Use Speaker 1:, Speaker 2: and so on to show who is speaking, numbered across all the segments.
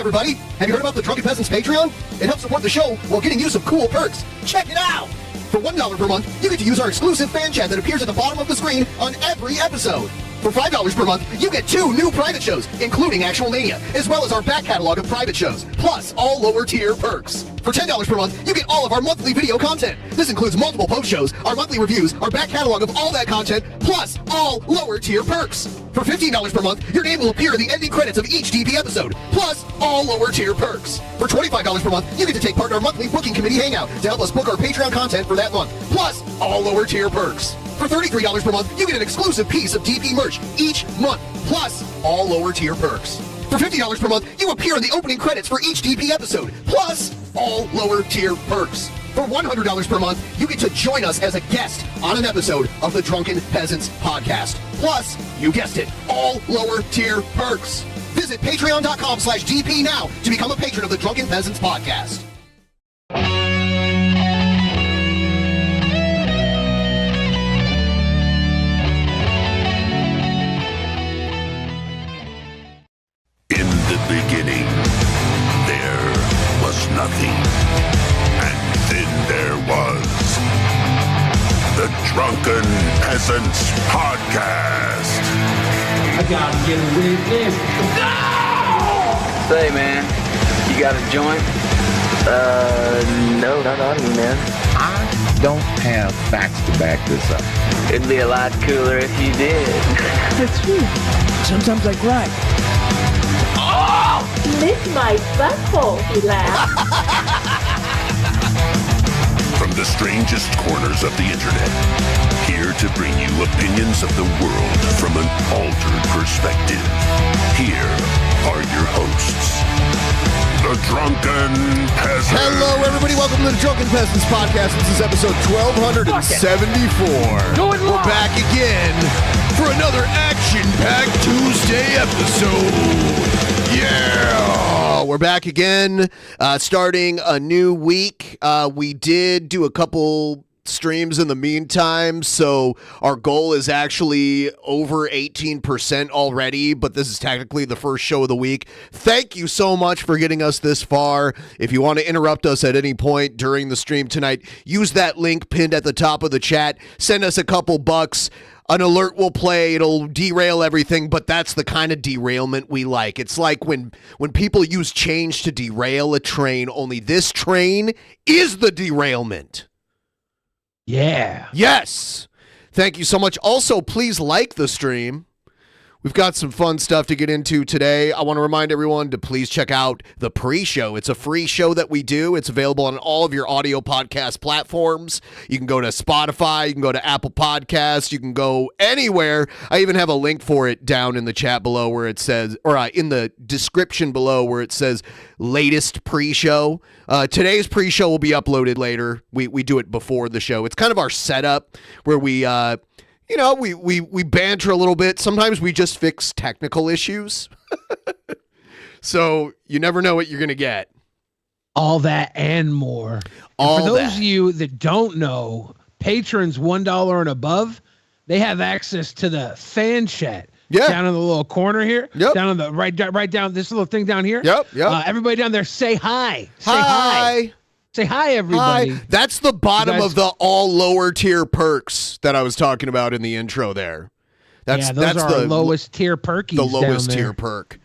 Speaker 1: everybody! Have you heard about the Drunken Peasants Patreon? It helps support the show while getting you some cool perks. Check it out! For $1 per month, you get to use our exclusive fan chat that appears at the bottom of the screen on every episode. For $5 per month, you get 2 new private shows, including actual Mania, as well as our back catalog of private shows, plus all lower tier perks. For $10 per month, you get all of our monthly video content. This includes multiple post shows, our monthly reviews, our back catalog of all that content, plus all lower tier perks. For $15 per month, your name will appear in the ending credits of each DP episode, plus all lower tier perks. For $25 per month, you get to take part in our monthly booking committee hangout to help us book our Patreon content for that month, plus all lower tier perks. For $33 per month, you get an exclusive piece of DP merch each month, plus all lower tier perks. For $50 per month, you appear in the opening credits for each DP episode, plus all lower tier perks. For $100 per month, you get to join us as a guest on an episode of the Drunken Peasants podcast. Plus, you guessed it, all lower tier perks. Visit patreon.com/DP now to become a patron of the Drunken Peasants podcast.
Speaker 2: In the beginning, there was nothing. And then there was the Drunken Peasants Podcast.
Speaker 3: I gotta get a witness. No!
Speaker 4: Say, man, you got a joint? No, not on me, man.
Speaker 5: I don't have facts to back this up.
Speaker 4: It'd be a lot cooler if you did.
Speaker 6: That's true.
Speaker 3: Sometimes I cry.
Speaker 6: Lick my butthole, he laughed.
Speaker 2: From the strangest corners of the internet, here to bring you opinions of the world from an altered perspective. Here are your hosts, the Drunken Peasants.
Speaker 7: Hello, everybody. Welcome to the Drunken Peasants podcast. This is episode 1274. We're back again for another action-packed Tuesday episode. Yeah! We're back again, starting a new week. We did do a couple streams in the meantime, so our goal is actually over 18% already, but this is technically the first show of the week. Thank you so much for getting us this far. If you want to interrupt us at any point during the stream tonight, use that link pinned at the top of the chat. Send us a couple bucks. An alert will play. It'll derail everything, but that's the kind of derailment we like. It's like when people use change to derail a train, only this train is the derailment.
Speaker 3: Yeah.
Speaker 7: Yes. Thank you so much. Also, please like the stream. We've got some fun stuff to get into today. I want to remind everyone to please check out the pre-show. It's a free show that we do. It's available on all of your audio podcast platforms. You can go to Spotify. You can go to Apple Podcasts. You can go anywhere. I even have a link for it down in the chat below where it says, or in the description below where it says latest pre-show. Today's pre-show will be uploaded later. We do it before the show. It's kind of our setup where we we banter a little bit. Sometimes we just fix technical issues. So you never know what you're going to get.
Speaker 3: All that and more.
Speaker 7: All
Speaker 3: and for those
Speaker 7: that.
Speaker 3: of you that don't know, patrons $1 and above, they have access to the fan chat.
Speaker 7: Yeah.
Speaker 3: Down in the little corner here.
Speaker 7: Yep.
Speaker 3: Down on the right down this little thing down here.
Speaker 7: Yep.
Speaker 3: Everybody down there, say hi. Say
Speaker 7: Hi.
Speaker 3: Say hi, everybody.
Speaker 7: Hi. That's the bottom
Speaker 3: You guys-
Speaker 7: of the all lower tier perks that I was talking about in the intro there. That's
Speaker 3: those are
Speaker 7: the
Speaker 3: our lowest tier perkies.
Speaker 7: the lowest
Speaker 3: down there.
Speaker 7: tier perk.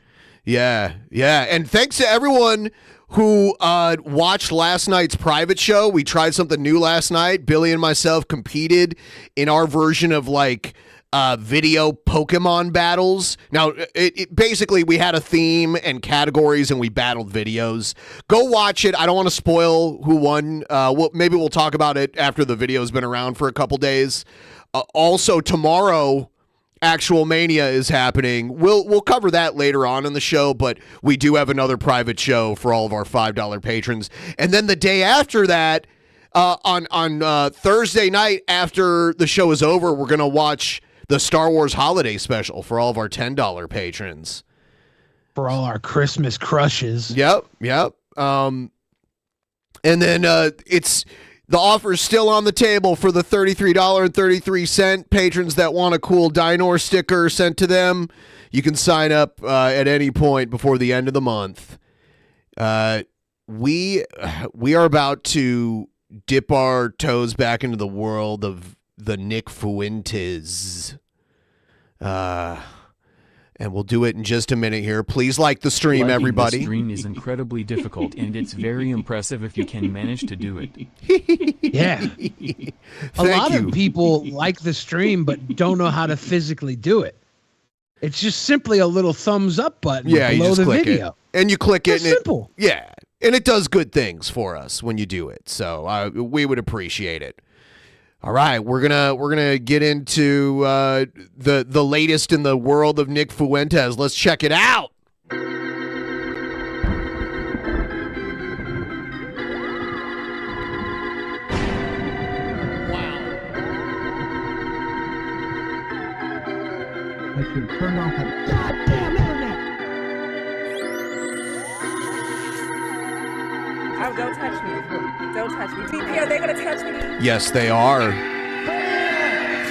Speaker 7: Yeah. And thanks to everyone who watched last night's private show. We tried something new last night. Billy and myself competed in our version of video Pokemon battles. Now, it basically, we had a theme and categories, and we battled videos. Go watch it. I don't want to spoil who won. Maybe we'll talk about it after the video's been around for a couple days. Also, tomorrow, actual Mania is happening. We'll cover that later on in the show, but we do have another private show for all of our $5 patrons. And then the day after that, on Thursday night after the show is over, we're going to watch the Star Wars holiday special for all of our $10 patrons.
Speaker 3: For all our Christmas crushes.
Speaker 7: Yep. And then the offer is still on the table for the $33.33 patrons that want a cool Dynor sticker sent to them. You can sign up at any point before the end of the month. We are about to dip our toes back into the world of the Nick Fuentes. And we'll do it in just a minute here. Please like the stream,
Speaker 8: Liking
Speaker 7: everybody.
Speaker 8: The stream is incredibly difficult, and it's very impressive if you can manage to do it.
Speaker 3: Yeah. A lot of people like the stream, but don't know how to physically do it. It's just simply a little thumbs up button
Speaker 7: Yeah, you
Speaker 3: below
Speaker 7: just
Speaker 3: the
Speaker 7: click
Speaker 3: video.
Speaker 7: it. And you click it.
Speaker 3: It's
Speaker 7: And
Speaker 3: simple.
Speaker 7: Yeah. And it does good things for us when you do it. So we would appreciate it. All right, we're gonna get into the latest in the world of Nick Fuentes. Let's check it out.
Speaker 9: Oh, don't touch me. Don't touch me. DP, are they going to touch me?
Speaker 7: Yes, they are.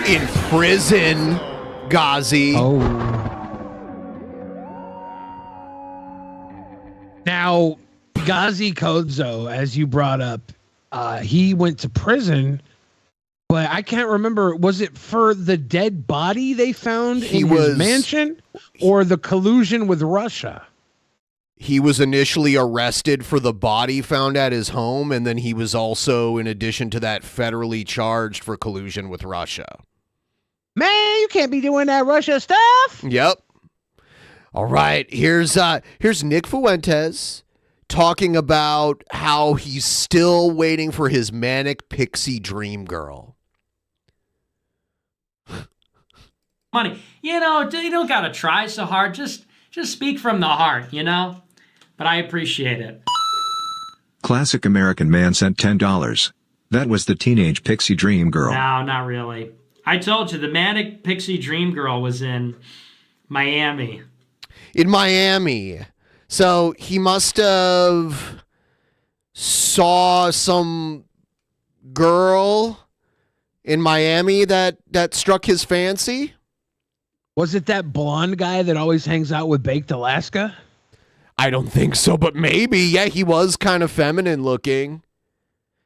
Speaker 7: In prison, Ghazi.
Speaker 3: Oh. Now, Ghazi Kodzo, as you brought up, he went to prison, but I can't remember. Was it for the dead body they found in his mansion or the collusion with Russia?
Speaker 7: He was initially arrested for the body found at his home, and then he was also, in addition to that, federally charged for collusion with Russia.
Speaker 3: Man, you can't be doing that Russia stuff.
Speaker 7: Yep. All right, here's Nick Fuentes talking about how he's still waiting for his manic pixie dream girl.
Speaker 10: Money, you don't gotta try so hard. Just speak from the heart, But I appreciate it.
Speaker 11: Classic American man sent $10. That was the teenage pixie dream girl.
Speaker 10: No, not really. I told you the manic pixie dream girl was in Miami.
Speaker 7: In Miami. So he must have saw some girl in Miami that struck his fancy.
Speaker 3: Was it that blonde guy that always hangs out with Baked Alaska?
Speaker 7: I don't think so, but maybe. Yeah, he was kind of feminine looking.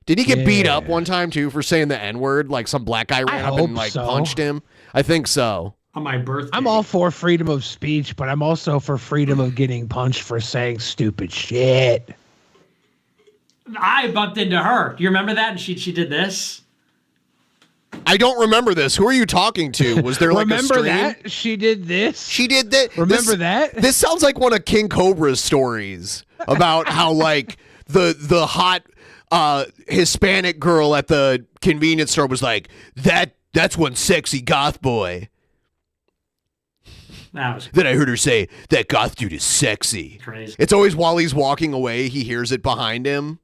Speaker 7: Did he get beat up one time, too, for saying the N-word? Like some black guy ran up and punched him? I think so.
Speaker 10: On my birthday.
Speaker 3: I'm all for freedom of speech, but I'm also for freedom of getting punched for saying stupid shit.
Speaker 10: I bumped into her. Do you remember that? And she did this.
Speaker 7: I don't remember this. Who are you talking to? Was there like
Speaker 3: remember
Speaker 7: a stream?
Speaker 3: That? She did this?
Speaker 7: She did that.
Speaker 3: Remember that?
Speaker 7: This sounds like one of King Cobra's stories about how like the hot Hispanic girl at the convenience store was like, that's one sexy goth boy. Then I heard her say, that goth dude is sexy.
Speaker 10: Crazy.
Speaker 7: It's always while he's walking away, he hears it behind him.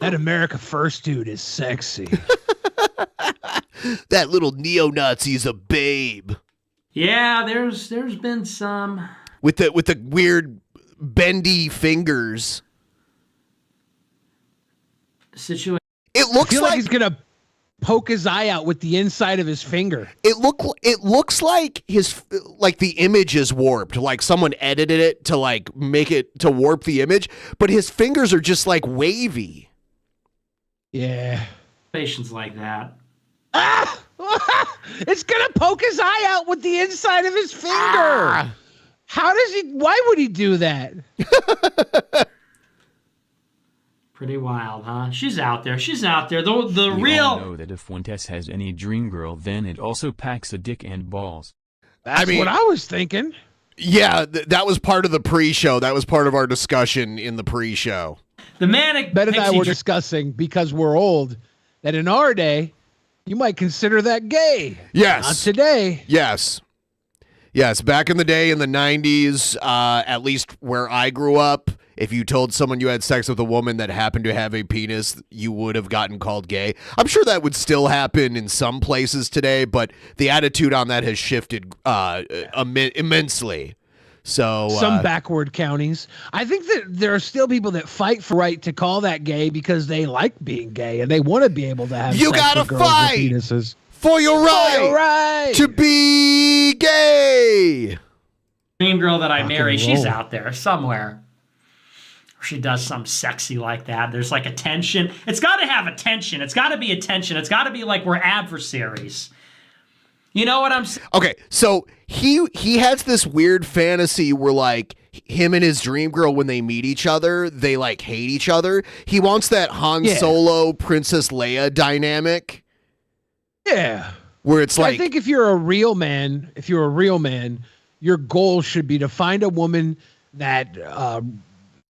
Speaker 3: That America First dude is sexy.
Speaker 7: That little neo-Nazi is a babe.
Speaker 10: Yeah, there's been some
Speaker 7: with the weird bendy fingers.
Speaker 10: Situation.
Speaker 7: It looks
Speaker 3: I feel
Speaker 7: like
Speaker 3: he's gonna poke his eye out with the inside of his finger.
Speaker 7: It looks like the image is warped. Like someone edited it to like make it to warp the image, but his fingers are just like wavy.
Speaker 3: Yeah.
Speaker 10: Patients like that.
Speaker 3: Ah! It's gonna poke his eye out with the inside of his finger. Ah! Why would he do that?
Speaker 10: Pretty wild, huh? She's out there. The
Speaker 8: we
Speaker 10: real.
Speaker 8: all know that if Fuentes has any dream girl, then it also packs a dick and balls.
Speaker 3: That's what I was thinking.
Speaker 7: Yeah, that was part of the pre-show. That was part of our discussion in the pre-show.
Speaker 10: The manic.
Speaker 3: Ben and I were discussing, because we're old, that in our day, you might consider that gay.
Speaker 7: Yes.
Speaker 3: Not today.
Speaker 7: Yes. Back in the day, in the 90s, at least where I grew up, if you told someone you had sex with a woman that happened to have a penis, you would have gotten called gay. I'm sure that would still happen in some places today, but the attitude on that has shifted immensely. So
Speaker 3: some backward counties. I think that there are still people that fight for right to call that gay because they like being gay and they want to be able to have
Speaker 7: you
Speaker 3: sex
Speaker 7: gotta
Speaker 3: with girls with
Speaker 7: fight
Speaker 3: penises.
Speaker 7: for your right to be gay.
Speaker 10: Dream girl that I marry, she's out there somewhere. she does something sexy like that. There's like a tension. It's got to have a tension. It's got to be a tension. It's got to be like we're adversaries. You know what I'm saying?
Speaker 7: Okay, so he has this weird fantasy where like him and his dream girl, when they meet each other, they like hate each other. He wants that Han Solo Princess Leia dynamic.
Speaker 3: Yeah.
Speaker 7: Where it's like,
Speaker 3: I think if you're a real man, your goal should be to find a woman that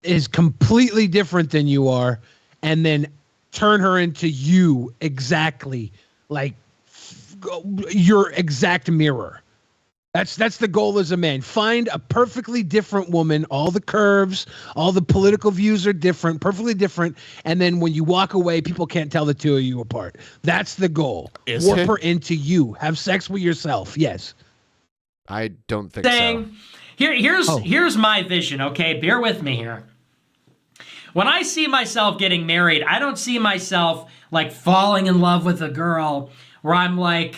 Speaker 3: is completely different than you are, and then turn her into you exactly, like your exact mirror. That's the goal as a man. Find a perfectly different woman. All the curves, all the political views are different, perfectly different. And then when you walk away, people can't tell the two of you apart. That's the goal. Warp her into you. Have sex with yourself. Yes.
Speaker 7: I don't think so.
Speaker 10: Here's my vision, okay? Bear with me here. When I see myself getting married, I don't see myself like falling in love with a girl where I'm like,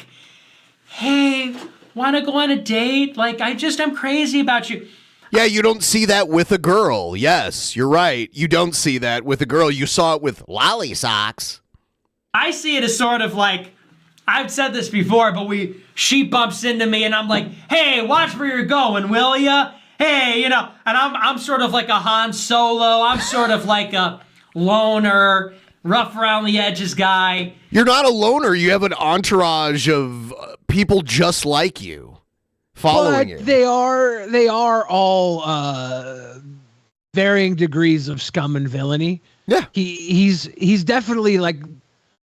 Speaker 10: hey, want to go on a date? Like, I'm crazy about you.
Speaker 7: Yeah, you don't see that with a girl. Yes, you're right. You don't see that with a girl. You saw it with lolly socks.
Speaker 10: I see it as sort of like, I've said this before, but she bumps into me and I'm like, hey, watch where you're going, will ya? Hey, and I'm sort of like a Han Solo. I'm sort of like a loner, rough around the edges guy.
Speaker 7: You're not a loner. You have an entourage of people just like you following you.
Speaker 3: They are all varying degrees of scum and villainy.
Speaker 7: Yeah.
Speaker 3: He's definitely like,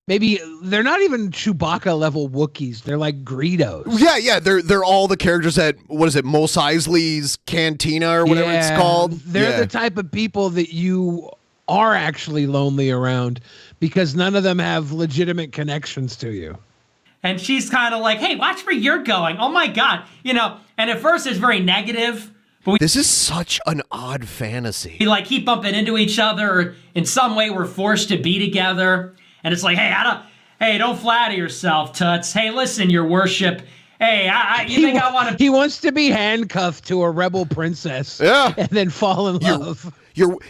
Speaker 3: maybe they're not even Chewbacca level Wookiees. They're like Greedos.
Speaker 7: Yeah. They're all the characters at, what is it, Mos Eisley's Cantina or whatever it's called.
Speaker 3: They're the type of people that you are actually lonely around because none of them have legitimate connections to you.
Speaker 10: And she's kind of like, hey, watch where you're going. Oh my God. And at first it's very negative. But
Speaker 7: this is such an odd fantasy.
Speaker 10: We keep bumping into each other. Or in some way we're forced to be together. And it's like, hey, don't flatter yourself, Toots. Hey, listen, your worship. Hey, you think I want to...
Speaker 3: He wants to be handcuffed to a rebel princess.
Speaker 7: Yeah.
Speaker 3: And then fall in love.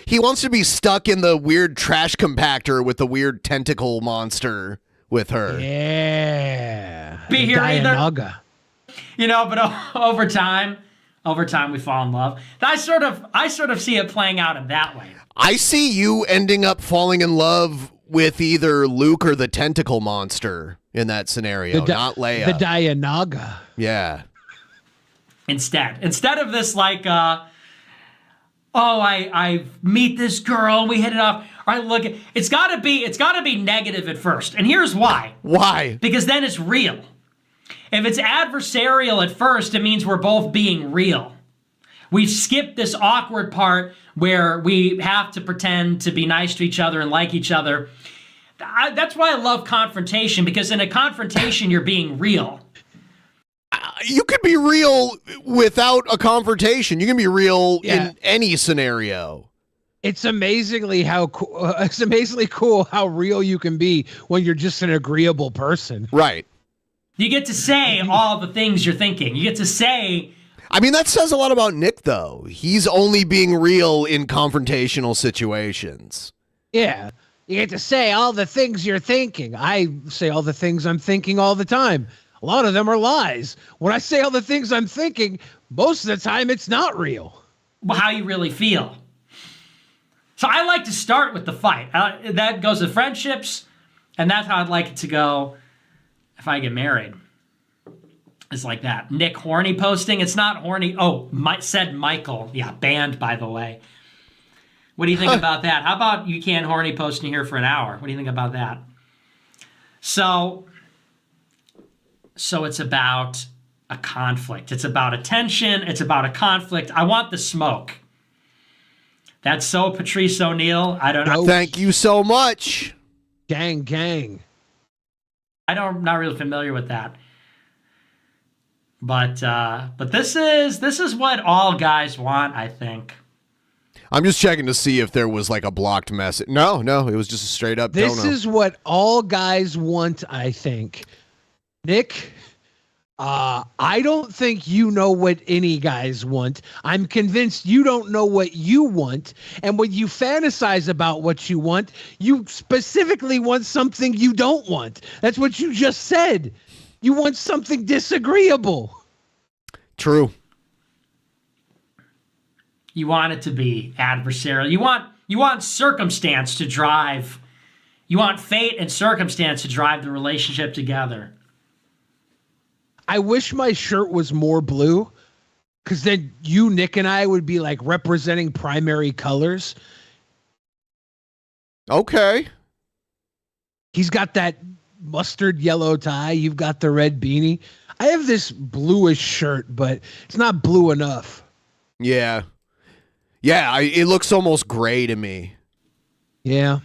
Speaker 7: He wants to be stuck in the weird trash compactor with the weird tentacle monster with her.
Speaker 3: Yeah.
Speaker 10: Be here
Speaker 3: Dianaga.
Speaker 10: either. But over time we fall in love. I sort of see it playing out in that way.
Speaker 7: I see you ending up falling in love with either Luke or the tentacle monster in that scenario, not Leia.
Speaker 3: The Dianaga.
Speaker 7: Yeah.
Speaker 10: Instead of this I meet this girl, we hit it off. All right, it's gotta be negative at first. And here's why.
Speaker 7: Why?
Speaker 10: Because then it's real. If it's adversarial at first, it means we're both being real. We've skipped this awkward part where we have to pretend to be nice to each other and like each other. That's why I love confrontation, because in a confrontation, you're being real.
Speaker 7: You can be real without a confrontation. You can be real in any scenario.
Speaker 3: It's amazingly cool how real you can be when you're just an agreeable person.
Speaker 7: Right.
Speaker 10: You get to say all the things you're thinking. You get to say...
Speaker 7: I mean, that says a lot about Nick, though. He's only being real in confrontational situations.
Speaker 3: Yeah. You get to say all the things you're thinking. I say all the things I'm thinking all the time. A lot of them are lies. When I say all the things I'm thinking, most of the time it's not real.
Speaker 10: Well, how you really feel. So I like to start with the fight. That goes to friendships, and that's how I'd like it to go if I get married. It's like that. Nick horny posting. It's not horny. Oh, said Michael. Yeah, banned, by the way. What do you think about that? How about you can't horny post in here for an hour? What do you think about that? So it's about a conflict. It's about a tension. It's about a conflict. I want the smoke. That's so Patrice O'Neill. I don't know.
Speaker 7: Thank you so much.
Speaker 3: Gang.
Speaker 10: I'm not really familiar with that. But this is what all guys want, I think.
Speaker 7: I'm just checking to see if there was like a blocked message. No, it was just a straight up.
Speaker 3: This is what all guys want, I think. Nick, I don't think you know what any guys want. I'm convinced you don't know what you want. And when you fantasize about what you want, you specifically want something you don't want. That's what you just said. You want something disagreeable.
Speaker 7: True.
Speaker 10: You want it to be adversarial. You want circumstance to drive. You want fate and circumstance to drive the relationship together.
Speaker 3: I wish my shirt was more blue, because then you, Nick, and I would be like representing primary colors.
Speaker 7: Okay.
Speaker 3: He's got that mustard yellow tie. You've got the red beanie. I have this bluish shirt, but it's not blue enough.
Speaker 7: Yeah. Yeah, it looks almost gray to me.
Speaker 3: Yeah.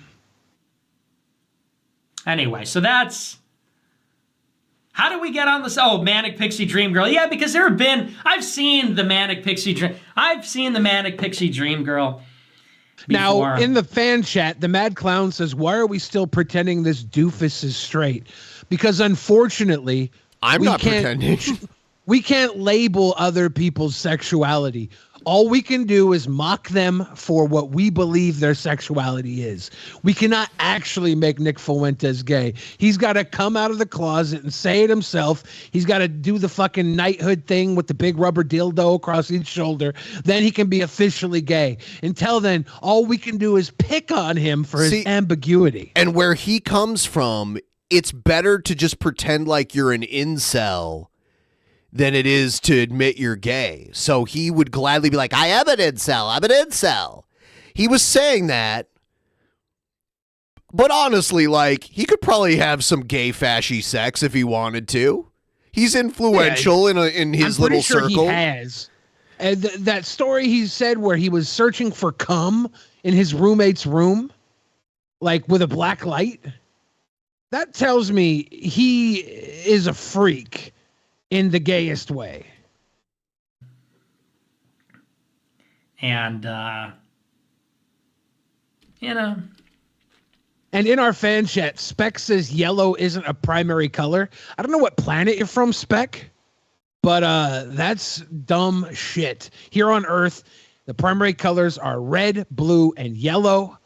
Speaker 10: Anyway, so that's... How do we get on this? Oh, Manic Pixie Dream Girl. Yeah, because I've seen the Manic Pixie Dream Girl before.
Speaker 3: Now, in the fan chat, the Mad Clown says, why are we still pretending this doofus is straight? Because unfortunately,
Speaker 7: I'm not pretending.
Speaker 3: We can't label other people's sexuality. All we can do is mock them for what we believe their sexuality is. We cannot actually make Nick Fuentes gay. He's got to come out of the closet and say it himself. He's got to do the fucking knighthood thing with the big rubber dildo across each shoulder. Then he can be officially gay. Until then, all we can do is pick on him for his ambiguity.
Speaker 7: And where he comes from, it's better to just pretend like you're an incel than it is to admit you're gay. So he would gladly be like, I am an incel. I'm an incel. He was saying that. But honestly, like, he could probably have some gay fashy sex if he wanted to. He's influential in his little circle.
Speaker 3: He has. And that story he said where he was searching for cum in his roommate's room, like with a black light, that tells me he is a freak. In the gayest way.
Speaker 10: And, you know.
Speaker 3: And in our fan chat, Spec says yellow isn't a primary color. I don't know what planet you're from, Spec, but that's dumb shit. Here on Earth, the primary colors are red, blue, and yellow.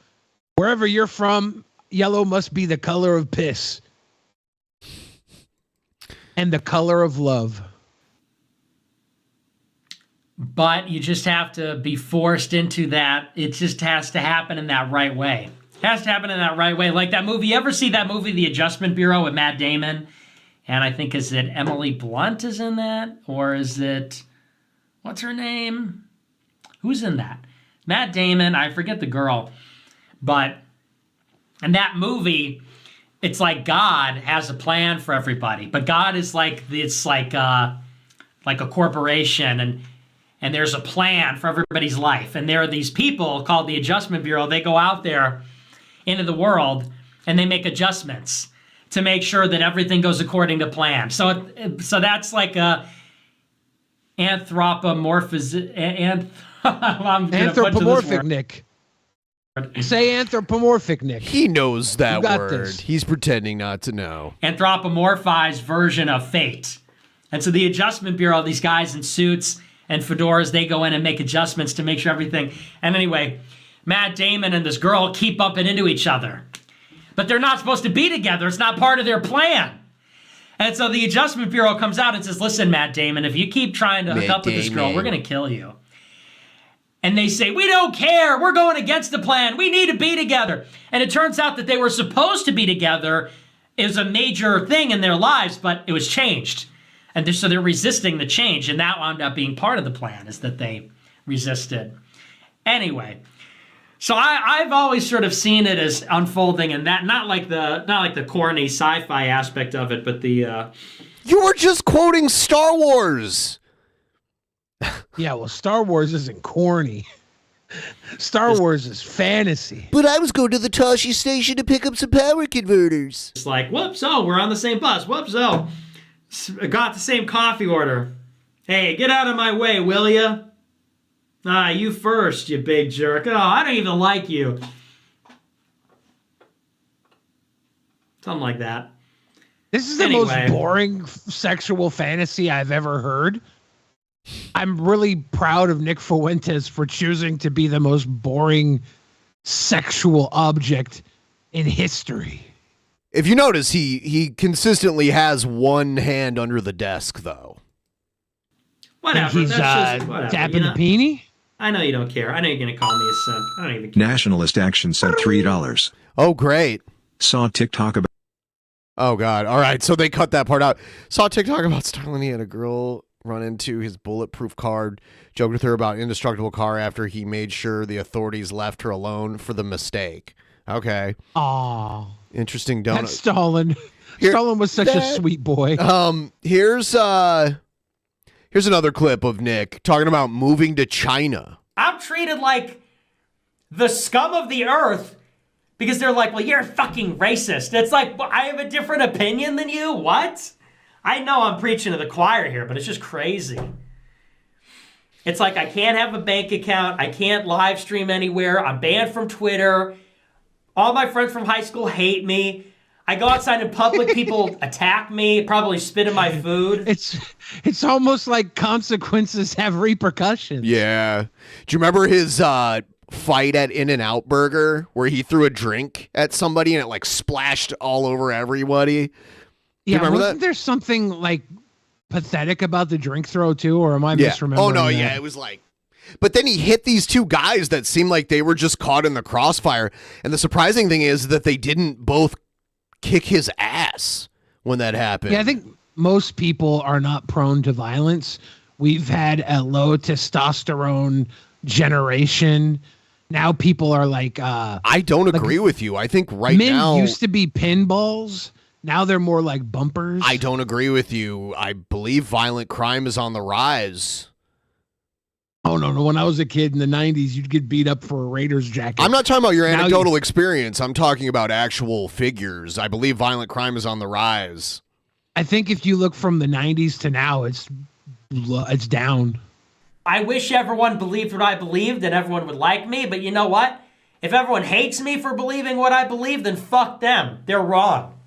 Speaker 3: Wherever you're from, yellow must be the color of piss. And the color of love.
Speaker 10: But you just have to be forced into that. It just has to happen in that right way. It has to happen in that right way. Like that movie. You ever see that movie, The Adjustment Bureau, with Matt Damon? And I think, is it Emily Blunt is in that? Or is it, what's her name? Who's in that? Matt Damon. I forget the girl. But in that movie, it's like God has a plan for everybody, but God is like, it's like a corporation, and there's a plan for everybody's life. And there are these people called the Adjustment Bureau. They go out there into the world and they make adjustments to make sure that everything goes according to plan. So that's like a anthropomorphic,
Speaker 3: Nick. Say anthropomorphic, Nick.
Speaker 7: He knows that word. He's pretending not to know.
Speaker 10: Anthropomorphized version of fate. And so the Adjustment Bureau, these guys in suits and fedoras, they go in and make adjustments to make sure everything. And anyway, Matt Damon and this girl keep bumping into each other. But they're not supposed to be together. It's not part of their plan. And so the Adjustment Bureau comes out and says, listen, Matt Damon, if you keep trying to hook up with this girl, we're going to kill you. And they say, we don't care. We're going against the plan. We need to be together. And it turns out that they were supposed to be together. It was a major thing in their lives, but it was changed. And so they're resisting the change. And that wound up being part of the plan, is that they resisted. Anyway, so I've always sort of seen it as unfolding, and that not like the corny sci-fi aspect of it, but the...
Speaker 7: You were just quoting Star Wars.
Speaker 3: Yeah, well, Star Wars isn't corny. Star Wars is fantasy.
Speaker 7: But I was going to the Toshi station to pick up some power converters.
Speaker 10: It's like, whoops, oh, we're on the same bus. Whoops, oh, got the same coffee order. Hey, get out of my way, will ya? Ah, you first, you big jerk. Oh, I don't even like you. Something like that.
Speaker 3: This is the most boring sexual fantasy I've ever heard. I'm really proud of Nick Fuentes for choosing to be the most boring sexual object in history.
Speaker 7: If you notice, he consistently has one hand under the desk, though.
Speaker 10: Whatever.
Speaker 3: He's
Speaker 10: That's just whatever.
Speaker 3: tapping the peenie?
Speaker 10: I know you don't care. I know you're going to call me a simp. I don't even care.
Speaker 11: Nationalist Action sent $3.
Speaker 7: Oh, great.
Speaker 11: Saw TikTok about...
Speaker 7: Oh, God. All right, so they cut that part out. Saw TikTok about Starlin. He had a girl run into his bulletproof car, joked with her about indestructible car after he made sure the authorities left her alone for the mistake. Okay.
Speaker 3: Aw.
Speaker 7: Interesting donut.
Speaker 3: That's Stalin. Stalin was such a sweet boy.
Speaker 7: Here's another clip of Nick talking about moving to China.
Speaker 10: I'm treated like the scum of the earth because they're like, well, you're fucking racist. It's like, well, I have a different opinion than you? What? I know I'm preaching to the choir here, but it's just crazy. It's like I can't have a bank account. I can't live stream anywhere. I'm banned from Twitter. All my friends from high school hate me. I go outside in public, people attack me, probably spit in my food.
Speaker 3: It's almost like consequences have repercussions.
Speaker 7: Yeah. Do you remember his fight at In-N-Out Burger where he threw a drink at somebody and it like splashed all over everybody? Do you remember
Speaker 3: wasn't
Speaker 7: that?
Speaker 3: there something like pathetic about the drink throw too, or am I misremembering?
Speaker 7: Oh no,
Speaker 3: that?
Speaker 7: yeah, it was like. But then he hit these two guys that seemed like they were just caught in the crossfire. And the surprising thing is that they didn't both kick his ass when that happened.
Speaker 3: Yeah, I think most people are not prone to violence. We've had a low testosterone generation. Now people are like
Speaker 7: I don't agree with you. I think right
Speaker 3: men
Speaker 7: now
Speaker 3: used to be pinballs. Now they're more like bumpers.
Speaker 7: I don't agree with you. I believe violent crime is on the rise.
Speaker 3: Oh, no. When I was a kid in the 90s, you'd get beat up for a Raiders jacket.
Speaker 7: I'm not talking about your anecdotal experience. I'm talking about actual figures. I believe violent crime is on the rise.
Speaker 3: I think if you look from the 90s to now, it's down.
Speaker 10: I wish everyone believed what I believed and everyone would like me, but you know what? If everyone hates me for believing what I believe, then fuck them. They're wrong.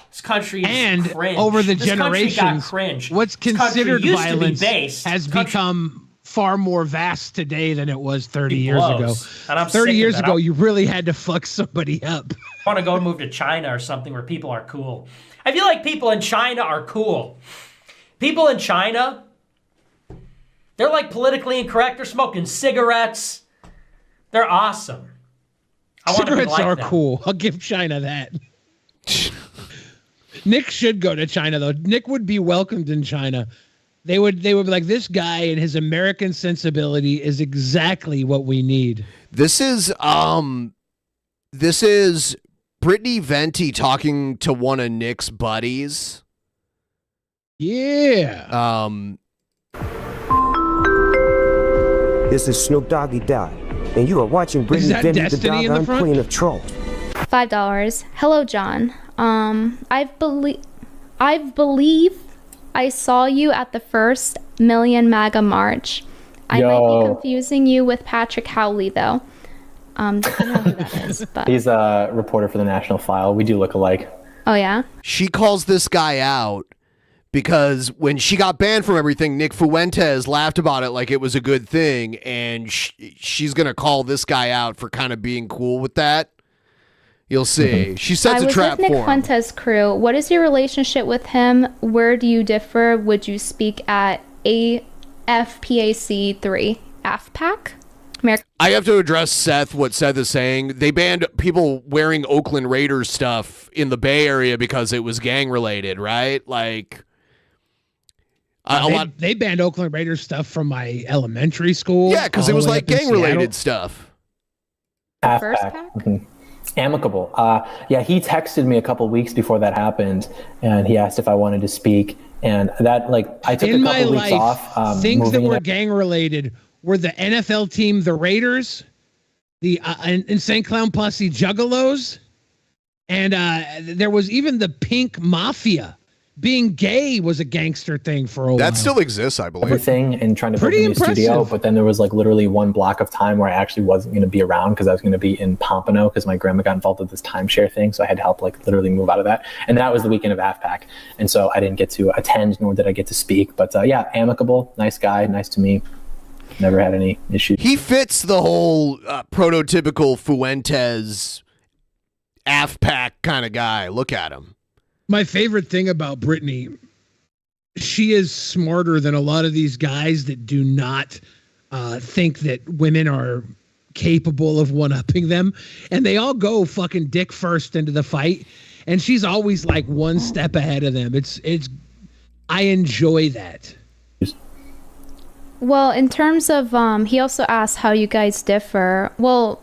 Speaker 10: This country is cringe.
Speaker 3: Over the
Speaker 10: this
Speaker 3: generations,
Speaker 10: country got cringe.
Speaker 3: What's considered violence
Speaker 10: base,
Speaker 3: has become far more vast today than it was 30 years ago.
Speaker 10: And I'm
Speaker 3: 30 years ago, you really had to fuck somebody up.
Speaker 10: I want to go move to China or something where people are cool. I feel like people in China are cool. People in China, they're like politically incorrect. They're smoking cigarettes. They're awesome.
Speaker 3: Cigarettes are cool. I'll give China that. Nick should go to China, though. Nick would be welcomed in China. They would be like, this guy and his American sensibility is exactly what we need.
Speaker 7: This is Brittany Venti talking to one of Nick's buddies.
Speaker 3: Yeah.
Speaker 12: This is Snoop Doggy Dogg, and you are watching Brittany Venti, the doggone queen of trolls.
Speaker 13: $5. Hello, John. I believe I saw you at the first Million MAGA March. I might be confusing you with Patrick Howley, though. I don't know who that is, but
Speaker 14: he's a reporter for the National File. We do look alike.
Speaker 13: Oh yeah.
Speaker 7: She calls this guy out because when she got banned from everything, Nick Fuentes laughed about it like it was a good thing, and she's gonna call this guy out for kind of being cool with that. You'll see. She sets a trap for him.
Speaker 13: I was with Nick Fuentes' crew. What is your relationship with him? Where do you differ? Would you speak at AFPAC 3? AFPAC?
Speaker 7: I have to address Seth, what Seth is saying. They banned people wearing Oakland Raiders stuff in the Bay Area because it was gang related, right? Like,
Speaker 3: they banned Oakland Raiders stuff from my elementary school.
Speaker 7: Yeah, because it was like gang related stuff.
Speaker 14: AFPAC. Amicable. Yeah, he texted me a couple weeks before that happened, and he asked if I wanted to speak. And that, like, I took a couple weeks off.
Speaker 3: Things that were gang related were the NFL team, the Raiders, the Insane Clown Posse Juggalos, and there was even the Pink Mafia. being gay was a gangster thing for a while.
Speaker 7: That still exists, I believe.
Speaker 14: Everything and trying to build
Speaker 3: Pretty
Speaker 14: a new studio, but then there was like literally one block of time where I actually wasn't going to be around because I was going to be in Pompano because my grandma got involved with this timeshare thing, so I had to help like literally move out of that. And that was the weekend of AFPAC, and so I didn't get to attend, nor did I get to speak. But yeah, amicable, nice guy, nice to me. Never had any issues.
Speaker 7: He fits the whole prototypical Fuentes AFPAC kind of guy. Look at him.
Speaker 3: My favorite thing about Brittany, she is smarter than a lot of these guys that do not think that women are capable of one-upping them. And they all go fucking dick first into the fight. And she's always like one step ahead of them. I enjoy that.
Speaker 13: Well, in terms of, he also asked how you guys differ. Well,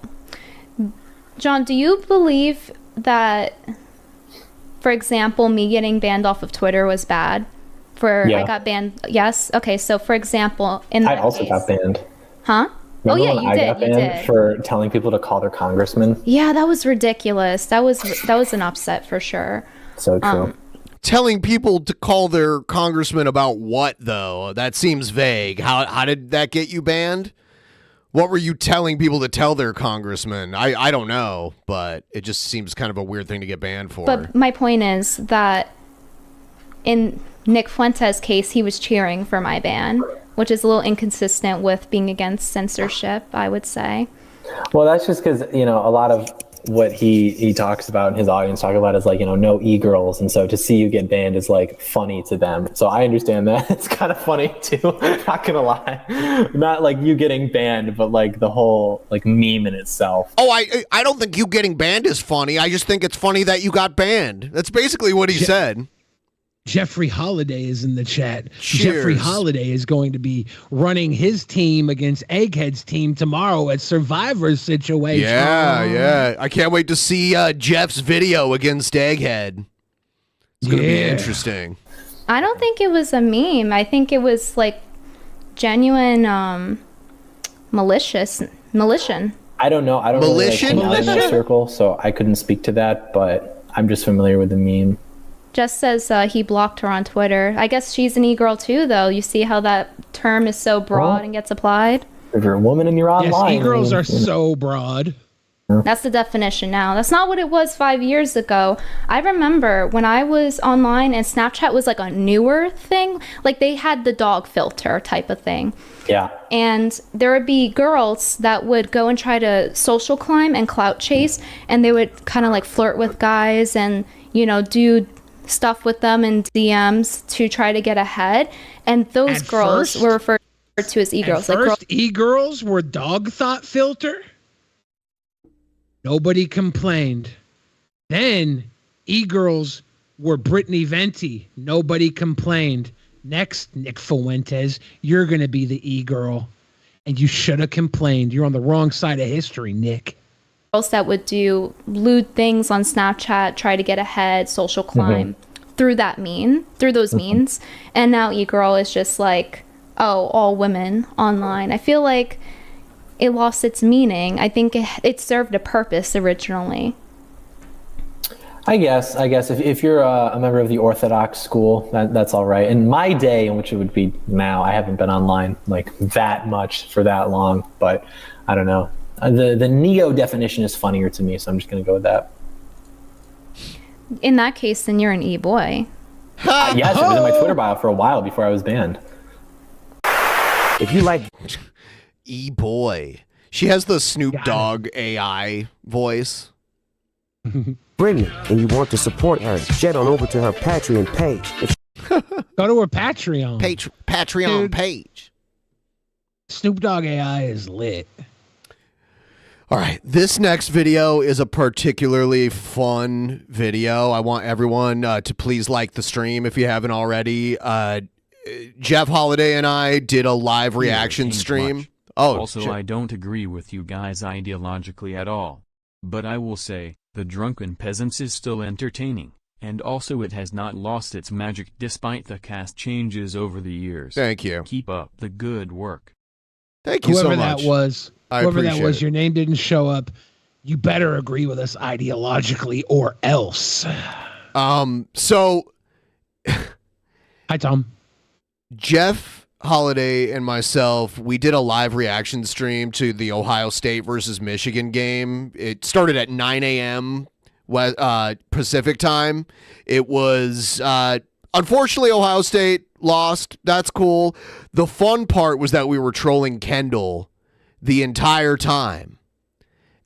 Speaker 13: John, do you believe that, for example, me getting banned off of Twitter was bad? I got banned. Yes. Okay. So, for example,
Speaker 14: I also got banned.
Speaker 13: Huh?
Speaker 14: Remember
Speaker 13: oh yeah,
Speaker 14: when
Speaker 13: you
Speaker 14: I
Speaker 13: did.
Speaker 14: got banned for telling people to call their congressman?
Speaker 13: Yeah, that was ridiculous. That was an upset for sure.
Speaker 14: So true.
Speaker 7: Telling people to call their congressman about what, though? That seems vague. How did that get you banned? What were you telling people to tell their congressman? I don't know, but it just seems kind of a weird thing to get banned for.
Speaker 13: But my point is that in Nick Fuentes' case, he was cheering for my ban, which is a little inconsistent with being against censorship, I would say.
Speaker 14: Well, that's just because, a lot of what he talks about and his audience talk about is like, no e-girls. And so to see you get banned is like funny to them. So I understand that. It's kind of funny too. Not gonna lie. Not like you getting banned, but like the whole like meme in itself.
Speaker 7: Oh, I don't think you getting banned is funny. I just think it's funny that you got banned. That's basically what he said.
Speaker 3: Jeffrey Holiday is in the chat.
Speaker 7: Cheers.
Speaker 3: Jeffrey Holiday is going to be running his team against Egghead's team tomorrow at Survivor's Situation.
Speaker 7: Yeah. I can't wait to see Jeff's video against Egghead. It's going to be interesting.
Speaker 13: I don't think it was a meme. I think it was like genuine malicious.
Speaker 14: I don't know. I don't really hang out in that circle, so I couldn't speak to that, but I'm just familiar with the meme.
Speaker 13: Jess says he blocked her on Twitter. I guess she's an e-girl too, though. You see how that term is so broad and gets applied?
Speaker 14: If you're a woman and you're online.
Speaker 3: Yes, e-girls are so broad.
Speaker 13: That's the definition now. That's not what it was 5 years ago. I remember when I was online and Snapchat was like a newer thing. Like they had the dog filter type of thing.
Speaker 14: Yeah.
Speaker 13: And there would be girls that would go and try to social climb and clout chase. And they would kind of like flirt with guys and, do stuff with them in DMs to try to get ahead, and those girls were referred to as e-girls.
Speaker 3: E-girls were dog thought filter. Nobody complained. Then e-girls were Brittany Venti. Nobody complained. Next, Nick Fuentes, you're gonna be the e-girl, and you should have complained. You're on the wrong side of history, Nick.
Speaker 13: Girls that would do lewd things on Snapchat, try to get ahead, social climb through those means. And now e-girl is just like, all women online. I feel like it lost its meaning. I think it served a purpose originally.
Speaker 14: I guess if you're a member of the Orthodox school, that's all right. In my day, in which it would be now, I haven't been online like that much for that long, but I don't know. The neo definition is funnier to me, so I'm just going to go with that.
Speaker 13: In that case, then you're an e-boy.
Speaker 14: Yes, it was in my Twitter bio for a while before I was banned.
Speaker 12: If you like
Speaker 7: e-boy, she has the Snoop Dogg AI voice.
Speaker 12: Brittany, and you want to support her, jet on over to her Patreon page.
Speaker 3: Go to her Patreon.
Speaker 7: Patreon page.
Speaker 3: Snoop Dogg AI is lit.
Speaker 7: All right, this next video is a particularly fun video. I want everyone to please like the stream if you haven't already. Jeff Holiday and I did a live reaction stream.
Speaker 8: Also, I don't agree with you guys ideologically at all. But I will say, the Drunken Peasants is still entertaining, and also it has not lost its magic despite the cast changes over the years.
Speaker 7: Thank you.
Speaker 8: Keep up the good work.
Speaker 7: Thank you so much.
Speaker 3: Whoever that was, your name didn't show up. You better agree with us ideologically or else.
Speaker 7: So
Speaker 3: Hi, Tom.
Speaker 7: Jeff Holiday and myself, we did a live reaction stream to the Ohio State versus Michigan game. It started at 9 a.m. Pacific time. It was, unfortunately, Ohio State lost. That's cool. The fun part was that we were trolling Kendell the entire time.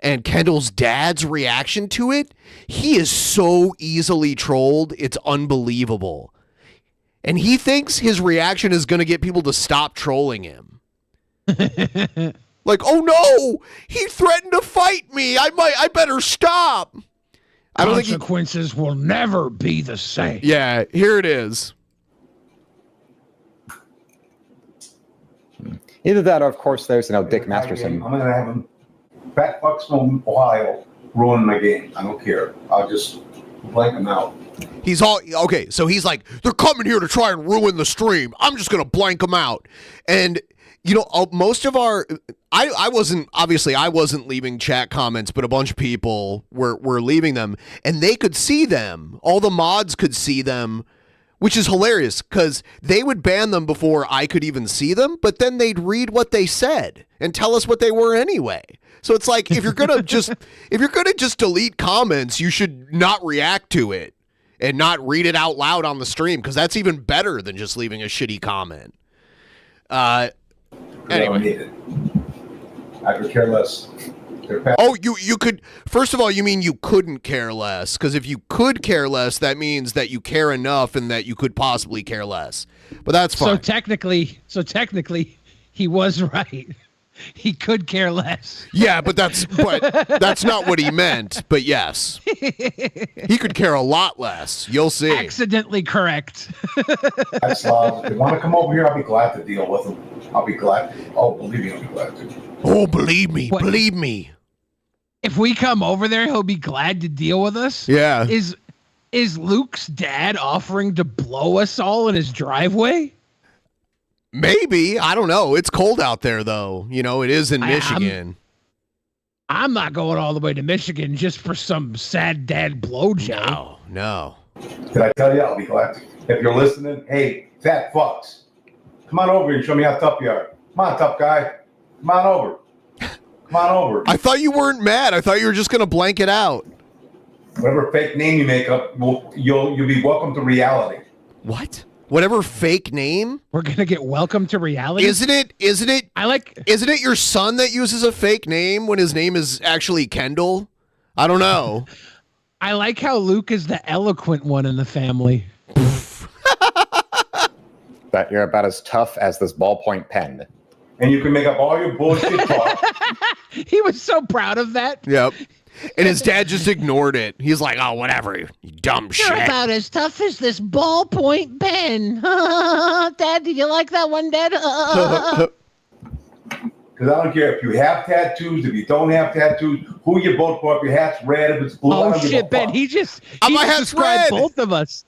Speaker 7: And Kendall's dad's reaction to it, he is so easily trolled, it's unbelievable. And he thinks his reaction is going to get people to stop trolling him. Like, oh no, he threatened to fight me. I better stop. I don't think
Speaker 3: consequences will never be the same.
Speaker 7: Yeah, here it is.
Speaker 15: Either that or, of course, there's, Dick Masterson.
Speaker 16: I'm going to have him fat fucks from Ohio ruin my game. I don't care. I'll just blank him out.
Speaker 7: He's all okay. So he's like, they're coming here to try and ruin the stream. I'm just gonna blank them out. And most of our, I wasn't leaving chat comments, but a bunch of people were leaving them, and they could see them. All the mods could see them, which is hilarious because they would ban them before I could even see them. But then they'd read what they said and tell us what they were anyway. So it's like, if you're gonna just delete comments, you should not react to it and not read it out loud on the stream, because that's even better than just leaving a shitty comment. Anyway,
Speaker 16: I could care less.
Speaker 7: Oh, you could. First of all, you mean you couldn't care less? Because if you could care less, that means that you care enough and that you could possibly care less. But that's fine.
Speaker 3: So technically, he was right. He could care less.
Speaker 7: Yeah, but that's not what he meant. But yes, he could care a lot less. You'll see.
Speaker 3: Accidentally correct.
Speaker 16: That's if you want to come over here, I'll be glad to deal with him. I'll be glad. Oh, believe me, I'll be glad to.
Speaker 7: Oh, believe me, believe me.
Speaker 3: If we come over there, he'll be glad to deal with us.
Speaker 7: Yeah.
Speaker 3: Is Luke's dad offering to blow us all in his driveway?
Speaker 7: Maybe. I don't know. It's cold out there, though. It is in Michigan.
Speaker 3: I'm not going all the way to Michigan just for some sad dad blowjob.
Speaker 7: No.
Speaker 16: Did I tell you? I'll be glad to. If you're listening, hey, fat fucks, come on over and show me how tough you are. Come on, tough guy. Come on over. Come on over.
Speaker 7: I thought you weren't mad. I thought you were just going to blank it out.
Speaker 16: Whatever fake name you make up, you'll be welcome to reality.
Speaker 7: What? Whatever fake name?
Speaker 3: We're gonna get welcome to reality.
Speaker 7: Isn't it? Isn't it your son that uses a fake name when his name is actually Kendell? I don't know.
Speaker 3: I like how Luke is the eloquent one in the family.
Speaker 15: That you're about as tough as this ballpoint pen.
Speaker 16: And you can make up all your bullshit talk.
Speaker 3: He was so proud of that.
Speaker 7: Yep. And his dad just ignored it. He's like, oh, whatever, you dumb shit.
Speaker 3: You're about as tough as this ballpoint pen. Dad, did you like that one, Dad?
Speaker 16: Because I don't care if you have tattoos, if you don't have tattoos, who you vote for, if your hat's red, if it's blue.
Speaker 3: Oh, shit, Ben. He just described both of us.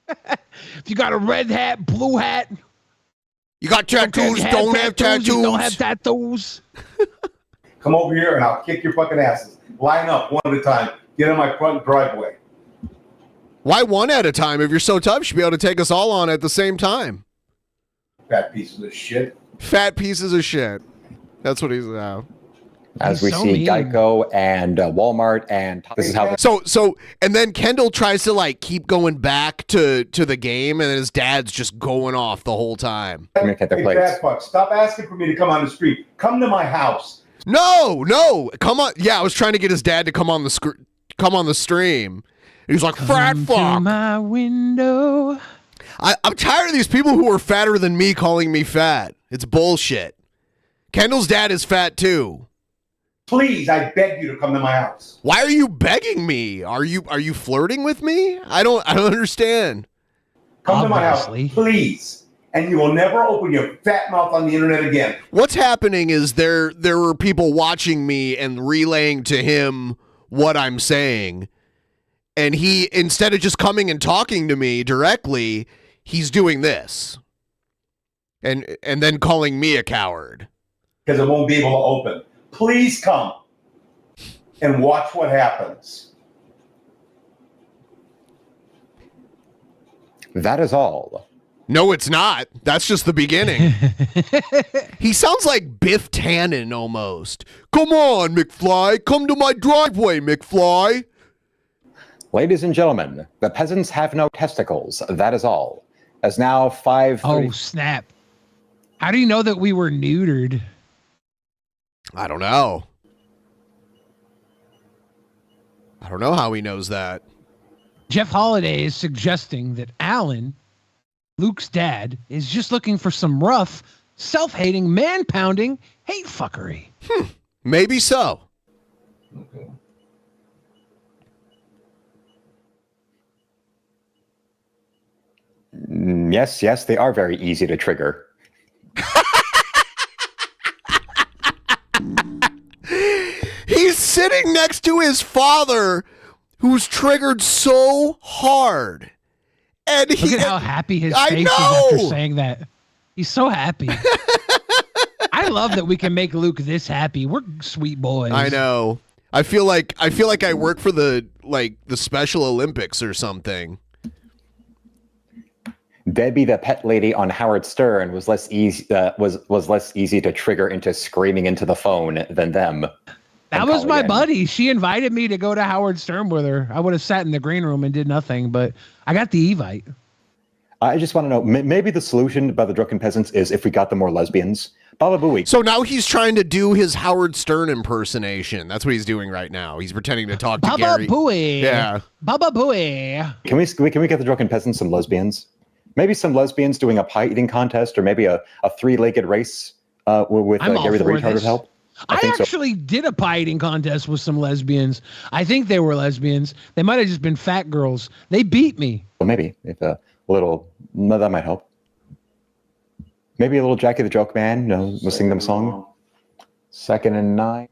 Speaker 3: If you got a red hat, blue hat.
Speaker 7: You got tattoos, don't have tattoos.
Speaker 3: You don't have tattoos.
Speaker 16: Come over here and I'll kick your fucking asses. Line up one at a time. Get in my front driveway.
Speaker 7: Why one at a time? If you're so tough, you should be able to take us all on at the same time.
Speaker 16: Fat pieces of shit.
Speaker 7: Fat pieces of shit. That's what he's now.
Speaker 15: As we see mean. Geico and Walmart and this is how.
Speaker 7: So and then Kendell tries to keep going back to the game, and his dad's just going off the whole time.
Speaker 16: Hey, fat fuck, stop asking for me to come on the street. Come to my house.
Speaker 7: No, come on. Yeah, I was trying to get his dad to come on the stream. And he was like, fat fuck.
Speaker 3: To my window.
Speaker 7: I'm tired of these people who are fatter than me calling me fat. It's bullshit. Kendall's dad is fat too.
Speaker 16: Please, I beg you to come to my house.
Speaker 7: Why are you begging me? Are you flirting with me? I don't understand.
Speaker 16: Come to my house, please. And you will never open your fat mouth on the internet again.
Speaker 7: What's happening is there were people watching me and relaying to him what I'm saying. And he, instead of just coming and talking to me directly, he's doing this. And then calling me a coward.
Speaker 16: Because it won't be able to open. Please come and watch what happens.
Speaker 15: That is all.
Speaker 7: No, it's not. That's just the beginning. He sounds like Biff Tannen almost. Come on, McFly. Come to my driveway, McFly.
Speaker 15: Ladies and gentlemen, the peasants have no testicles. That is all. As now 5:30.
Speaker 3: Oh, snap. How do you know that we were neutered?
Speaker 7: I don't know. I don't know how he knows that.
Speaker 3: Jeff Holiday is suggesting that Alan, Luke's dad, is just looking for some rough, self-hating, man-pounding hate fuckery.
Speaker 7: Maybe so.
Speaker 15: Yes, they are very easy to trigger.
Speaker 7: He's sitting next to his father, who's triggered so hard. And
Speaker 3: Look at how happy his face is after saying that. He's so happy. I love that we can make Luke this happy. We're sweet boys.
Speaker 7: I know. I feel like I work for the Special Olympics or something.
Speaker 15: Debbie, the pet lady on Howard Stern, was less easy to trigger into screaming into the phone than them.
Speaker 3: That was my buddy. She invited me to go to Howard Stern with her. I would have sat in the green room and did nothing, but I got the Evite.
Speaker 15: I just want to know, maybe the solution by the Drunken Peasants is if we got them more lesbians. Baba Booey.
Speaker 7: So now he's trying to do his Howard Stern impersonation. That's what he's doing right now. He's pretending to talk to Gary.
Speaker 3: Baba Booey.
Speaker 7: Yeah.
Speaker 3: Baba Booey.
Speaker 15: Can we get the Drunken Peasants some lesbians? Maybe some lesbians doing a pie eating contest, or maybe a three-legged race with Gary the Retarded help.
Speaker 3: I actually did a pie eating contest with some lesbians. I think they were lesbians. They might have just been fat girls. They beat me.
Speaker 15: Well, maybe if a little that might help. Maybe a little Jackie the Joke Man. We'll sing them a song. 2nd and 9.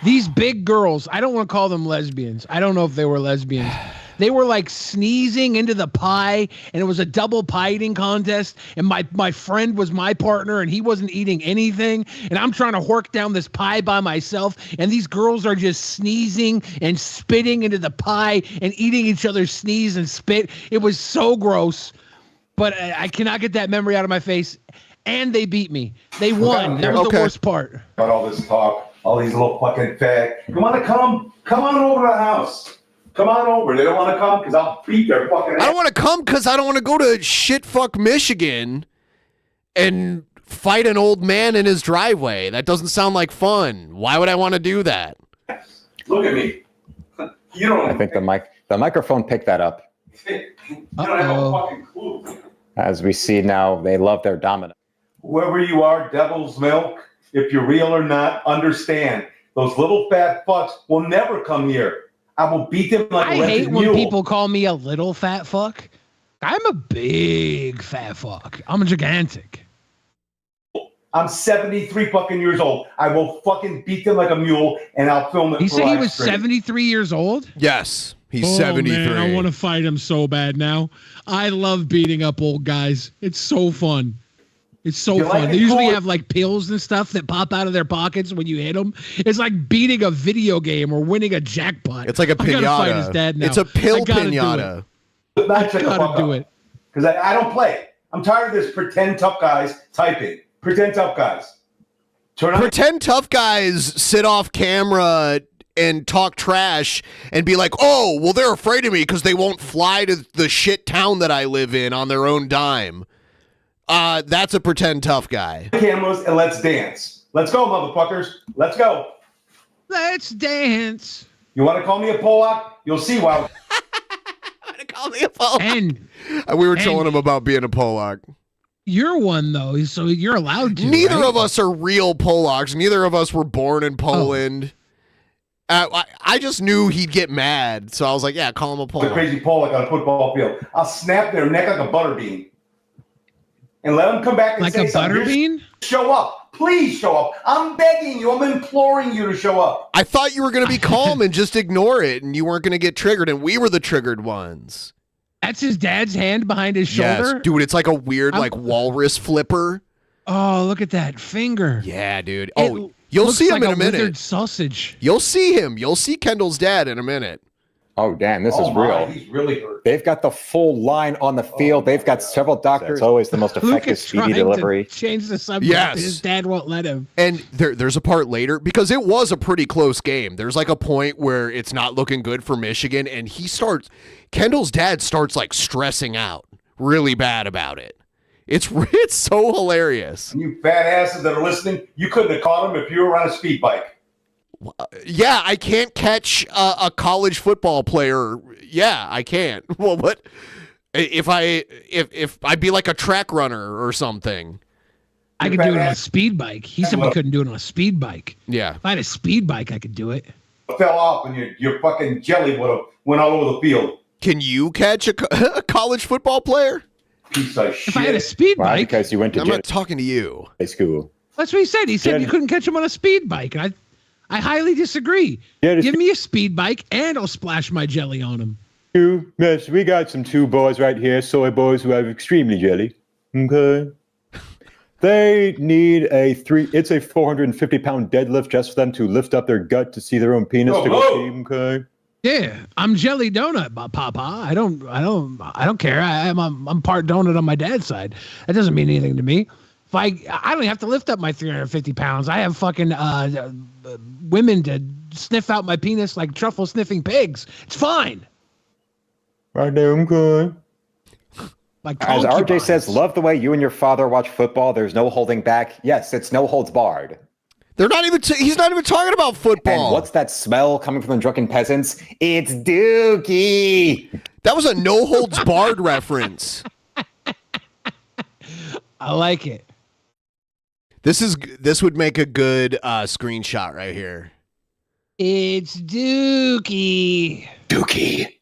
Speaker 3: These big girls, I don't want to call them lesbians. I don't know if they were lesbians. They were like sneezing into the pie, and it was a double pie eating contest. And my friend was my partner, and he wasn't eating anything. And I'm trying to hork down this pie by myself. And these girls are just sneezing and spitting into the pie and eating each other's sneeze and spit. It was so gross, but I cannot get that memory out of my face. And they beat me. They won. That was the worst part.
Speaker 16: About all this talk, all these little fucking fag. You want to come on over to the house. Come on over. They don't want to come because I'll beat their fucking ass.
Speaker 7: I don't want to come because I don't want to go to shit-fuck Michigan and fight an old man in his driveway. That doesn't sound like fun. Why would I want to do that?
Speaker 16: Look at me. You don't.
Speaker 15: I think the microphone picked that up.
Speaker 16: You don't have a fucking clue.
Speaker 15: As we see now, they love their dominant.
Speaker 16: Whoever you are, devil's milk, if you're real or not, understand. Those little fat fucks will never come here. I will beat them like a
Speaker 3: hate when
Speaker 16: mule.
Speaker 3: people call me a little fat fuck. I'm a big fat fuck. I'm a gigantic.
Speaker 16: I'm 73 fucking years old. I will fucking beat them like a mule, and I'll film it.
Speaker 3: He said he was 73 years old?
Speaker 7: Yes, he's 73.
Speaker 3: Man, I want to fight him so bad now. I love beating up old guys. It's so fun. It's so fun.
Speaker 16: Like
Speaker 3: they usually have like pills and stuff that pop out of their pockets when you hit them. It's like beating a video game or winning a jackpot.
Speaker 7: It's like a pinata.
Speaker 3: I gotta fight his dad now.
Speaker 7: It's a pill pinata.
Speaker 16: I
Speaker 3: gotta do it.
Speaker 16: Because I don't play. I'm tired of this pretend tough guys typing. Pretend tough guys.
Speaker 7: Pretend tough guys sit off camera and talk trash and be like, oh, well, they're afraid of me because they won't fly to the shit town that I live in on their own dime. That's a pretend tough guy.
Speaker 16: Cameras and let's dance. Let's go, motherfuckers. Let's go.
Speaker 3: Let's dance.
Speaker 16: You want to call me a Polak? You'll see why.
Speaker 7: Call me a Polak. And we were telling him about being a Polak.
Speaker 3: You're one though, so you're allowed to.
Speaker 7: Neither of us are real Polacks. Neither of us were born in Poland. I just knew he'd get mad, so I was like, yeah, call him a Polak.
Speaker 16: The crazy Polak on a football field. I'll snap their neck like a butterbean. And let them come back and
Speaker 3: like
Speaker 16: say
Speaker 3: a butterbean?
Speaker 16: Show up. Please show up. I'm begging you. I'm imploring you to show up.
Speaker 7: I thought you were going to be calm and just ignore it, and you weren't going to get triggered, and we were the triggered ones.
Speaker 3: That's his dad's hand behind his shoulder?
Speaker 7: Yes, dude, it's like a weird walrus flipper.
Speaker 3: Oh, look at that finger.
Speaker 7: Yeah, dude. Oh, you'll see him in a minute.
Speaker 3: Withered sausage.
Speaker 7: You'll see him. You'll see Kendall's dad in a minute.
Speaker 15: Oh, damn, this is
Speaker 16: my,
Speaker 15: real.
Speaker 16: he's really hurt.
Speaker 15: They've got the full line on the field. They've got several doctors. It's always the most effective speedy delivery.
Speaker 3: Change the subject.
Speaker 7: Yes.
Speaker 3: His dad won't let him.
Speaker 7: And there's a part later, because it was a pretty close game. There's like a point where it's not looking good for Michigan, and Kendall's dad starts like stressing out really bad about it. It's so hilarious.
Speaker 16: And you fat asses that are listening, you couldn't have caught him if you were on a speed bike.
Speaker 7: Yeah, I can't catch a college football player. Yeah, I can't. Well, what if I'd be like a track runner or something?
Speaker 3: I could do it on a speed bike. He said we couldn't do it on a speed bike.
Speaker 7: Yeah.
Speaker 3: If I had a speed bike, I could do it.
Speaker 16: Fell off and your fucking jelly would have went all over the field.
Speaker 7: Can you catch a college football player?
Speaker 16: Piece of shit.
Speaker 3: If I had a speed
Speaker 15: Why?
Speaker 3: bike,
Speaker 15: Because you went to
Speaker 7: I'm not talking to you.
Speaker 15: high school.
Speaker 3: that's what he said. He said you couldn't catch him on a speed bike. And I highly disagree. Give me a speed bike and I'll splash my jelly on him.
Speaker 15: Yes, we got some two boys right here, soy boys who have extremely jelly. Okay. They need it's a 450-pound deadlift just for them to lift up their gut to see their own penis to go pee, okay?
Speaker 3: Yeah, I'm jelly donut, Papa. I don't care. I'm part donut on my dad's side. That doesn't mean anything to me. If I don't have to lift up my 350 pounds. I have fucking women to sniff out my penis like truffle sniffing pigs. It's fine.
Speaker 15: Right there, okay.
Speaker 3: Like
Speaker 15: as RJ says, love the way you and your father watch football. There's no holding back. Yes, it's no holds barred.
Speaker 7: They're not even. He's not even talking about football.
Speaker 15: And what's that smell coming from the Drunken Peasants? It's Dookie.
Speaker 7: That was a no holds barred reference.
Speaker 3: I like it.
Speaker 7: This would make a good screenshot right here.
Speaker 3: It's Dookie.
Speaker 15: Dookie.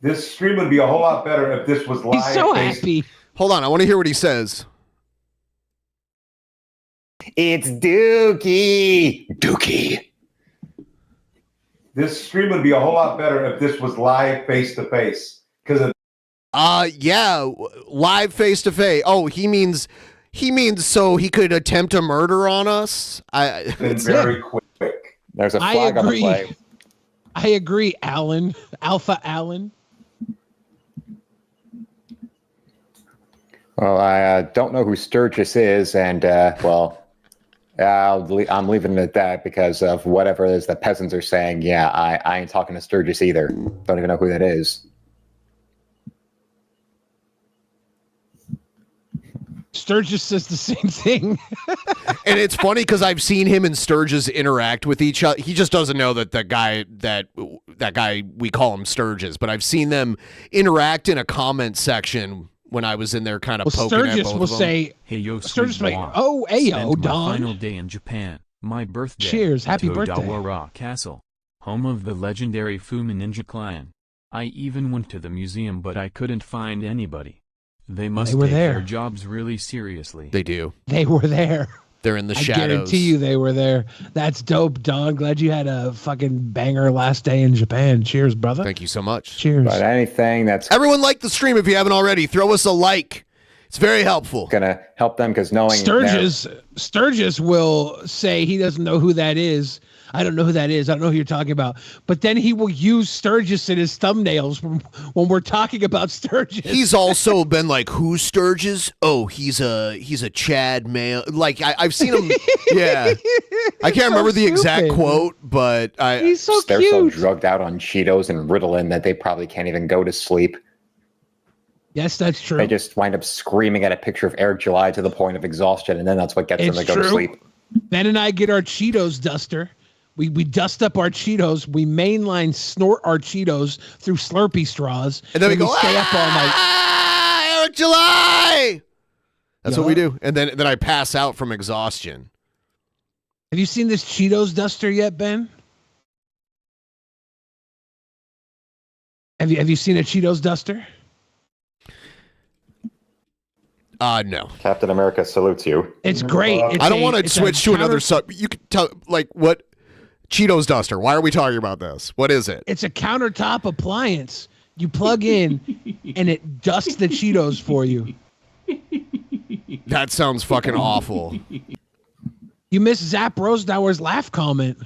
Speaker 16: This stream would be a whole lot better if this was live.
Speaker 3: He's so happy.
Speaker 7: Hold on, I want to hear what he says.
Speaker 15: It's Dookie. Dookie.
Speaker 16: This stream would be a whole lot better if this was live face to face. Because
Speaker 7: yeah, live face to face. Oh, he means so he could attempt a murder on us.
Speaker 16: It's very quick.
Speaker 15: There's a flag on the play.
Speaker 3: I agree, Alan. Alpha Alan.
Speaker 15: Well, I don't know who Sturgis is, and I'm leaving it at that because of whatever it is the peasants are saying. Yeah, I ain't talking to Sturgis either. Don't even know who that is.
Speaker 3: Sturgis says the same thing.
Speaker 7: And it's funny because I've seen him and Sturgis interact with each other. He just doesn't know that that guy we call him Sturgis, but I've seen them interact in a comment section when I was in there kind of poking
Speaker 3: Sturgis
Speaker 7: at both
Speaker 3: will
Speaker 7: of them.
Speaker 3: say,
Speaker 8: "Hey yo,
Speaker 3: Sturgis
Speaker 8: sweet
Speaker 3: will
Speaker 8: boy.
Speaker 3: oh, ayo,
Speaker 8: Spent my
Speaker 3: Don.
Speaker 8: final day in Japan. My birthday.
Speaker 3: Cheers, happy birthday.
Speaker 8: Todawara Castle, home of the legendary Fuma Ninja Clan. I even went to the museum, but I couldn't find anybody. They must
Speaker 3: were
Speaker 8: take
Speaker 3: there.
Speaker 8: their jobs really seriously.
Speaker 7: They do.
Speaker 3: They were there.
Speaker 7: They're in the
Speaker 3: I
Speaker 7: shadows.
Speaker 3: guarantee you they were there. That's dope, Don. Glad you had a fucking banger last day in Japan. Cheers, brother.
Speaker 7: Thank you so much.
Speaker 3: Cheers.
Speaker 15: But anything that's
Speaker 7: Everyone like the stream if you haven't already. Throw us a like. It's very helpful.
Speaker 15: gonna help them because knowing
Speaker 3: Sturgis will say he doesn't know who that is. I don't know who that is. I don't know who you're talking about. But then he will use Sturgis in his thumbnails when we're talking about Sturgis.
Speaker 7: He's also been like, who's Sturgis? Oh, he's a Chad male. Like I've seen him. Yeah, I can't remember the exact quote, but
Speaker 3: he's so
Speaker 15: they're
Speaker 3: cute.
Speaker 15: so drugged out on Cheetos and Ritalin that they probably can't even go to sleep.
Speaker 3: Yes, that's true.
Speaker 15: They just wind up screaming at a picture of Eric July to the point of exhaustion, and then that's what gets them to go to sleep.
Speaker 3: Ben and I get our Cheetos duster. We dust up our Cheetos. We mainline snort our Cheetos through Slurpee straws.
Speaker 7: And then we go,
Speaker 3: stay up all night.
Speaker 7: Eric July! That's what we do. And then I pass out from exhaustion.
Speaker 3: Have you seen this Cheetos duster yet, Ben? Have you seen a Cheetos duster?
Speaker 7: No.
Speaker 15: Captain America salutes you.
Speaker 3: It's great.
Speaker 7: I don't want to switch to another sub. You can tell, like, what Cheetos duster. Why are we talking about this? What is it?
Speaker 3: It's a countertop appliance. You plug in, and it dusts the Cheetos for you.
Speaker 7: That sounds fucking awful.
Speaker 3: You missed Zap Rosedauer's laugh comment.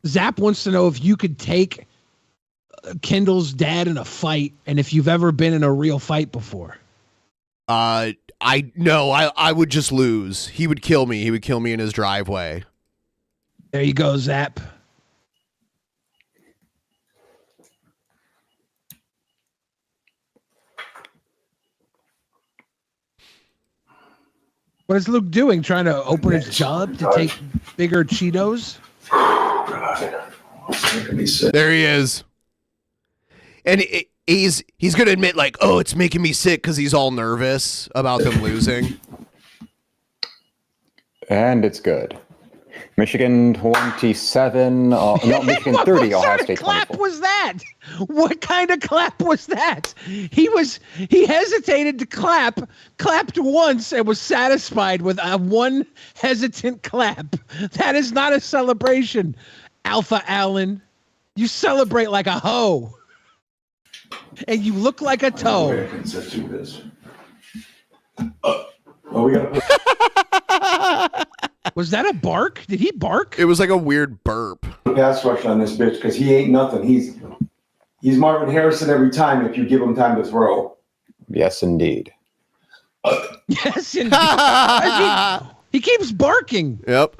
Speaker 3: Zap wants to know if you could take Kendall's dad in a fight, and if you've ever been in a real fight before.
Speaker 7: I would just lose. He would kill me. He would kill me in his driveway.
Speaker 3: There you go, Zap. What is Luke doing? Trying to open his job to take bigger Cheetos?
Speaker 7: There he is. And he's going to admit, like, oh, it's making me sick because he's all nervous about them losing.
Speaker 17: And it's good. Michigan 27, Michigan 30, Ohio State 24.
Speaker 3: What clap was that? What kind of clap was that? He hesitated to clapped once and was satisfied with a one hesitant clap. That is not a celebration, Alpha Allen. You celebrate like a hoe. And you look like a toe. Was that a bark? Did he bark?
Speaker 7: It was like a weird burp.
Speaker 16: Pass rush on this bitch because he ain't nothing. He's Marvin Harrison every time if you give him time to throw.
Speaker 17: Yes, indeed.
Speaker 3: Yes, indeed. He keeps barking.
Speaker 7: Yep.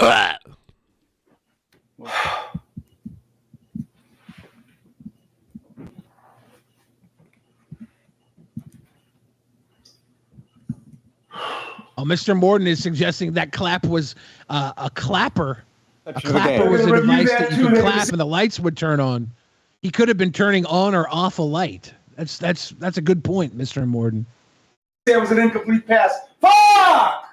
Speaker 3: Oh, Mr. Morden is suggesting that clap was a clapper. A clapper was a device that you could clap and the lights would turn on. He could have been turning on or off a light. That's a good point, Mr. Morden.
Speaker 16: That was an incomplete pass. Fuck!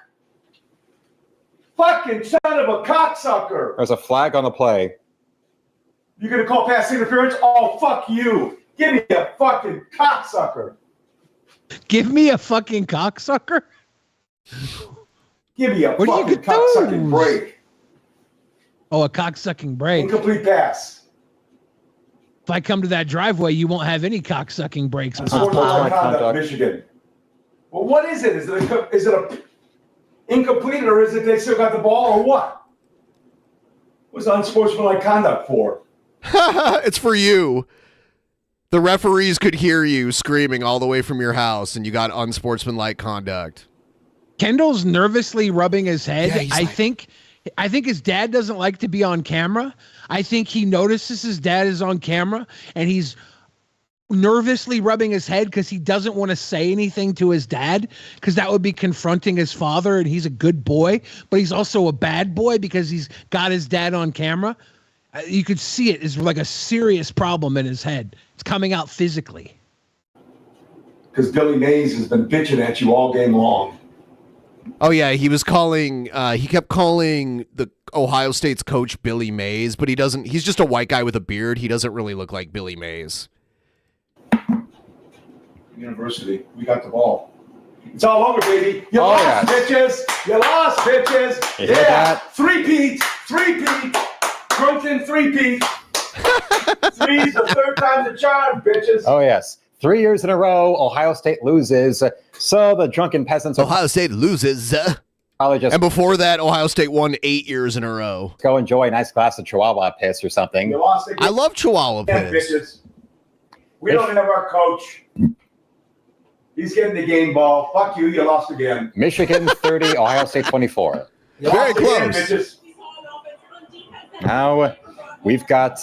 Speaker 16: Fucking son of a cocksucker!
Speaker 17: There's a flag on the play.
Speaker 16: You gonna call pass interference? Oh, fuck you! Give me a fucking cocksucker!
Speaker 3: Give me a fucking cocksucker?
Speaker 16: Give me a fucking cocksucking break.
Speaker 3: Oh, a cocksucking break.
Speaker 16: Incomplete pass.
Speaker 3: If I come to that driveway, you won't have any cocksucking breaks.
Speaker 16: Conduct, Michigan. Well, what is it? Is it a incomplete, or is it they still got the ball, or what? What's unsportsmanlike conduct for?
Speaker 7: It's for you. The referees could hear you screaming all the way from your house, and you got unsportsmanlike conduct.
Speaker 3: Kendall's nervously rubbing his head. Yeah, I think his dad doesn't like to be on camera. I think he notices his dad is on camera and he's nervously rubbing his head because he doesn't want to say anything to his dad because that would be confronting his father, and he's a good boy, but he's also a bad boy because he's got his dad on camera. You could see it is like a serious problem in his head. It's coming out physically.
Speaker 16: Because Billy Mays has been bitching at you all game long.
Speaker 7: Oh yeah, he was calling. He kept calling the Ohio State's coach Billy Mays, but he doesn't. He's just a white guy with a beard. He doesn't really look like Billy Mays.
Speaker 16: University, we got the ball. It's all over, baby. You lost, bitches. You lost, bitches.
Speaker 17: You hear that?
Speaker 16: Three-peat. Drunken three-peat. Three's the third time the charm, bitches.
Speaker 17: Oh yes. 3 years in a row, Ohio State loses. So the Drunken Peasants...
Speaker 7: Ohio State loses. And before that, Ohio State won 8 years in a row.
Speaker 17: Go enjoy a nice glass of Chihuahua piss or something.
Speaker 7: I love Chihuahua piss.
Speaker 16: Bitches. We don't have our coach. He's getting the game ball. Fuck you, you lost again.
Speaker 17: Michigan 30, Ohio State 24.
Speaker 7: Very close.
Speaker 16: Again,
Speaker 17: now we've got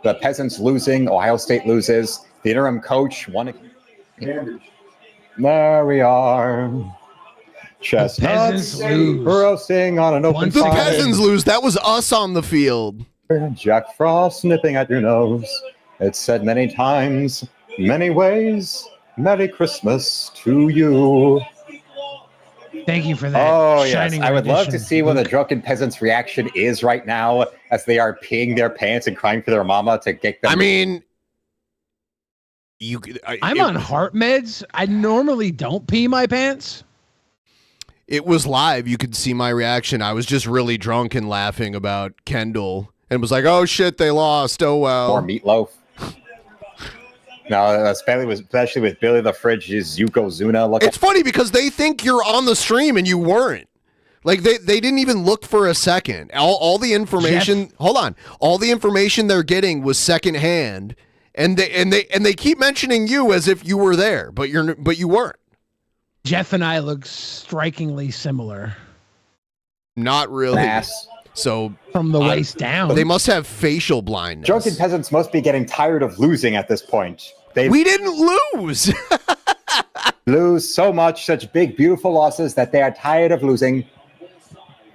Speaker 17: the Peasants losing. Ohio State loses. The interim coach won. There we are. Chestnuts roasting on an open fire.
Speaker 7: The Peasants lose. That was us on the field.
Speaker 17: Jack Frost nipping at your nose. It's said many times, many ways. Merry Christmas to you.
Speaker 3: Thank you for that.
Speaker 17: Oh, yes. I would love to see what the Drunken Peasants' reaction is right now as they are peeing their pants and crying for their mama to get them.
Speaker 7: I mean,
Speaker 3: I'm on heart meds. I normally don't pee my pants.
Speaker 7: It was live. You could see my reaction. I was just really drunk and laughing about Kendall and was like, oh, shit, they lost. Oh, well.
Speaker 17: Or Meatloaf. No, especially with Billy the Fridge's Yokozuna.
Speaker 7: It's funny because they think you're on the stream and you weren't. Like they didn't even look for a second. All the information. Hold on. All the information they're getting was secondhand, and they keep mentioning you as if you were there, but you weren't.
Speaker 3: Jeff and I look strikingly similar.
Speaker 7: Not really.
Speaker 17: Ass.
Speaker 7: So
Speaker 3: from the waist down,
Speaker 7: they must have facial blindness.
Speaker 17: Drunken peasants must be getting tired of losing at this point.
Speaker 7: We didn't lose.
Speaker 17: Lose so much, such big, beautiful losses that they are tired of losing.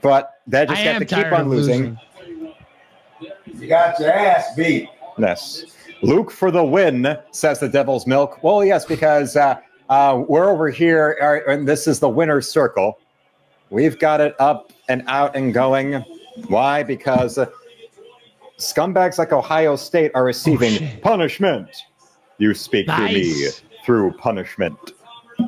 Speaker 17: But they just get to keep on losing.
Speaker 16: You got your ass beat.
Speaker 17: Yes. Luke for the win, says the Devil's Milk. Well, yes, because we're over here, and this is the winner's circle. We've got it up and out and going. Why? Because scumbags like Ohio State are receiving punishment. You speak to me through punishment.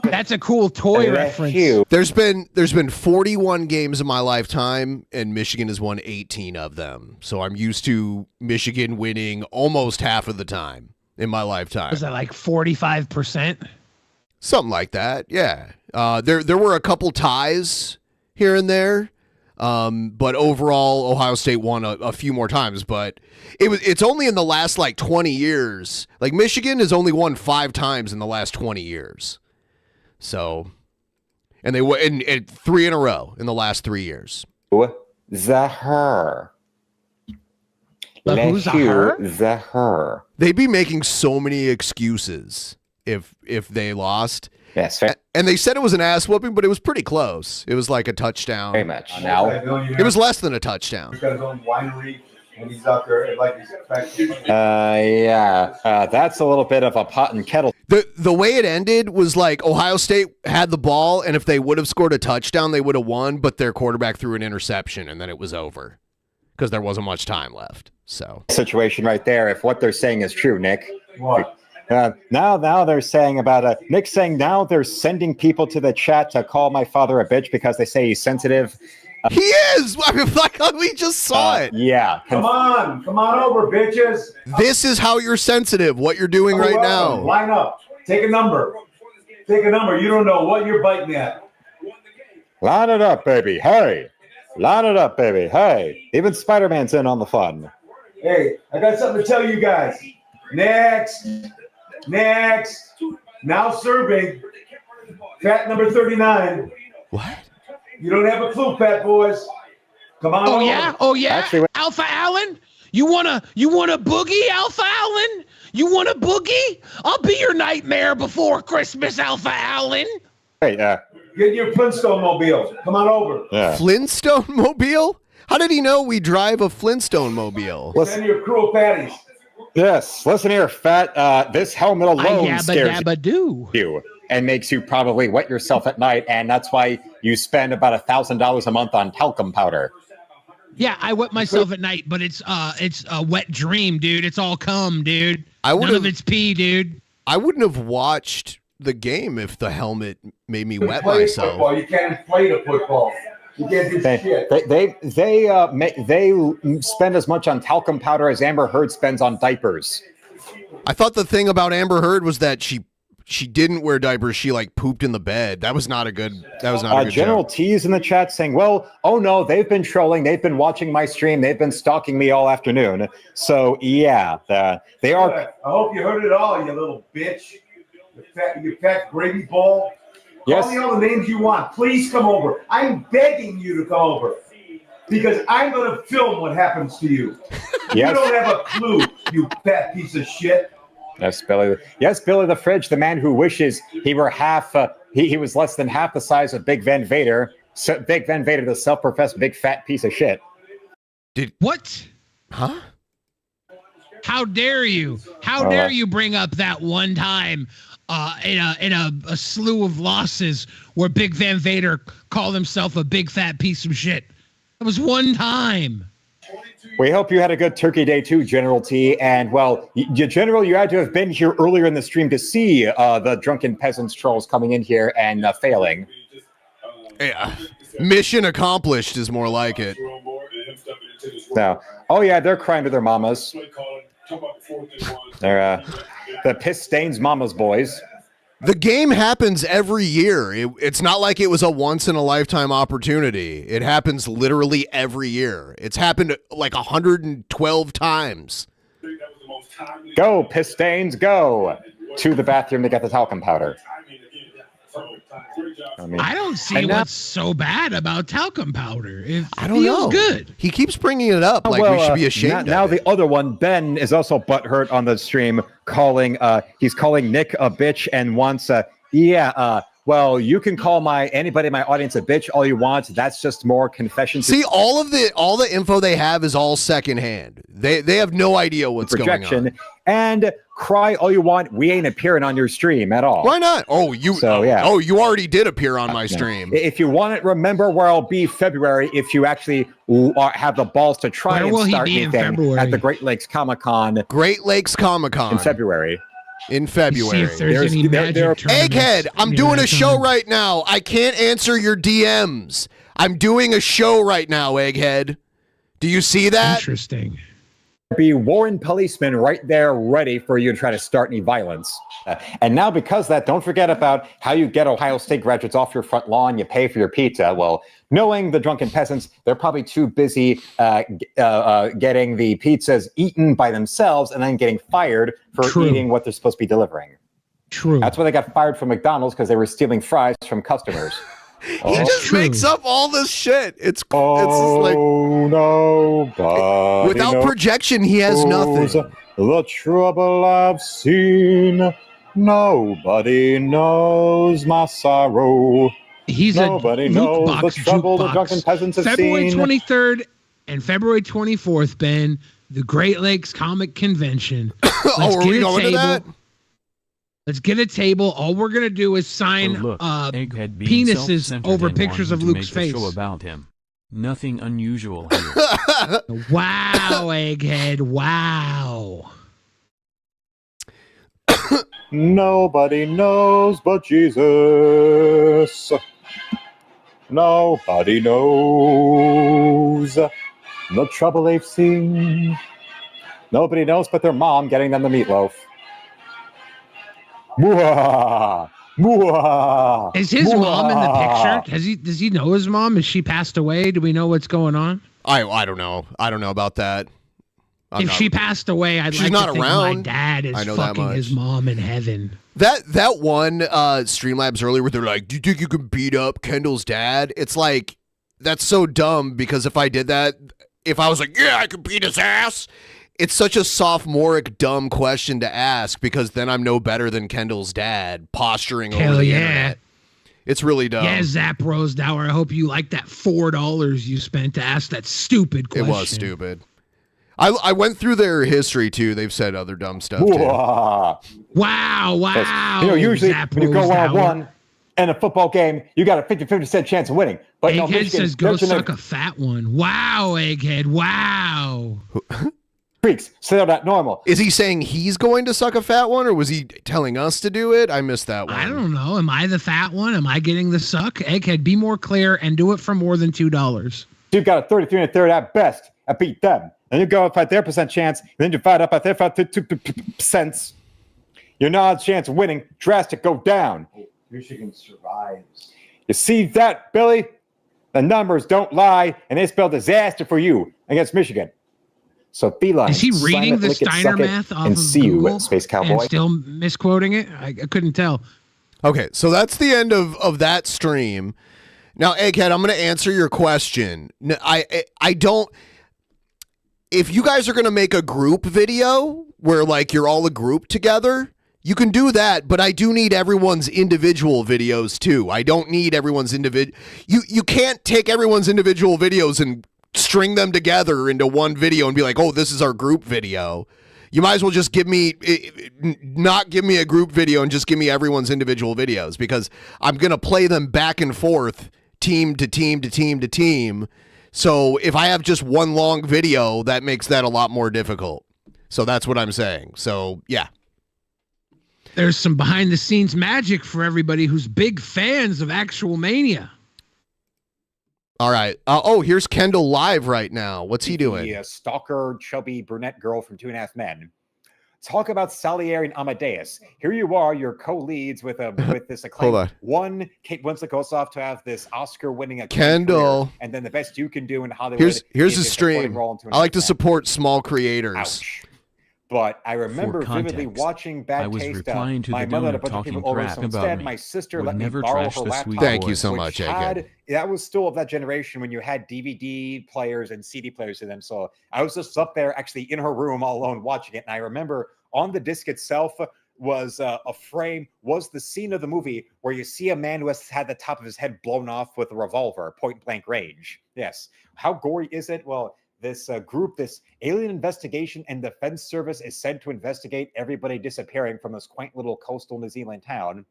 Speaker 3: That's a cool toy reference.
Speaker 7: There's been 41 games in my lifetime, and Michigan has won 18 of them. So I'm used to Michigan winning almost half of the time in my lifetime.
Speaker 3: Was that like 45%?
Speaker 7: Something like that, yeah. There were a couple ties here and there, but overall, Ohio State won a few more times. But it's only in the last like 20 years. Like Michigan has only won 5 times in the last 20 years. So, and they won 3 in a row in the last 3 years.
Speaker 17: The her.
Speaker 3: Who's her?
Speaker 17: The her.
Speaker 7: They'd be making so many excuses if they lost.
Speaker 17: Yes.
Speaker 7: And they said it was an ass whooping, but it was pretty close. It was like a touchdown.
Speaker 17: Very much.
Speaker 7: It was less than a touchdown.
Speaker 16: He's got his own winery, and he's out there like he's expecting.
Speaker 17: That's a little bit of a pot and kettle.
Speaker 7: The way it ended was like Ohio State had the ball, and if they would have scored a touchdown, they would have won, but their quarterback threw an interception, and then it was over because there wasn't much time left. So
Speaker 17: situation right there, if what they're saying is true, Nick.
Speaker 16: What?
Speaker 17: Now they're saying about Nick saying now they're sending people to the chat to call my father a bitch because they say he's sensitive.
Speaker 7: He is. I mean, like we just saw it.
Speaker 17: Yeah.
Speaker 16: Come on over, bitches.
Speaker 7: This is how you're sensitive. What you're doing right now.
Speaker 16: Line up. Take a number. Take a number. You don't know what you're biting at.
Speaker 17: Line it up, baby. Hey. Line it up, baby. Hey. Even Spider-Man's in on the fun.
Speaker 16: Hey, I got something to tell you guys. Next. Now serving. Fat number 39.
Speaker 7: What?
Speaker 16: You don't have a clue, fat boys. Come on.
Speaker 3: Oh yeah. Actually, Alpha Allen? You wanna boogie, Alpha Allen? You want a boogie? I'll be your nightmare before Christmas, Alpha Allen.
Speaker 17: Hey,
Speaker 16: get your Flintstone mobile. Come on over.
Speaker 17: Yeah.
Speaker 7: Flintstone mobile? How did he know we drive a Flintstone mobile?
Speaker 16: Send your crew of patties.
Speaker 17: Yes, listen here, fat. This helmet alone scares
Speaker 3: you
Speaker 17: and makes you probably wet yourself at night, and that's why you spend about $1,000 a month on talcum powder.
Speaker 3: Yeah, I wet myself at night, but it's a wet dream, dude. It's all cum, dude. None of it's pee, dude.
Speaker 7: I wouldn't have watched the game if the helmet made me wet
Speaker 16: play
Speaker 7: myself.
Speaker 16: Football. You can't play the football. You can't do shit.
Speaker 17: They spend as much on talcum powder as Amber Heard spends on diapers.
Speaker 7: I thought the thing about Amber Heard was that she didn't wear diapers. She like pooped in the bed. That was not a good. That was not a good
Speaker 17: General
Speaker 7: joke.
Speaker 17: T's in the chat saying, "Well, oh no, they've been trolling. They've been watching my stream. They've been stalking me all afternoon." So yeah, they are.
Speaker 16: I hope you heard it all, you little bitch. You fat gravy ball.
Speaker 17: Yes.
Speaker 16: Call me all the names you want. Please come over. I'm begging you to come over because I'm going to film what happens to you.
Speaker 17: Yes.
Speaker 16: You don't have a clue, you fat piece of shit.
Speaker 17: Yes, Billy. Yes, Billy the Fridge, the man who wishes he were half. He was less than half the size of Big Van Vader. So Big Van Vader, the self-professed big fat piece of shit.
Speaker 3: What?
Speaker 7: Huh?
Speaker 3: How dare you? How dare you bring up that one time in a slew of losses where Big Van Vader called himself a big fat piece of shit? That was one time.
Speaker 17: We hope you had a good Turkey Day too, General T. And well, General, you had to have been here earlier in the stream to see the Drunken Peasants trolls coming in here and failing.
Speaker 7: Yeah, mission accomplished is more like it.
Speaker 17: No. Oh yeah, they're crying to their mamas. They're the piss stains mama's boys.
Speaker 7: The game happens every year. It's not like it was a once-in-a-lifetime opportunity. It happens literally every year. It's happened like 112 times.
Speaker 17: Go, Pistains, go to the bathroom to get the talcum powder.
Speaker 3: I don't see what's so bad about talcum powder. It
Speaker 7: I don't
Speaker 3: feels
Speaker 7: know.
Speaker 3: good.
Speaker 7: He keeps bringing it up like we should be ashamed
Speaker 17: Now
Speaker 7: of it.
Speaker 17: the other one, Ben, is also butthurt on the stream, he's calling Nick a bitch and wants well, you can call anybody in my audience a bitch all you want. That's just more confession.
Speaker 7: See, all the info they have is all secondhand. They have no idea what's going on.
Speaker 17: And cry all you want. We ain't appearing on your stream at all.
Speaker 7: Why not? Oh, you already did appear on my stream.
Speaker 17: If you want it, remember where I'll be February if you actually have the balls to try and start anything at the Great Lakes Comic-Con.
Speaker 7: Great Lakes Comic-Con.
Speaker 17: In February.
Speaker 7: Egghead, I'm doing a show right now. I can't answer your DMs. I'm doing a show right now, Egghead. Do you see that?
Speaker 3: Interesting.
Speaker 17: Be Warren policemen right there ready for you to try to start any violence. And now because of that, don't forget about how you get Ohio State graduates off your front lawn. You pay for your pizza. Well, knowing the Drunken Peasants, they're probably too busy getting the pizzas eaten by themselves and then getting fired for eating what they're supposed to be delivering.
Speaker 3: True.
Speaker 17: That's why they got fired from McDonald's, because they were stealing fries from customers.
Speaker 7: He just makes up all this shit. It's like
Speaker 17: nobody
Speaker 7: without projection, he has nothing.
Speaker 17: The trouble I've seen, nobody knows my sorrow. Nobody knows the trouble the Drunken Peasants have
Speaker 3: February
Speaker 17: seen.
Speaker 3: 23rd and February 24th, Ben, the Great Lakes Comic Convention.
Speaker 7: Are we going to that?
Speaker 3: Let's get a table. All we're gonna do is sign penises over pictures of Luke's face.
Speaker 8: Show about him. Nothing unusual here.
Speaker 3: Wow, Egghead! Wow.
Speaker 17: Nobody knows but Jesus. Nobody knows the trouble they've seen. Nobody knows but their mom getting them the meatloaf. Mwah! Mwah!
Speaker 3: Is his mom in the picture? Does he know his mom? Is she passed away? Do we know what's going on?
Speaker 7: I don't know. I don't know about that.
Speaker 3: If she passed away, I'd like to think my dad is fucking his mom in heaven.
Speaker 7: That one Streamlabs earlier where they're like, do you think you can beat up Kendall's dad? It's like, that's so dumb, because if I did that, if I was like, yeah, I could beat his ass, it's such a sophomoric dumb question to ask, because then I'm no better than Kendall's dad posturing over the internet. It's really dumb.
Speaker 3: Yeah, Zap Rosedower, I hope you like that $4 you spent to ask that stupid question.
Speaker 7: It was stupid. I went through their history too. They've said other dumb stuff too.
Speaker 3: Wow.
Speaker 17: Usually
Speaker 3: Zap
Speaker 17: when you go
Speaker 3: Rosedower.
Speaker 17: 1-1 in a football game, you got a 50% chance of winning. But no,
Speaker 3: Egghead
Speaker 17: Michigan,
Speaker 3: says go
Speaker 17: they're
Speaker 3: suck a fat one. Wow, Egghead. Wow.
Speaker 17: Freaks, so they're not normal.
Speaker 7: Is he saying he's going to suck a fat one, or was he telling us to do it? I missed that one.
Speaker 3: I don't know. Am I the fat one? Am I getting the suck? Egghead, be more clear and do it for more than $2.
Speaker 17: You've got a 33 and a third at best. I beat them. And you go up at their percent chance, and then you fight up at their 2%. Your odds chance of winning drastic go down.
Speaker 16: Michigan survives.
Speaker 17: You see that, Billy? The numbers don't lie, and they spell disaster for you against Michigan. So Beeline.
Speaker 3: Is he reading the Steiner math off
Speaker 17: and
Speaker 3: of
Speaker 17: see
Speaker 3: Google
Speaker 17: you, Space Cowboy.
Speaker 3: and still misquoting it? I couldn't tell.
Speaker 7: Okay, so that's the end of that stream. Now, Egghead, I'm going to answer your question. I don't... If you guys are going to make a group video where, like, you're all a group together, you can do that, but I do need everyone's individual videos, too. I don't need everyone's individual... You can't take everyone's individual videos and string them together into one video and be like, oh, this is our group video. You might as well just not give me a group video and just give me everyone's individual videos, because I'm going to play them back and forth, team to team to team to team. So if I have just one long video, that makes that a lot more difficult. So that's what I'm saying. So, yeah.
Speaker 3: There's some behind the scenes magic for everybody who's big fans of actual Mania.
Speaker 7: All right. Here's Kendell live right now. What's he doing?
Speaker 17: The stalker, chubby brunette girl from 2.5 Men. Talk about Salieri and Amadeus. Here you are, your co-leads with this acclaim.
Speaker 7: Hold on.
Speaker 17: One, Kate Winslet goes off to have this Oscar-winning
Speaker 7: Kendell.
Speaker 17: career, and then the best you can do in Hollywood.
Speaker 7: Here's
Speaker 17: is
Speaker 7: a stream. I like to support small creators.
Speaker 17: Ouch. But I remember vividly watching Bad Taste. My mother had a bunch of people over, so instead my sister let me borrow her laptop.
Speaker 7: Thank you so much,
Speaker 17: That was still of that generation when you had DVD players and CD players in them. So I was just up there actually in her room all alone watching it. And I remember on the disc itself was a frame, was the scene of the movie where you see a man who has had the top of his head blown off with a revolver, point blank range. Yes. How gory is it? Well, this group, this Alien Investigation and Defense Service, is sent to investigate everybody disappearing from this quaint little coastal New Zealand town.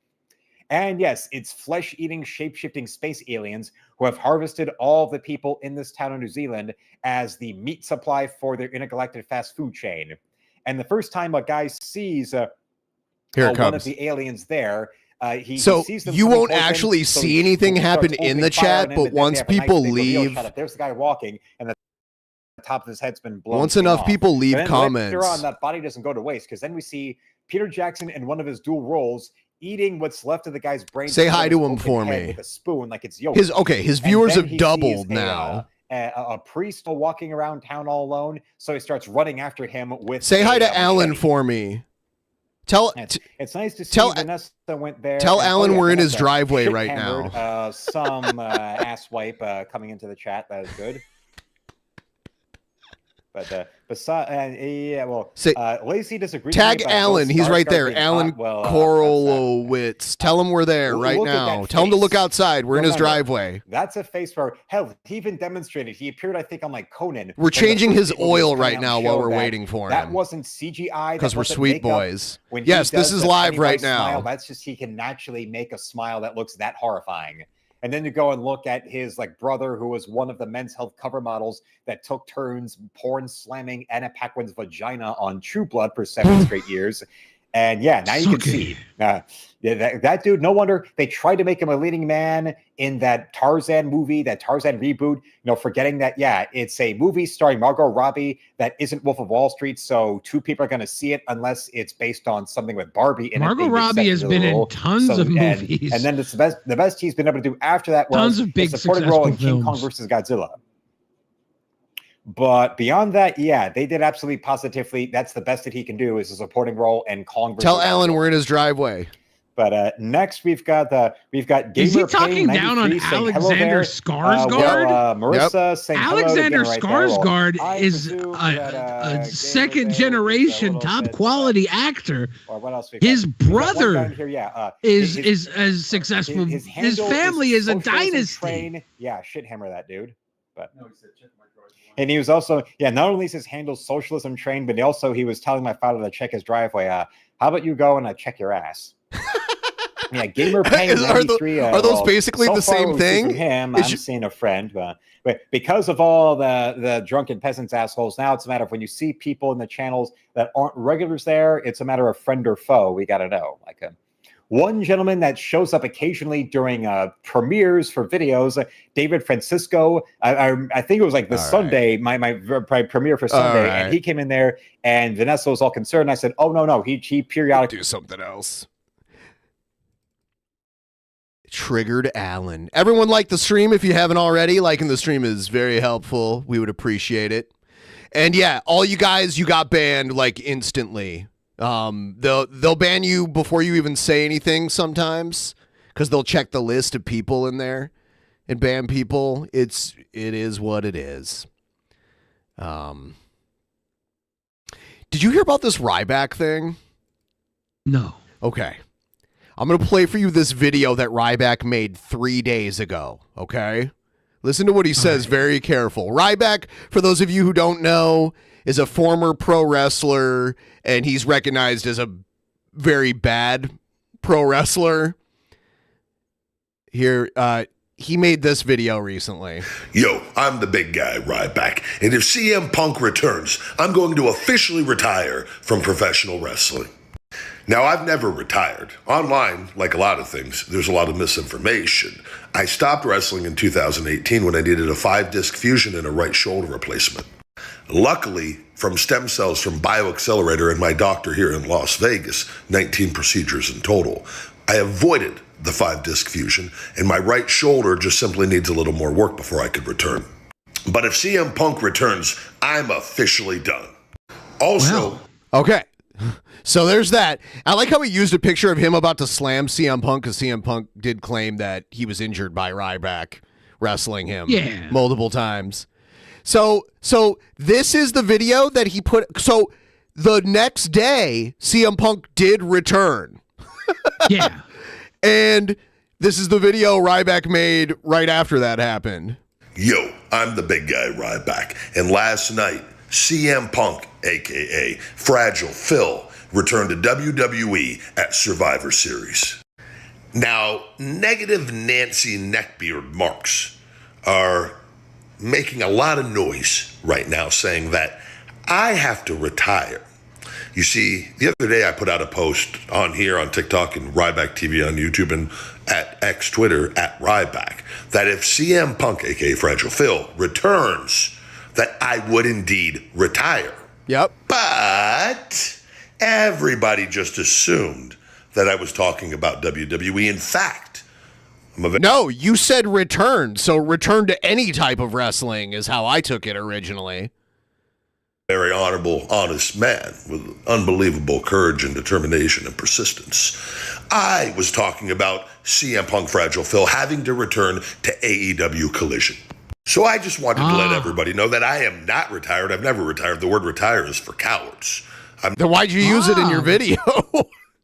Speaker 17: And yes, it's flesh-eating, shape-shifting space aliens who have harvested all the people in this town of New Zealand as the meat supply for their intergalactic fast food chain. And the first time a guy sees one of the aliens there, he sees them.
Speaker 7: You won't actually see anything happen in the chat, but once people leave,
Speaker 17: there's the guy walking, and the top of his head's been blown.
Speaker 7: Once enough people leave comments,
Speaker 17: later on, that body doesn't go to waste, because then we see Peter Jackson in one of his dual roles eating what's left of the guy's brain.
Speaker 7: Say hi to him for me.
Speaker 17: With a spoon, like it's yogurt.
Speaker 7: His viewers have doubled now.
Speaker 17: A priest walking around town all alone, so he starts running after him with.
Speaker 7: Say hi to Alan for me.
Speaker 17: It's nice to see Vanessa went there.
Speaker 7: Tell Alan we're in his driveway right now.
Speaker 17: Some asswipe coming into the chat. That is good. But Lacey disagrees.
Speaker 7: Tag Alan. He's right there. Alan Korolowitz. Tell him we're there right now. Tell him to look outside. We're in his driveway.
Speaker 17: That's a face where, hell, he even demonstrated. He appeared, I think, on like Conan.
Speaker 7: We're changing his oil right now while we're waiting for him.
Speaker 17: That wasn't CGI.
Speaker 7: Because we're sweet boys. Yes, this is live right now.
Speaker 17: That's just he can naturally make a smile that looks that horrifying. And then you go and look at his brother, who was one of the Men's Health cover models that took turns porn slamming Anna Paquin's vagina on True Blood for 7 straight years. And yeah, now you can see that dude. No wonder they tried to make him a leading man in that Tarzan movie, that Tarzan reboot. Forgetting that, it's a movie starring Margot Robbie that isn't Wolf of Wall Street. So 2 people are going to see it unless it's based on something with Barbie in it.
Speaker 3: Margot Robbie has been in tons of movies.
Speaker 17: And then the best he's been able to do after that was
Speaker 3: tons of big
Speaker 17: supporting role in King Kong versus Godzilla. But beyond that, they did absolutely positively. That's the best that he can do is a supporting role in Kong versus
Speaker 7: Tell Alan we're in his driveway.
Speaker 17: But next we've got Gamer
Speaker 3: Is he talking down on Alexander Skarsgård?
Speaker 17: Marissa saying
Speaker 3: Alexander Skarsgård is a second generation top quality actor. His brother is as successful. His family is a dynasty.
Speaker 17: Shit hammer that dude. But no, he said check my garage. And he was also, not only is his handle socialism trained, but he was telling my father to check his driveway. How about you go and check your ass? Gamer Pain 93.
Speaker 7: Are those basically the same thing?
Speaker 17: From him, I'm seeing a friend, but because of all the drunken peasants assholes, now it's a matter of when you see people in the channels that aren't regulars there, it's a matter of friend or foe. We got to know. One gentleman that shows up occasionally during premieres for videos, David Francisco. I think it was the Sunday, my premiere for Sunday, and he came in there, and Vanessa was all concerned. I said, "Oh no, he periodically
Speaker 7: do something else." Triggered Alan. Everyone like the stream if you haven't already. Liking the stream is very helpful. We would appreciate it. And all you guys, you got banned instantly. They'll ban you before you even say anything sometimes, because they'll check the list of people in there and ban people. It is what it is. Did you hear about this Ryback thing?
Speaker 3: No.
Speaker 7: Okay. I'm going to play for you this video that Ryback made 3 days ago, okay? Listen to what he says, very careful. Ryback, for those of you who don't know, is a former pro wrestler, and he's recognized as a very bad pro wrestler. Here, he made this video recently.
Speaker 2: Yo, I'm the big guy, Ryback, and if CM Punk returns, I'm going to officially retire from professional wrestling. Now, I've never retired. Online, like a lot of things, there's a lot of misinformation. I stopped wrestling in 2018 when I needed a 5-disc fusion and a right shoulder replacement. Luckily, from stem cells from Bioaccelerator and my doctor here in Las Vegas, 19 procedures in total. I avoided the 5-disc fusion, and my right shoulder just simply needs a little more work before I could return. But if CM Punk returns, I'm officially done. Also...
Speaker 7: Wow. Okay. So there's that. I like how he used a picture of him about to slam CM Punk, because CM Punk did claim that he was injured by Ryback wrestling him multiple times. So this is the video that he put. So the next day, CM Punk did return.
Speaker 3: Yeah.
Speaker 7: And this is the video Ryback made right after that happened.
Speaker 2: Yo, I'm the big guy Ryback, and last night, CM Punk, aka Fragile Phil, returned to WWE at Survivor Series. Now, negative Nancy Neckbeard marks are making a lot of noise right now saying that I have to retire. You see, the other day I put out a post on here on TikTok and Ryback TV on YouTube and at X Twitter at Ryback that if CM Punk, aka Fragile Phil, returns, that I would indeed retire.
Speaker 7: Yep.
Speaker 2: But everybody just assumed that I was talking about WWE. In fact,
Speaker 7: no, you said return. So return to any type of wrestling is how I took it originally.
Speaker 2: Very honorable, honest man with unbelievable courage and determination and persistence. I was talking about CM Punk Fragile Phil having to return to AEW Collision. So I just wanted to let everybody know that I am not retired. I've never retired. The word retire is for cowards.
Speaker 7: Then why'd you use it in your video?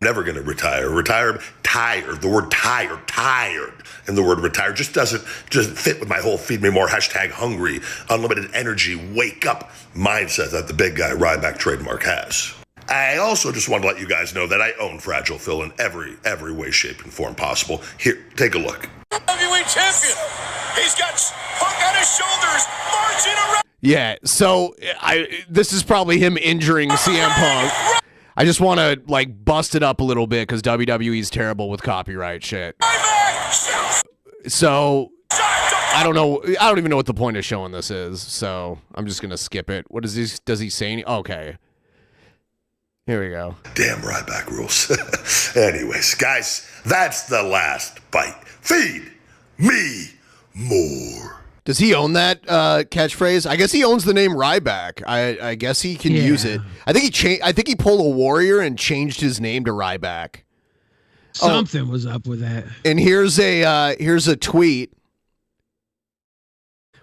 Speaker 2: Never going to retire. Retire, tired. The word tired, and the word retire just doesn't fit with my whole feed me more #hungry, unlimited energy, wake up mindset that the big guy Ryback trademark has. I also just want to let you guys know that I own Fragile Phil in every way, shape, and form possible. Here, take a look.
Speaker 18: Heavyweight champion. He's got Punk on his shoulders, marching around.
Speaker 7: Yeah, so this is probably him injuring CM Punk. I just want to bust it up a little bit because WWE's terrible with copyright shit. So I don't know. I don't even know what the point of showing this is. So I'm just gonna skip it. What is this? Does he say okay. Here we go.
Speaker 2: Damn Ryback rules. Anyways, guys, that's the last bite. Feed me more.
Speaker 7: Does he own that catchphrase? I guess he owns the name Ryback. I guess he can use it. I think he pulled a Warrior and changed his name to Ryback.
Speaker 3: Something was up with that.
Speaker 7: And here's a tweet.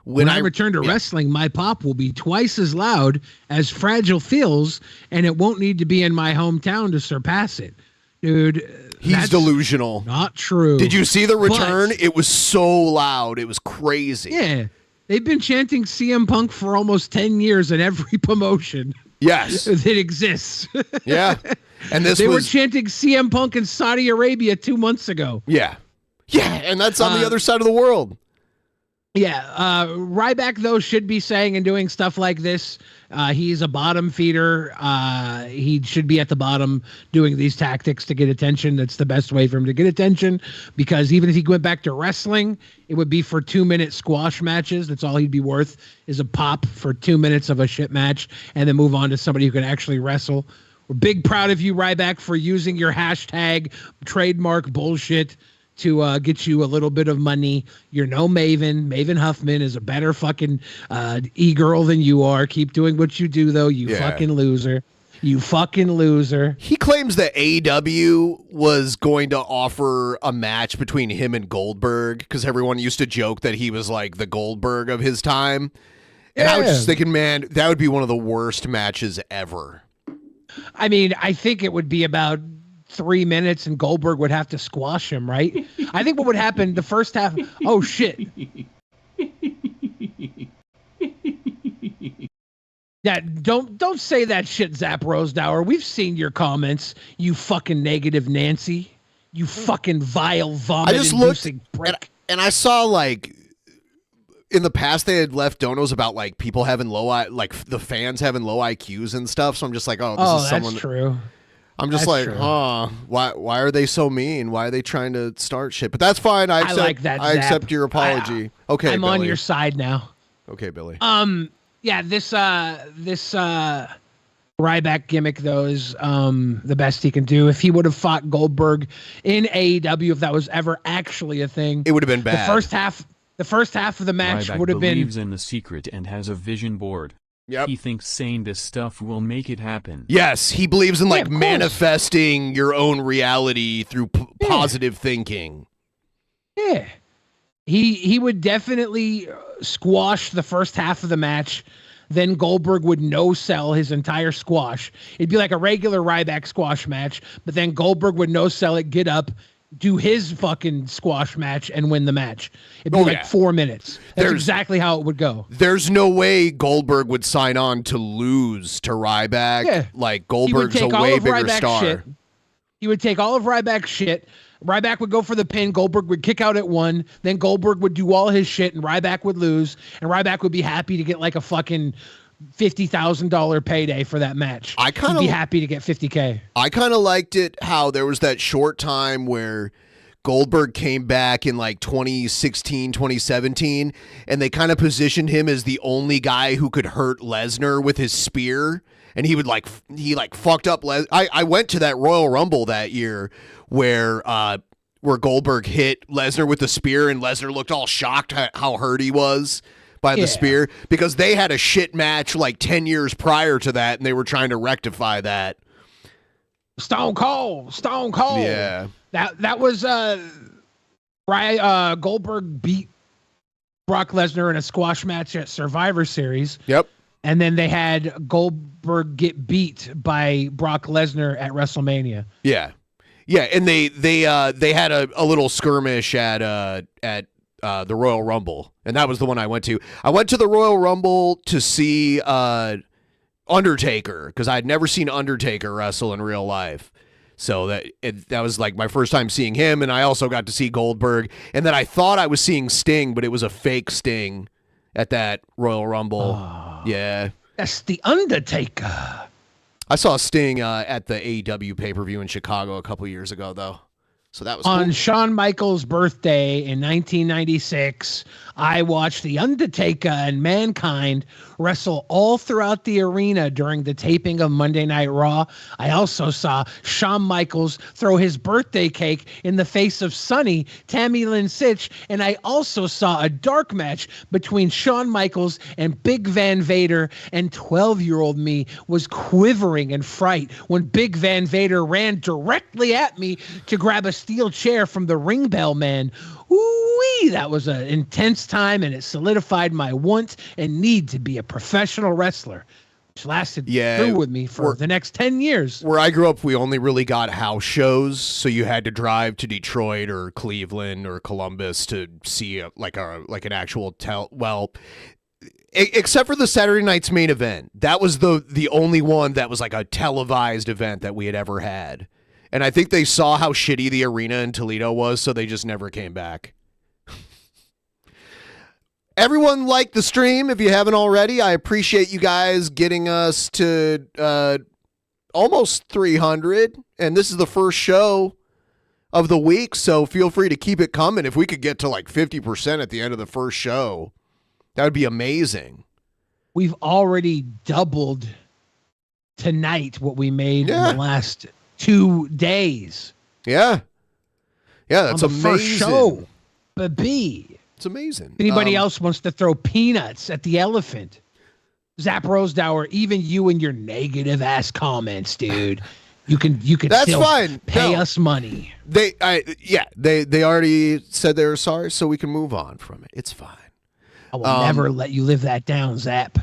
Speaker 3: When I return to wrestling, my pop will be twice as loud as Fragile Phil's, and it won't need to be in my hometown to surpass it. Dude,
Speaker 7: he's delusional.
Speaker 3: Not true.
Speaker 7: Did you see the return? It was so loud. It was crazy.
Speaker 3: Yeah. They've been chanting CM Punk for almost 10 years in every promotion.
Speaker 7: Yes.
Speaker 3: That exists.
Speaker 7: Yeah. And they
Speaker 3: were chanting CM Punk in Saudi Arabia 2 months ago.
Speaker 7: Yeah. Yeah, and that's on the other side of the world.
Speaker 3: Yeah, Ryback, though, should be saying and doing stuff like this. He's a bottom feeder. He should be at the bottom doing these tactics to get attention. That's the best way for him to get attention, because even if he went back to wrestling, it would be for 2-minute squash matches. That's all he'd be worth, is a pop for 2 minutes of a shit match, and then move on to somebody who can actually wrestle. We're big proud of you, Ryback, for using your hashtag trademark bullshit to get you a little bit of money. You're no Maven. Maven Huffman is a better fucking e-girl than you are. Keep doing what you do, though, you fucking loser. You fucking loser.
Speaker 7: He claims that AEW was going to offer a match between him and Goldberg, because everyone used to joke that he was like the Goldberg of his time. And I was just thinking, man, that would be one of the worst matches ever.
Speaker 3: I mean, I think it would be about 3 minutes and Goldberg would have to squash him, right? I think what would happen the first half, oh shit. Yeah, don't say that shit, Zap Rosedauer. We've seen your comments, you fucking negative Nancy. You fucking vile vomit.
Speaker 7: I just looked and I saw in the past they had left donos about people having the fans having low IQs and stuff. So I'm just like, this is someone.
Speaker 3: That's true.
Speaker 7: I'm just why are they so mean? Why are they trying to start shit? But that's fine. I accept your apology. Okay,
Speaker 3: I'm
Speaker 7: Billy.
Speaker 3: on your side now.
Speaker 7: Okay, Billy.
Speaker 3: Yeah, this Ryback gimmick though is the best he can do. If he would have fought Goldberg in AEW, if that was ever actually a thing,
Speaker 7: it would have been bad.
Speaker 3: The first half of the match
Speaker 8: Ryback
Speaker 3: would have been.
Speaker 8: believes in the secret and has a vision board.
Speaker 7: Yep.
Speaker 8: He thinks saying this stuff will make it happen.
Speaker 7: Yes, he believes in like
Speaker 3: of course.
Speaker 7: manifesting your own reality through positive thinking.
Speaker 3: Yeah. He would definitely squash the first half of the match. Then Goldberg would no-sell his entire squash. It'd be like a regular Ryback squash match, but then Goldberg would no-sell it, get up, do his fucking squash match, and win the match. It'd be 4 minutes. That's exactly how it would go.
Speaker 7: There's no way Goldberg would sign on to lose to Ryback.
Speaker 3: Yeah.
Speaker 7: Like, Goldberg's a way bigger star.
Speaker 3: Shit. He would take all of Ryback's shit. Ryback would go for the pin. Goldberg would kick out at 1. Then Goldberg would do all his shit, and Ryback would lose. And Ryback would be happy to get like a fucking $50,000 payday for that match. He'd be happy to get $50K.
Speaker 7: I kind of liked it how there was that short time where Goldberg came back in like 2016, 2017, and they kind of positioned him as the only guy who could hurt Lesnar with his spear. And he would fucked up I went to that Royal Rumble that year where Goldberg hit Lesnar with the spear, and Lesnar looked all shocked how hurt he was by the spear, because they had a shit match like 10 years prior to that, and they were trying to rectify that.
Speaker 3: Stone Cold.
Speaker 7: Yeah.
Speaker 3: That was Goldberg beat Brock Lesnar in a squash match at Survivor Series.
Speaker 7: Yep.
Speaker 3: And then they had Goldberg get beat by Brock Lesnar at WrestleMania.
Speaker 7: Yeah. Yeah, and they had a little skirmish at the Royal Rumble, and that was the one I went to. I went to the Royal Rumble to see Undertaker, because I'd never seen Undertaker wrestle in real life. So that was like my first time seeing him, and I also got to see Goldberg. And then I thought I was seeing Sting, but it was a fake Sting at that Royal Rumble.
Speaker 3: Oh,
Speaker 7: yeah.
Speaker 3: That's the Undertaker.
Speaker 7: I saw Sting at the AEW pay-per-view in Chicago a couple years ago, though. So that was
Speaker 3: on
Speaker 7: cool.
Speaker 3: Shawn Michaels' birthday in 1996. I watched The Undertaker and Mankind wrestle all throughout the arena during the taping of Monday Night Raw. I also saw Shawn Michaels throw his birthday cake in the face of Sunny, Tammy Lynn Sitch, and I also saw a dark match between Shawn Michaels and Big Van Vader, and 12-year-old me was quivering in fright when Big Van Vader ran directly at me to grab a steel chair from the ring bell man. Ooh-wee, that was an intense time, and it solidified my want and need to be a professional wrestler, which lasted through with me for the next 10 years.
Speaker 7: Where I grew up, we only really got house shows, so you had to drive to Detroit or Cleveland or Columbus to see an actual except for the Saturday night's main event. That was the only one that was like a televised event that we had ever had. And I think they saw how shitty the arena in Toledo was, so they just never came back. Everyone liked the stream. If you haven't already, I appreciate you guys getting us to almost 300. And this is the first show of the week, so feel free to keep it coming. If we could get to like 50% at the end of the first show, that would be amazing.
Speaker 3: We've already doubled tonight what we made in the last 2 days.
Speaker 7: Yeah, that's
Speaker 3: on the
Speaker 7: amazing.
Speaker 3: First show, baby.
Speaker 7: It's amazing.
Speaker 3: If anybody else wants to throw peanuts at the elephant, Zap Rosedauer, even you and your negative ass comments, dude, you can
Speaker 7: that's
Speaker 3: still
Speaker 7: fine.
Speaker 3: Pay us money.
Speaker 7: They already said they were sorry, so we can move on from it. It's fine.
Speaker 3: I will never let you live that down, Zap.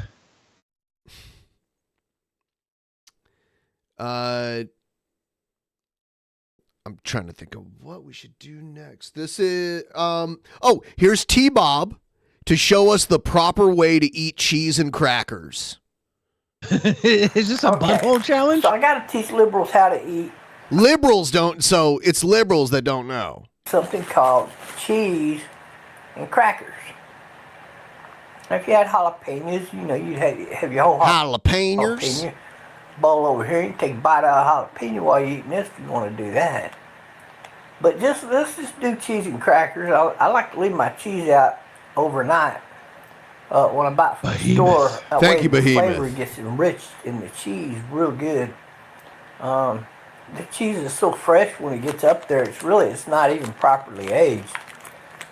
Speaker 7: I'm trying to think of what we should do next. This is here's T-Bob to show us the proper way to eat cheese and crackers.
Speaker 3: Is this a butthole challenge?
Speaker 19: So I got to teach liberals how to eat.
Speaker 7: Liberals don't, so it's liberals that don't know.
Speaker 19: Something called cheese and crackers. Now, if you had jalapenos, you'd have your whole jalapeno bowl over here. You take a bite out of jalapeno while you're eating this if you want to do that. But let's just do cheese and crackers. I like to leave my cheese out overnight. when I buy it from the store. That
Speaker 7: Thank
Speaker 19: way
Speaker 7: you,
Speaker 19: the
Speaker 7: Behemoth.
Speaker 19: flavor gets enriched in the cheese real good. The cheese is so fresh when it gets up there. It's not even properly aged.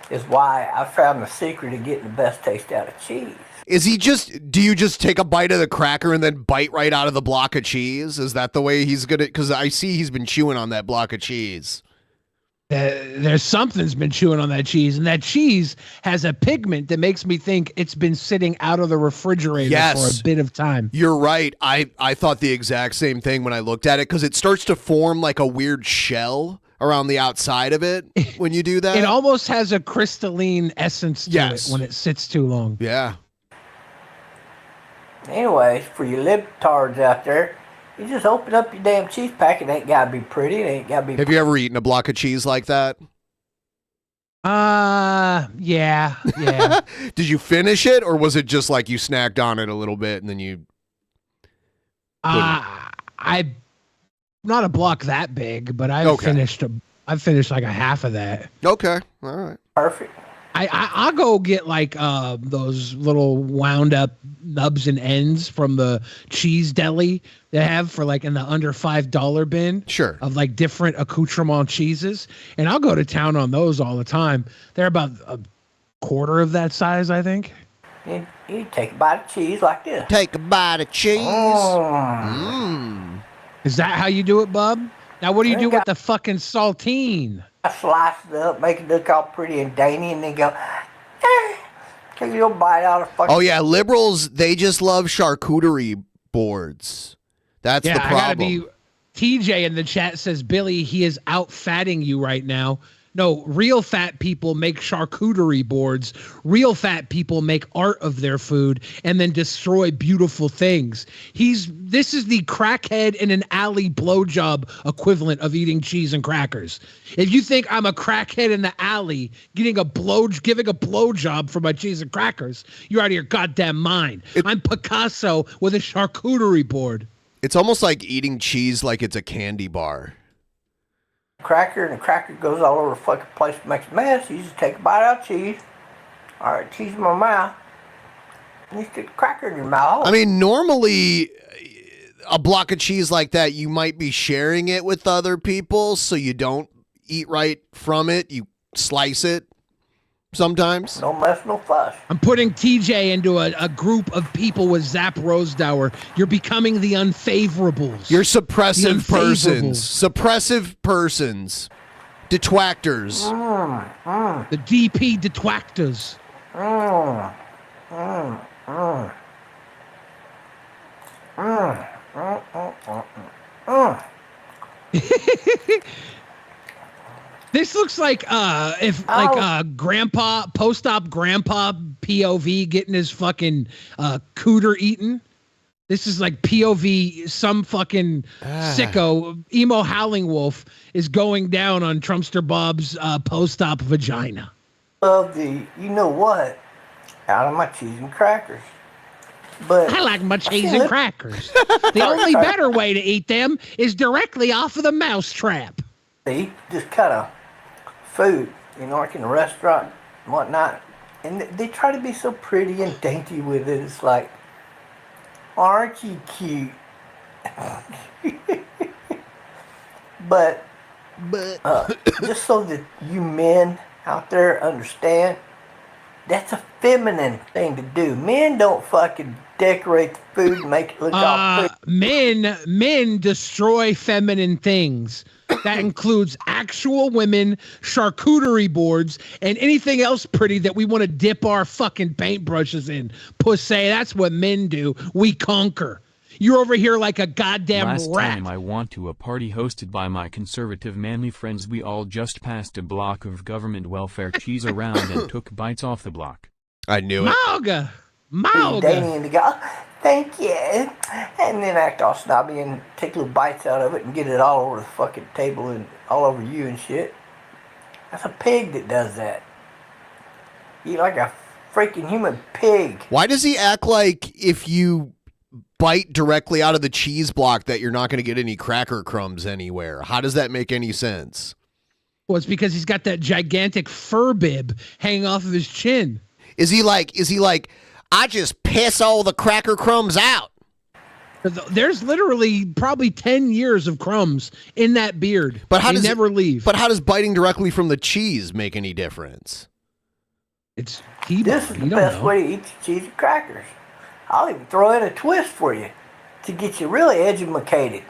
Speaker 19: Is why I found the secret of getting the best taste out of cheese.
Speaker 7: Do you just take a bite of the cracker and then bite right out of the block of cheese? Is that the way he's gonna, because I see he's been chewing on that block of cheese.
Speaker 3: There's something's been chewing on that cheese, and that cheese has a pigment that makes me think it's been sitting out of the refrigerator for a bit of time.
Speaker 7: You're right. I thought the exact same thing when I looked at it, because it starts to form like a weird shell around the outside of it when you do that.
Speaker 3: It almost has a crystalline essence to it when it sits too long.
Speaker 7: Yeah.
Speaker 19: Anyways, for you libtards out there, you just open up your damn cheese pack. It ain't gotta be pretty. It ain't gotta be.
Speaker 7: Have you ever eaten a block of cheese like that?
Speaker 3: Yeah.
Speaker 7: Did you finish it, or was it just like you snacked on it a little bit and then you?
Speaker 3: I not a block that big, but I've finished like a half of that.
Speaker 7: Okay, all right,
Speaker 19: perfect.
Speaker 3: I'll go get like those little wound up nubs and ends from the cheese deli they have for like in the under $5 bin.
Speaker 7: Sure.
Speaker 3: Of like different accoutrement cheeses, and I'll go to town on those all the time. They're about a quarter of that size, I think.
Speaker 19: You take a bite of cheese like this.
Speaker 7: Take a bite of cheese.
Speaker 3: Is that how you do it, bub? Now what do you do with the fucking saltine?
Speaker 19: I slice it up, make it look all pretty and dainty, and then go, take a little bite out of fucking.
Speaker 7: Oh yeah, liberals, they just love charcuterie boards. That's the problem.
Speaker 3: I gotta be. TJ in the chat says, Billy, he is out fatting you right now. No, real fat people make charcuterie boards. Real fat people make art of their food and then destroy beautiful things. This is the crackhead in an alley blowjob equivalent of eating cheese and crackers. If you think I'm a crackhead in the alley giving a blowjob for my cheese and crackers, you're out of your goddamn mind. I'm Picasso with a charcuterie board.
Speaker 7: It's almost like eating cheese like it's a candy bar.
Speaker 19: Cracker, and the cracker goes all over the fucking place and makes a mess. You just take a bite out of cheese. All right, cheese in my mouth. And you stick the cracker in your mouth.
Speaker 7: I mean, normally a block of cheese like that, you might be sharing it with other people, so you don't eat right from it. You slice it sometimes.
Speaker 19: No mess, no fuss.
Speaker 3: I'm putting TJ into a group of people with Zap Rosedower. You're becoming the unfavorables.
Speaker 7: You're suppressive persons. Suppressive persons. Detractors.
Speaker 3: The DP detractors. This looks like grandpa, post-op grandpa POV getting his fucking cooter eaten. This is like POV, some fucking sicko, Emo Howling Wolf is going down on Trumpster Bob's post-op vagina.
Speaker 19: Love the, you know what, out of my cheese and crackers. But
Speaker 3: I like my cheese and crackers. The only better way to eat them is directly off of the mousetrap.
Speaker 19: They eat this kind of food, like in a restaurant and whatnot, and they try to be so pretty and dainty with it. It's like, aren't you cute? but just so that you men out there understand, that's a feminine thing to do. Men don't fucking decorate the food and make it look all pretty.
Speaker 3: Men destroy feminine things. That includes actual women, charcuterie boards, and anything else pretty that we want to dip our fucking paintbrushes in. Pussy, that's what men do. We conquer. You're over here like a goddamn
Speaker 8: Last
Speaker 3: rat.
Speaker 8: time I went to a party hosted by my conservative manly friends, we all just passed a block of government welfare cheese around and took bites off the block.
Speaker 7: I knew it.
Speaker 19: Dainty and to go, thank you. And then act all snobby and take little bites out of it and get it all over the fucking table and all over you and shit. That's a pig that does that. You like a freaking human pig.
Speaker 7: Why does he act like if you bite directly out of the cheese block that you're not going to get any cracker crumbs anywhere? How does that make any sense?
Speaker 3: Well, it's because he's got that gigantic fur bib hanging off of his chin.
Speaker 7: Is he like, I just piss all the cracker crumbs out.
Speaker 3: There's literally probably 10 years of crumbs in that beard.
Speaker 7: But how
Speaker 3: they
Speaker 7: does
Speaker 3: never leave?
Speaker 7: But how does biting directly from the cheese make any difference?
Speaker 3: It's
Speaker 19: This is the best way to eat your cheese and crackers. I'll even throw in a twist for you to get you really educated.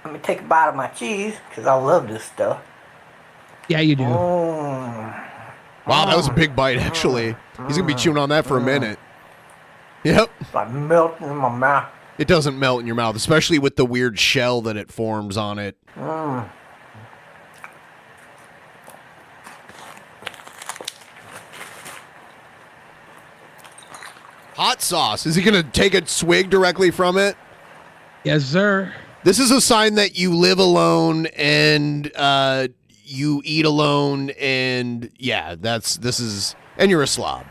Speaker 19: Let me take a bite of my cheese because I love this stuff.
Speaker 3: Yeah, you do.
Speaker 7: Wow, that was a big bite, actually. He's going to be chewing on that for a minute. Yep.
Speaker 19: It's like melting in my mouth.
Speaker 7: It doesn't melt in your mouth, especially with the weird shell that it forms on it. Hot sauce. Is he going to take a swig directly from it?
Speaker 3: Yes, sir.
Speaker 7: This is a sign that you live alone and you eat alone, and yeah, and you're a slob.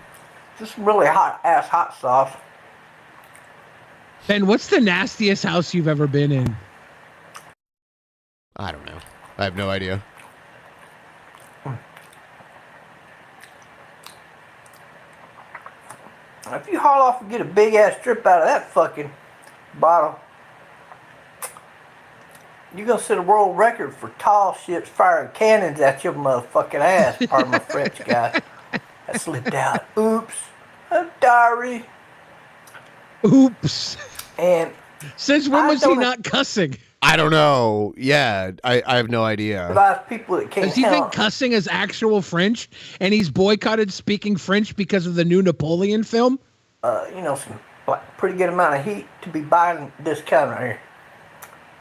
Speaker 19: Just really hot sauce.
Speaker 3: Ben, what's the nastiest house you've ever been in?
Speaker 7: I don't know. I have no idea.
Speaker 19: If you haul off and get a big ass strip out of that fucking bottle, you're gonna set a world record for tall ships firing cannons at your motherfucking ass. Pardon my French, guy. That slipped out. Oops. A diary.
Speaker 3: Oops.
Speaker 19: And
Speaker 3: since when was he not cussing?
Speaker 7: I don't know. Yeah, I have no idea.
Speaker 19: People that can't
Speaker 3: Does he think cussing is actual French, and he's boycotted speaking French because of the new Napoleon film?
Speaker 19: Some pretty good amount of heat to be buying this kind right here.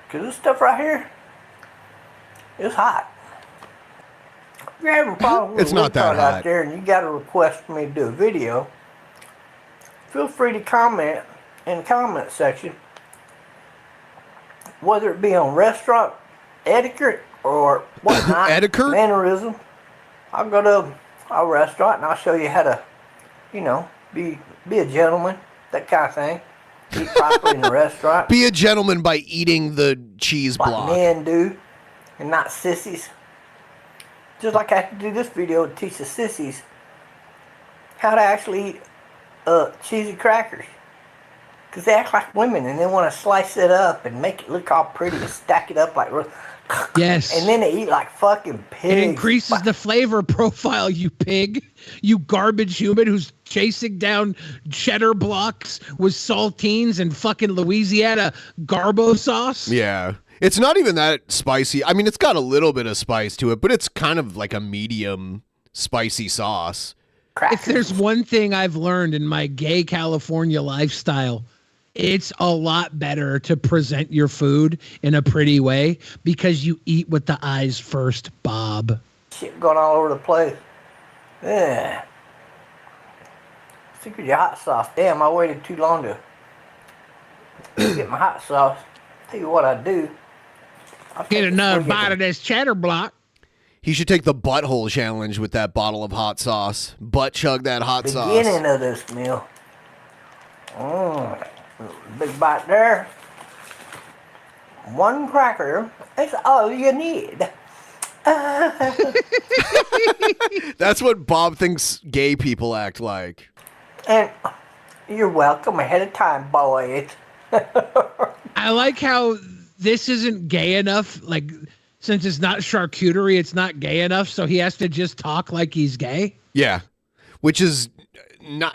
Speaker 19: Because this stuff right here is hot. If you're having a problem with
Speaker 7: It's not that
Speaker 19: out
Speaker 7: hot.
Speaker 19: there and you got a request for me to do a video, feel free to comment in the comment section. Whether it be on restaurant etiquette or whatnot,
Speaker 7: Etiquette?
Speaker 19: mannerism. I'll go to a restaurant and I'll show you how to, be a gentleman, that kind of thing. Eat properly in the restaurant.
Speaker 7: Be a gentleman by eating the cheese block.
Speaker 19: Like men do, and not sissies. Just like I have to do this video to teach the sissies how to actually eat cheesy crackers. Because they act like women and they want to slice it up and make it look all pretty and stack it up like...
Speaker 3: Yes.
Speaker 19: And then they eat like fucking pigs.
Speaker 3: It increases the flavor profile, you pig. You garbage human who's chasing down cheddar blocks with saltines and fucking Louisiana garbo sauce.
Speaker 7: Yeah. It's not even that spicy. I mean, it's got a little bit of spice to it, but it's kind of like a medium spicy sauce.
Speaker 3: If there's one thing I've learned in my gay California lifestyle, it's a lot better to present your food in a pretty way because you eat with the eyes first, Bob.
Speaker 19: Shit going all over the place. Yeah. Secret your hot sauce. Damn, I waited too long to get my hot sauce. Tell you what I do.
Speaker 3: Get another bite of this cheddar block.
Speaker 7: He should take the butthole challenge with that bottle of hot sauce. Butt chug that hot sauce.
Speaker 19: Beginning of this meal. Big bite there. One cracker. That's all you need.
Speaker 7: That's what Bob thinks gay people act like.
Speaker 19: And you're welcome ahead of time, boys.
Speaker 3: I like how this isn't gay enough. Like, since it's not charcuterie, it's not gay enough. So he has to just talk like he's gay.
Speaker 7: Yeah, which is not.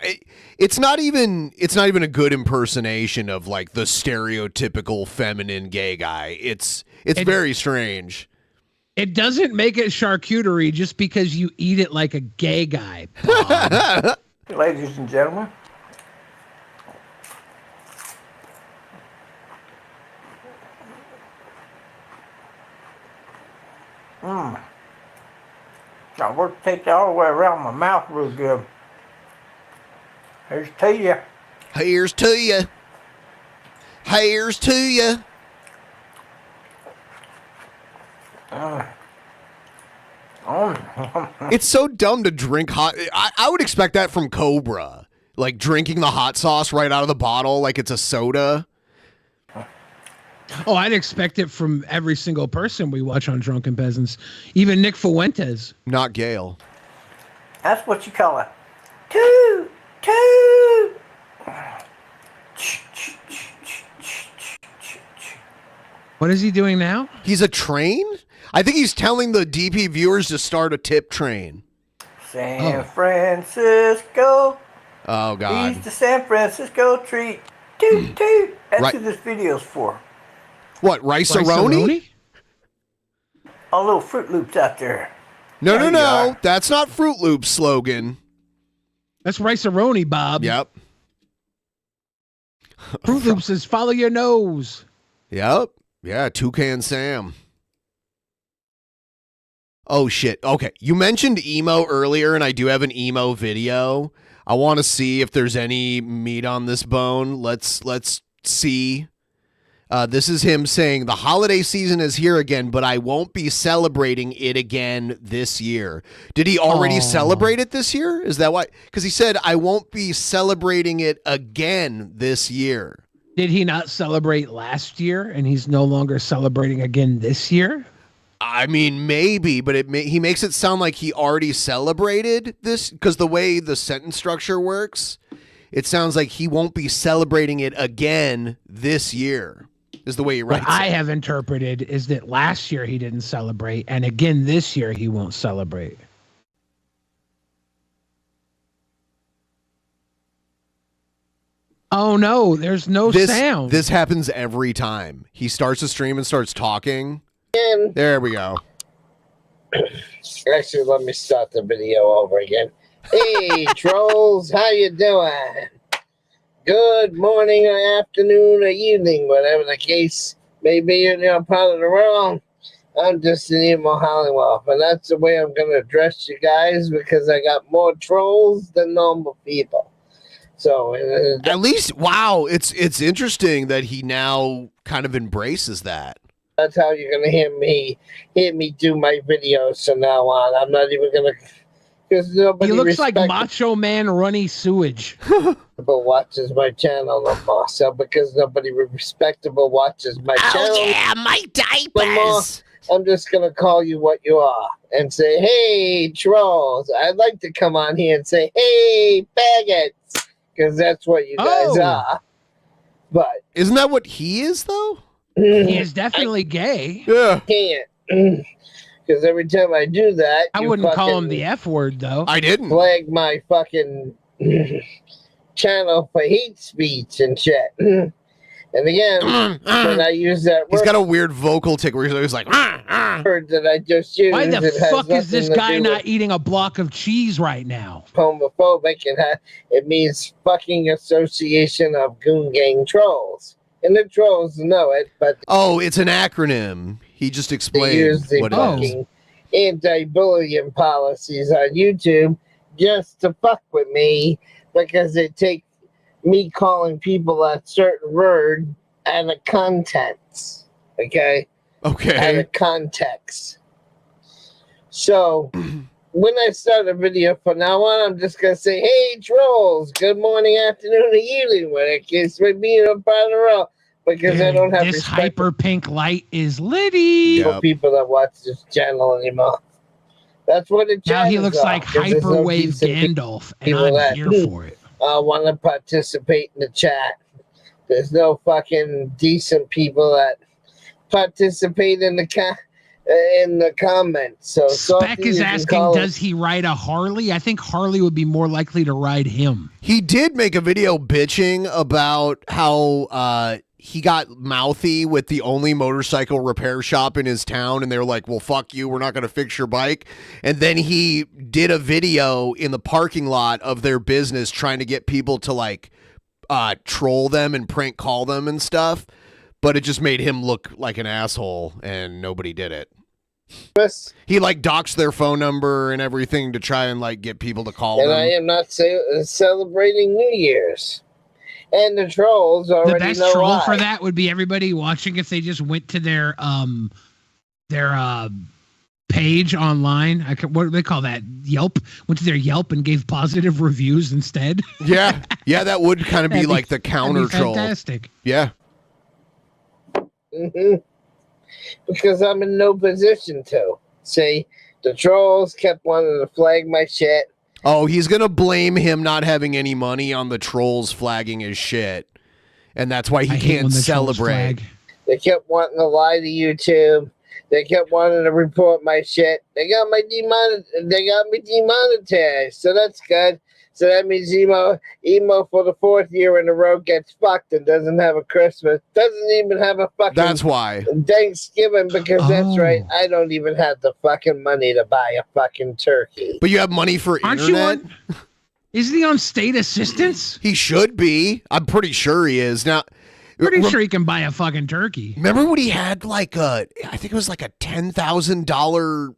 Speaker 7: It's not even a good impersonation of like the stereotypical feminine gay guy. It's very strange.
Speaker 3: It doesn't make it charcuterie just because you eat it like a gay guy. Bob.
Speaker 19: Ladies and gentlemen. I work to take that all the way around my mouth real good. Here's to you.
Speaker 7: Here's to you. Here's to you. It's so dumb to drink hot. I would expect that from Cobra. Like drinking the hot sauce right out of the bottle like it's a soda.
Speaker 3: Oh, I'd expect it from every single person we watch on Drunken Peasants. Even Nick Fuentes.
Speaker 7: Not Gail.
Speaker 19: That's what you call it. Two toot.
Speaker 3: What is he doing now?
Speaker 7: He's a train? I think he's telling the DP viewers to start a tip train.
Speaker 19: San Francisco.
Speaker 7: Oh, God.
Speaker 19: He's the San Francisco treat. Toot, toot. That's
Speaker 7: Right.
Speaker 19: who this video's for.
Speaker 7: What, Rice-A-Roni?
Speaker 19: All little Fruit Loops out there.
Speaker 7: No,
Speaker 19: There
Speaker 7: no,
Speaker 19: you
Speaker 7: no.
Speaker 19: are.
Speaker 7: That's not Fruit Loops slogan.
Speaker 3: That's Rice-A-Roni, Bob.
Speaker 7: Yep.
Speaker 3: Fruit Loops says, follow your nose.
Speaker 7: Yep. Yeah, Toucan Sam. Oh, shit. Okay. You mentioned emo earlier, and I do have an emo video. I want to see if there's any meat on this bone. Let's see. This is him saying, the holiday season is here again, but I won't be celebrating it again this year. Did he already celebrate it this year? Is that why? Because he said, I won't be celebrating it again this year.
Speaker 3: Did he not celebrate last year and he's no longer celebrating again this year?
Speaker 7: I mean, maybe, but he makes it sound like he already celebrated this, because the way the sentence structure works, it sounds like he won't be celebrating it again this year, is the way he writes
Speaker 3: What I
Speaker 7: it.
Speaker 3: have interpreted is that last year he didn't celebrate, and again this year he won't celebrate. Oh no, there's no sound.
Speaker 7: This happens every time. He starts a stream and starts talking. There we go.
Speaker 20: Actually, let me start the video over again. Hey, trolls, how you doing? Good morning or afternoon or evening, whatever the case may be in your part of the world. I'm just an Emo Howling Wolf, and that's the way I'm going to address you guys, because I got more trolls than normal people. So
Speaker 7: at least, wow, it's interesting that he now kind of embraces that.
Speaker 20: That's how you're gonna hear me do my videos from now on. I'm not even gonna, because nobody.
Speaker 3: He looks like Macho Man Runny Sewage.
Speaker 20: Respectable watches my channel no more. So because nobody respectable watches my channel.
Speaker 7: Oh yeah, my diapers.
Speaker 20: I'm just gonna call you what you are and say, hey, trolls. I'd like to come on here and say, hey, faggots, because that's what you guys are. But
Speaker 7: isn't that what he is, though?
Speaker 3: He is definitely gay.
Speaker 7: Yeah.
Speaker 20: Can't. Because every time I do that,
Speaker 3: I
Speaker 20: you
Speaker 3: wouldn't call him
Speaker 20: fucking
Speaker 3: the F word, though.
Speaker 7: I didn't.
Speaker 20: Flag my fucking channel for hate speech and shit. And again, when I use that word,
Speaker 7: He's got a weird vocal tick where he's like,
Speaker 20: word that I just used.
Speaker 3: Why the
Speaker 20: it has
Speaker 3: fuck is this
Speaker 20: nothing to
Speaker 3: guy
Speaker 20: do
Speaker 3: not
Speaker 20: with
Speaker 3: eating a block of cheese right now?
Speaker 20: homophobic, and it means fucking association of goon gang trolls. And the trolls know it, but
Speaker 7: oh, it's an acronym. He just
Speaker 20: they
Speaker 7: explained
Speaker 20: use the
Speaker 7: what it is.
Speaker 20: fucking anti-bullying policies on YouTube just to fuck with me, because they take me calling people a certain word out of context. Okay?
Speaker 7: Okay.
Speaker 20: Out of context. So when I start a video from now on, I'm just gonna say, hey, trolls, good morning, afternoon, or evening, when it gets me being a part of the world, because I don't have
Speaker 3: This
Speaker 20: respect
Speaker 3: hyper pink light is litty.
Speaker 20: for people that watch this channel anymore. That's what it
Speaker 3: Now he looks like hyperwave Gandalf, and I'm here for it.
Speaker 20: Want to participate in the chat. There's no fucking decent people that participate in the comments. So
Speaker 3: Spec is asking, does he ride a Harley? I think Harley would be more likely to ride him.
Speaker 7: He did make a video bitching about how he got mouthy with the only motorcycle repair shop in his town, and they were like, well, fuck you, we're not going to fix your bike. And then he did a video in the parking lot of their business trying to get people to like troll them and prank call them and stuff, but it just made him look like an asshole, and nobody did it. He like doxed their phone number and everything to try and like get people to call
Speaker 20: And
Speaker 7: them.
Speaker 20: I am not celebrating New Year's. And the trolls already
Speaker 3: The best
Speaker 20: know
Speaker 3: troll
Speaker 20: why.
Speaker 3: for that would be everybody watching if they just went to their page online. What do they call that? Yelp. Went to their Yelp and gave positive reviews instead.
Speaker 7: Yeah, that would kind of be like the counter troll.
Speaker 3: Fantastic.
Speaker 7: Yeah.
Speaker 20: Because I'm in no position to. See, the trolls kept wanting to flag my shit.
Speaker 7: Oh, he's going to blame him not having any money on the trolls flagging his shit. And that's why he can't celebrate.
Speaker 20: They kept wanting to lie to YouTube. They kept wanting to report my shit. They got me demonetized. So that's good. So that means Emo for the 4th year in a row gets fucked and doesn't have a Christmas. Doesn't even have a fucking
Speaker 7: That's why.
Speaker 20: Thanksgiving, because that's right. I don't even have the fucking money to buy a fucking turkey.
Speaker 7: But you have money for internet?
Speaker 3: Isn't he on state assistance?
Speaker 7: He should be. I'm pretty sure he is. Now,
Speaker 3: pretty sure he can buy a fucking turkey.
Speaker 7: Remember when he had like I think it was like a $10,000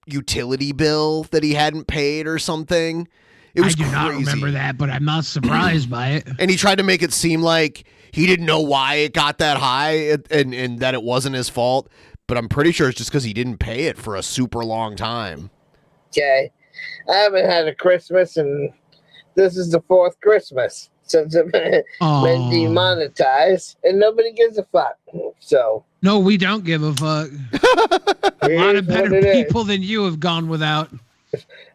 Speaker 7: utility bill that he hadn't paid or something? It was
Speaker 3: I do not remember that, but I'm not surprised by it.
Speaker 7: And he tried to make it seem like he didn't know why it got that high and that it wasn't his fault. But I'm pretty sure it's just because he didn't pay it for a super long time.
Speaker 20: Okay. I haven't had a Christmas, and this is the 4th Christmas since I've been demonetized, and nobody gives a fuck. So
Speaker 3: no, we don't give a fuck. A lot of better people than you have gone without.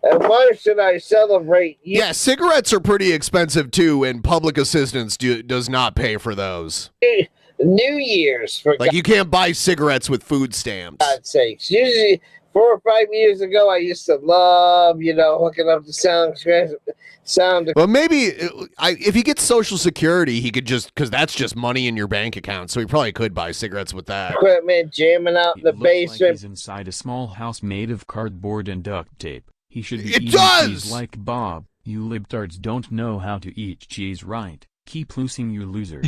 Speaker 20: And why should I celebrate you?
Speaker 7: Yeah, cigarettes are pretty expensive too, and public assistance does not pay for those.
Speaker 20: New Year's, for
Speaker 7: like you can't buy cigarettes with food stamps.
Speaker 20: God's sakes. Usually 4 or 5 years ago, I used to love, hooking up the sound.
Speaker 7: Well, maybe if he gets Social Security, he could because that's just money in your bank account. So he probably could buy cigarettes with that.
Speaker 20: Equipment jamming out in the basement.
Speaker 8: Like he's inside a small house made of cardboard and duct tape. He should be eating cheese like Bob. You libtards don't know how to eat cheese right. Keep losing, you losers.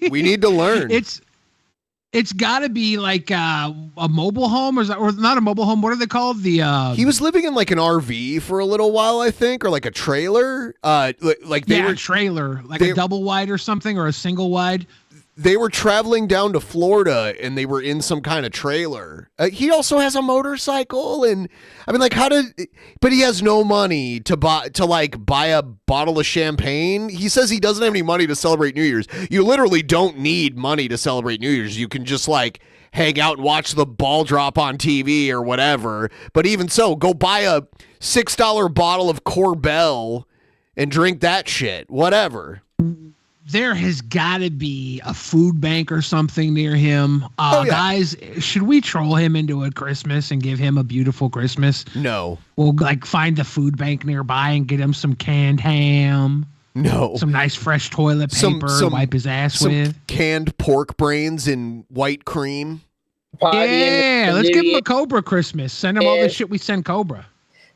Speaker 7: We need to learn.
Speaker 3: It's got to be like a mobile home, or not a mobile home. What are they called?
Speaker 7: He was living in like an RV for a little while, I think, or like a trailer. A
Speaker 3: trailer, like a double wide or something, or a single wide.
Speaker 7: They were traveling down to Florida, and they were in some kind of trailer. He also has a motorcycle, and I mean, like, but he has no money to buy a bottle of champagne. He says he doesn't have any money to celebrate New Year's. You literally don't need money to celebrate New Year's. You can just like hang out and watch the ball drop on TV or whatever. But even so, go buy a $6 bottle of Corbel and drink that shit. Whatever.
Speaker 3: There has got to be a food bank or something near him. Guys, should we troll him into a Christmas and give him a beautiful Christmas?
Speaker 7: No.
Speaker 3: We'll find the food bank nearby and get him some canned ham.
Speaker 7: No.
Speaker 3: Some nice fresh toilet paper to wipe his ass with.
Speaker 7: Canned pork brains and white cream.
Speaker 3: Yeah, let's give him a Cobra Christmas. Send him all the shit we send Cobra.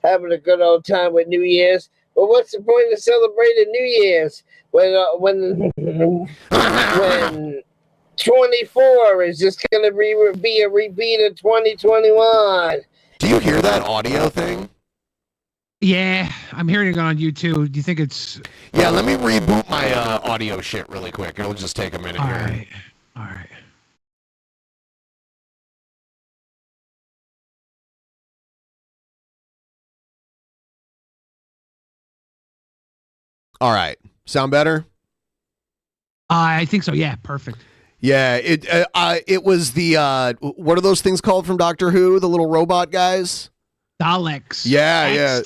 Speaker 20: Having a good old time with New Year's. Well, what's the point of celebrating New Year's when 24 is just going to be a repeat of 2021?
Speaker 7: Do you hear that audio thing?
Speaker 3: Yeah, I'm hearing it on YouTube. Do you think it's...
Speaker 7: Yeah, let me reboot my audio shit really quick. It'll just take a minute here.
Speaker 3: All right.
Speaker 7: All right. Sound better?
Speaker 3: I think so. Yeah, perfect.
Speaker 7: Yeah, it was the what are those things called from Doctor Who? The little robot guys?
Speaker 3: Daleks.
Speaker 7: Yeah.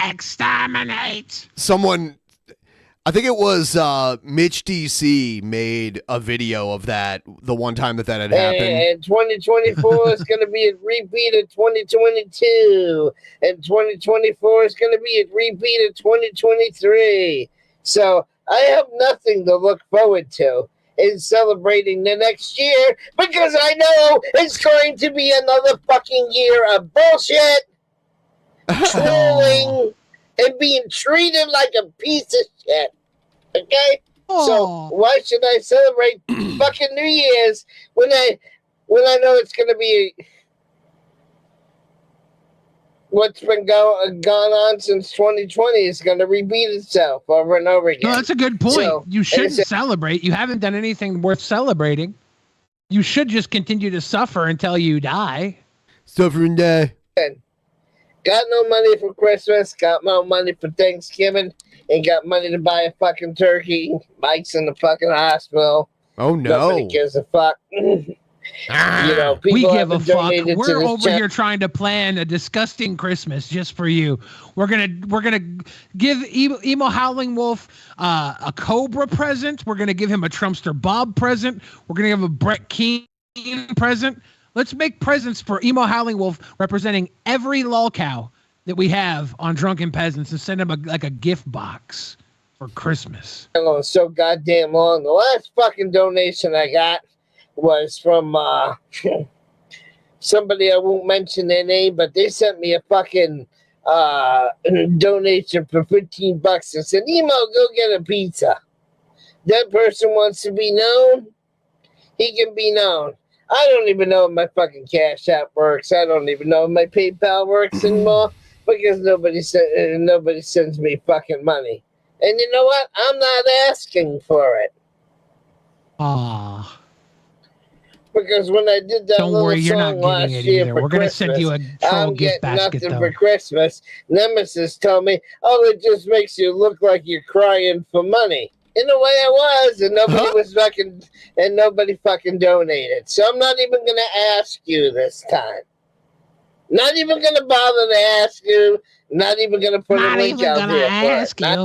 Speaker 3: Exterminate.
Speaker 7: Someone, I think it was Mitch DC made a video of that the one time that had happened.
Speaker 20: And 2024 is going to be a repeat of 2022. And 2024 is going to be a repeat of 2023. So I have nothing to look forward to in celebrating the next year because I know it's going to be another fucking year of bullshit, trolling, and being treated like a piece of shit. Okay? So why should I celebrate fucking New Year's when I know it's gonna be what's been gone on since 2020 is gonna repeat itself over and over again.
Speaker 3: No, that's a good point.
Speaker 20: So,
Speaker 3: you shouldn't celebrate. You haven't done anything worth celebrating. You should just continue to suffer until you die.
Speaker 7: Suffer and die.
Speaker 20: Got no money for Christmas, got no money for Thanksgiving, ain't got money to buy a fucking turkey. Mike's in the fucking hospital.
Speaker 7: Oh no.
Speaker 20: Nobody gives a fuck. You know, people
Speaker 3: we give a
Speaker 20: haven't
Speaker 3: fuck.
Speaker 20: donated to
Speaker 3: We're
Speaker 20: this
Speaker 3: over here trying to plan a disgusting Christmas just for you. We're gonna give Emo Howling Wolf a Cobra present. We're gonna give him a Trumpster Bob present. We're gonna give a Brett Keane present. Let's make presents for Emo Howling Wolf representing every lolcow that we have on Drunken Peasants and send him a gift box for Christmas.
Speaker 20: So goddamn long. The last fucking donation I got was from somebody I won't mention their name, but they sent me a fucking donation for $15 and said, Emo, go get a pizza. That person wants to be known. He can be known. I don't even know if my fucking Cash App works. I don't even know if my PayPal works anymore because nobody sends me fucking money. And you know what? I'm not asking for it.
Speaker 3: Ah.
Speaker 20: Because when I did that
Speaker 3: Don't
Speaker 20: little
Speaker 3: worry, you're not
Speaker 20: song last
Speaker 3: getting it
Speaker 20: year
Speaker 3: either.
Speaker 20: for
Speaker 3: We're gonna
Speaker 20: Christmas,
Speaker 3: send you a troll
Speaker 20: I'm
Speaker 3: gift
Speaker 20: getting
Speaker 3: basket,
Speaker 20: nothing
Speaker 3: though.
Speaker 20: for Christmas. Nemesis told me, oh, it just makes you look like you're crying for money. In a way, I was, and nobody fucking donated. So I'm not even gonna ask you this time. Not even gonna bother to ask you. Not even gonna put a link out there for it. Not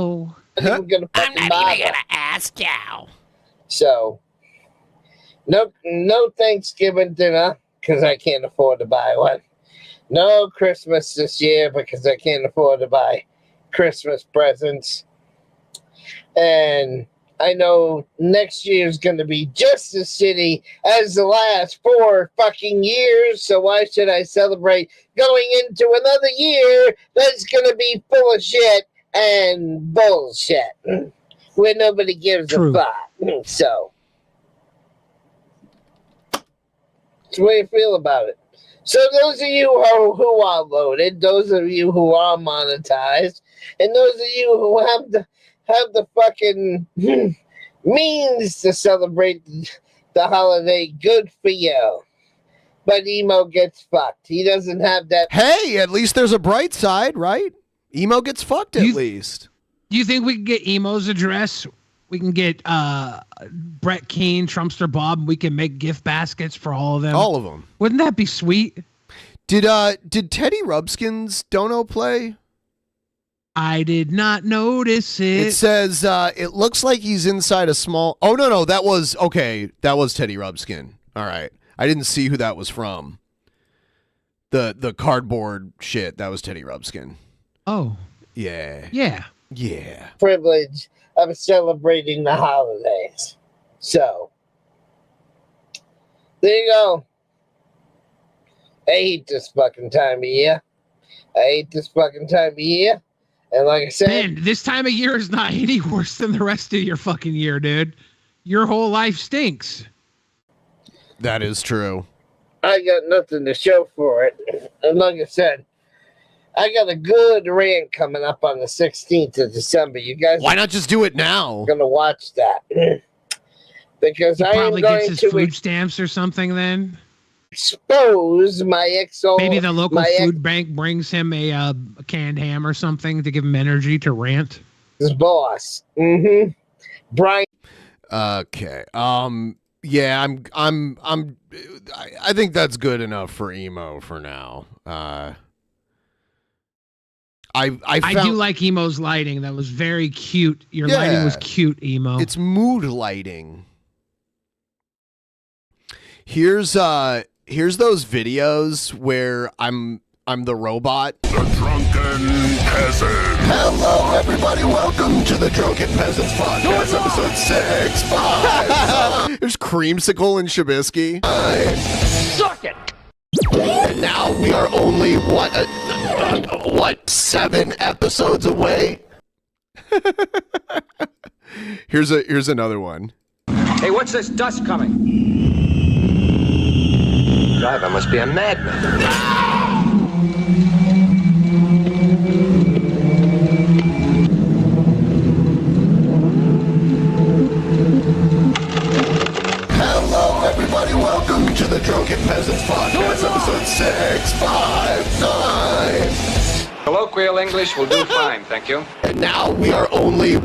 Speaker 20: even gonna fucking bother.
Speaker 3: Ask you.
Speaker 20: So, no Thanksgiving dinner because I can't afford to buy one. No Christmas this year because I can't afford to buy Christmas presents. And I know next year is going to be just as shitty as the last 4 fucking years. So why should I celebrate going into another year that's going to be full of shit and bullshit where nobody gives a fuck? So that's the way I feel about it. So those of you who are loaded, those of you who are monetized, and those of you who have the fucking means to celebrate the holiday, good for you. But Emo gets fucked. He doesn't have that.
Speaker 7: Hey, at least there's a bright side, right? Emo gets fucked at least.
Speaker 3: Do you think we can get Emo's address? We can get Brett Keane, Trumpster Bob. We can make gift baskets for all of them.
Speaker 7: All of them.
Speaker 3: Wouldn't that be sweet?
Speaker 7: Did Teddy Rubskin's dono play?
Speaker 3: I did not notice it.
Speaker 7: It says it looks like he's inside a small. Oh no, that was Teddy Rubskin. All right, I didn't see who that was from. The cardboard shit, that was Teddy Rubskin.
Speaker 3: Oh.
Speaker 7: Yeah.
Speaker 20: Privilege of celebrating the holidays. So there you go. I hate this fucking time of year. And like I said,
Speaker 3: man, this time of year is not any worse than the rest of your fucking year, dude. Your whole life stinks.
Speaker 7: That is true.
Speaker 20: I got nothing to show for it. And like I said, I got a good rant coming up on the 16th of December. You guys,
Speaker 7: why not just do it now?
Speaker 20: Gonna watch that because I am
Speaker 3: probably
Speaker 20: going
Speaker 3: gets his
Speaker 20: to
Speaker 3: food stamps or something. Then
Speaker 20: expose my
Speaker 3: maybe the local food bank brings him a canned ham or something to give him energy to rant.
Speaker 20: His boss, Brian.
Speaker 7: Okay. Yeah, I think that's good enough for Emo for now. I
Speaker 3: do like Emo's lighting. That was very cute. Your lighting was cute, Emo.
Speaker 7: It's mood lighting. Here's those videos where I'm the robot.
Speaker 2: The Drunken Peasant.
Speaker 1: Hello, everybody. Welcome to the Drunken Peasants podcast, episode 6.
Speaker 7: There's Creamsicle and Shabisky.
Speaker 1: Suck it. And now we are only 7 episodes away.
Speaker 7: Here's another one.
Speaker 21: Hey, what's this dust coming? Driver must be a madman.
Speaker 1: Hello, everybody. Welcome to the Drunken Peasants podcast, episode 659.
Speaker 21: Colloquial English will do fine, thank you.
Speaker 1: And now we are only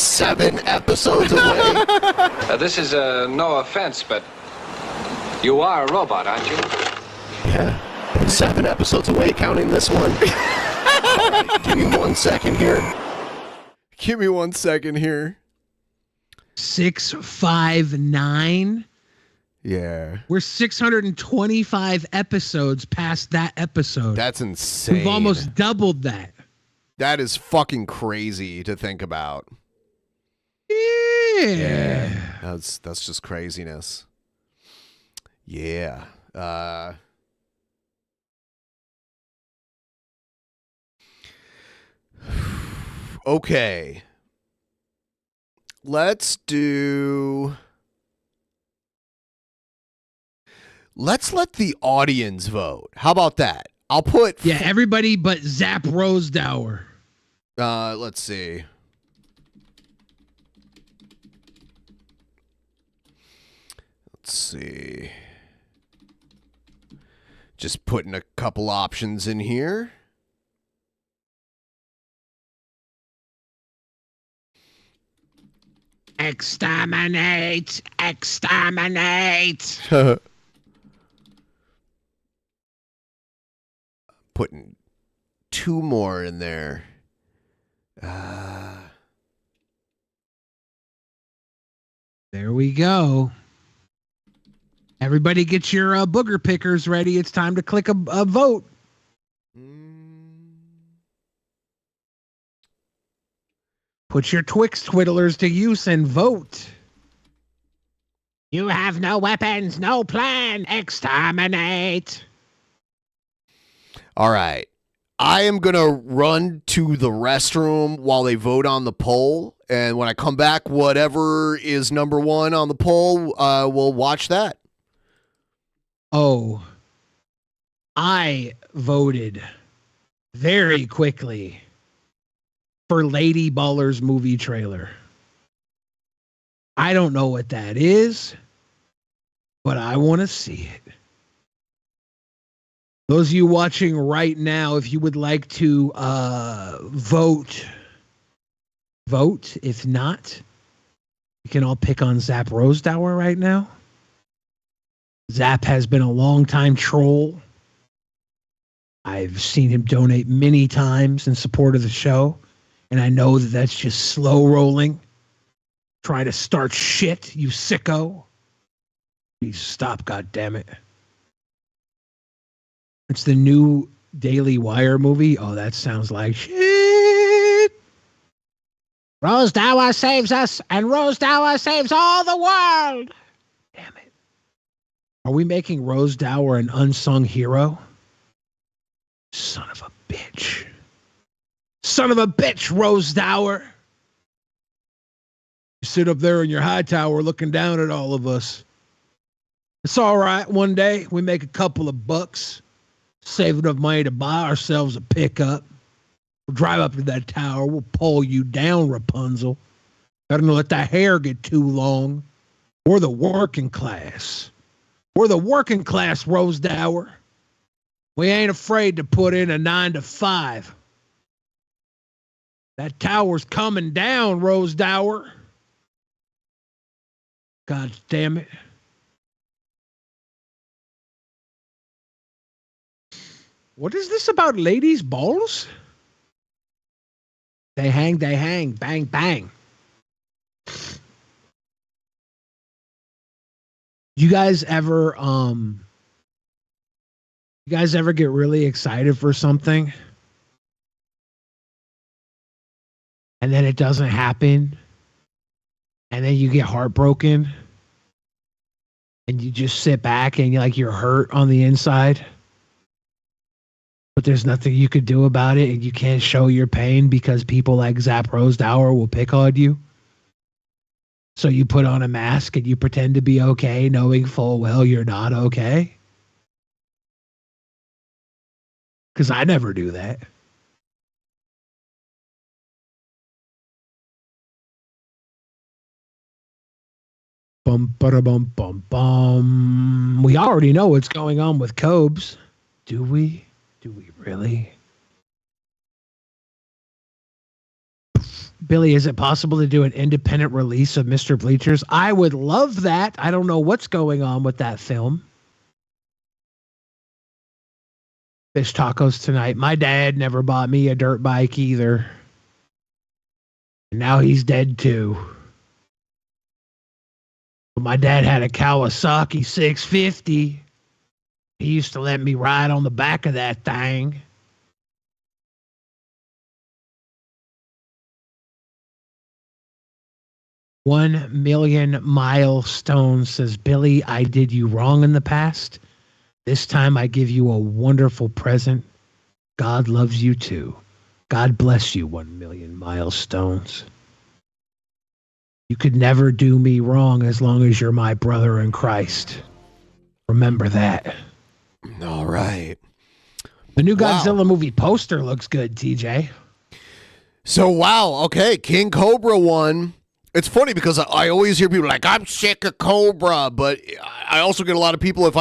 Speaker 1: 7 episodes away.
Speaker 21: This is no offense, but You are a robot, aren't you?
Speaker 1: Yeah. 7 episodes away, counting this one. Right, give me 1 second here.
Speaker 7: Give me 1 second here.
Speaker 3: 659.
Speaker 7: Yeah.
Speaker 3: We're 625 episodes past that episode.
Speaker 7: That's insane.
Speaker 3: We've almost doubled that.
Speaker 7: That is fucking crazy to think about.
Speaker 3: Yeah.
Speaker 7: That's just craziness. Yeah. Okay. Let's let the audience vote. How about that? I'll put...
Speaker 3: Yeah, everybody but Zap Rosedower.
Speaker 7: Let's see. Let's see. Just putting a couple options in here.
Speaker 3: Exterminate! Exterminate!
Speaker 7: Putting 2 more in there.
Speaker 3: There we go. Everybody get your booger pickers ready. It's time to click a vote. Put your Twix twiddlers to use and vote. You have no weapons, no plan. Exterminate.
Speaker 7: All right. I am going to run to the restroom while they vote on the poll. And when I come back, whatever is number 1 on the poll, we'll watch that.
Speaker 3: Oh, I voted very quickly for Lady Baller's movie trailer. I don't know what that is, but I want to see it. Those of you watching right now, if you would like to vote. If not, you can all pick on Zap Rosedower right now. Zap has been a long-time troll. I've seen him donate many times in support of the show, and I know that that's just slow rolling. Trying to start shit, you sicko. Please stop, goddammit. It's the new Daily Wire movie. Oh, that sounds like shit. Rosedower saves us, and Rosedower saves all the world. Damn it. Are we making Rosedower an unsung hero? Son of a bitch. Son of a bitch, Rosedower. You sit up there in your high tower looking down at all of us. It's all right. One day we make a couple of bucks, save enough money to buy ourselves a pickup. We'll drive up to that tower. We'll pull you down, Rapunzel. Better not let that hair get too long. We're the working class. We're the working class, Rosedower. We ain't afraid to put in a 9 to 5. That tower's coming down, Rosedower. God damn it. What is this about ladies' balls? They hang, bang, bang. You guys ever get really excited for something and then it doesn't happen and then you get heartbroken and you just sit back and you're hurt on the inside, but there's nothing you could do about it and you can't show your pain because people like Zap Rosedower will pick on you? So you put on a mask and you pretend to be okay, knowing full well you're not okay? Because I never do that. Bum, bum, bum, bum. We already know what's going on with Cobes. Do we? Do we really? Billy, is it possible to do an independent release of Mr. Bleachers? I would love that. I don't know what's going on with that film. fish tacos tonight. My dad never bought me a dirt bike either. And now he's dead too. But my dad had a Kawasaki 650. He used to let me ride on the back of that thing. $1 million milestones, says Billy. I did you wrong in the past. This time I give you a wonderful present. God loves you too. God bless you, 1 million milestones. You could never do me wrong as long as you're my brother in Christ. Remember that.
Speaker 7: All right.
Speaker 3: The new Godzilla movie poster looks good, TJ.
Speaker 7: So, wow. Okay. King Cobra won. It's funny because I always hear people like, I'm sick of Cobra, but I also get a lot of people if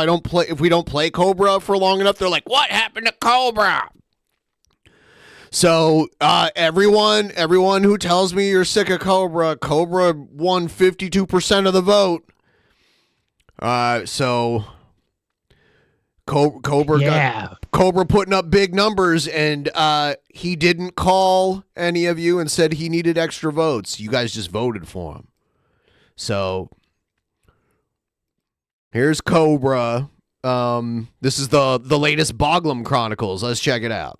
Speaker 7: we don't play Cobra for long enough, they're like, what happened to Cobra? So everyone who tells me you're sick of Cobra won 52% of the vote. So Cobra got Cobra putting up big numbers, and he didn't call any of you and said he needed extra votes. You guys just voted for him. So here's Cobra. This is the latest Boglum Chronicles. Let's check it out.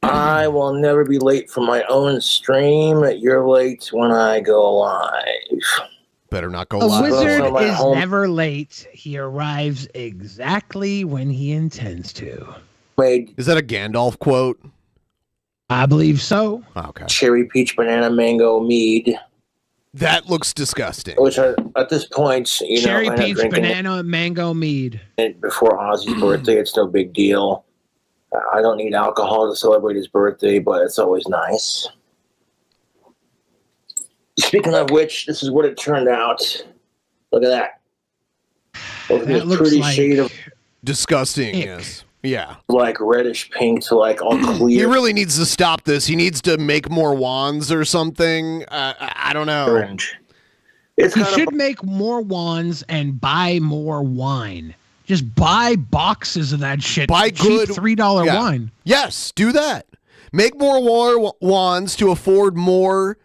Speaker 20: I will never be late for my own stream. You're late when I go live.
Speaker 7: Better not go
Speaker 3: A
Speaker 7: live.
Speaker 3: wizard is never late. He arrives exactly when he intends to.
Speaker 7: Is that a Gandalf quote?
Speaker 3: I believe so.
Speaker 7: Okay.
Speaker 20: Cherry, peach, banana, mango, mead.
Speaker 7: That looks disgusting.
Speaker 20: Which are, at this point,
Speaker 3: Cherry,
Speaker 20: I'm not
Speaker 3: peach,
Speaker 20: drinking
Speaker 3: banana, mango, mead.
Speaker 20: it before Ozzy's birthday. It's no big deal. I don't need alcohol to celebrate his birthday, but it's always nice. Speaking of which, this is what it turned out. Look at that. Look at this
Speaker 3: looks
Speaker 20: pretty
Speaker 3: like
Speaker 20: shade of
Speaker 7: disgusting. Yes. Yeah.
Speaker 20: like reddish pink to like all clear.
Speaker 7: He really needs to stop this. He needs to make more wands or something. I don't know.
Speaker 3: He should make more wands and buy more wine. Just buy boxes of that shit.
Speaker 7: Buy
Speaker 3: cheap
Speaker 7: good
Speaker 3: $3 wine.
Speaker 7: Yes, do that. Make more wands to afford more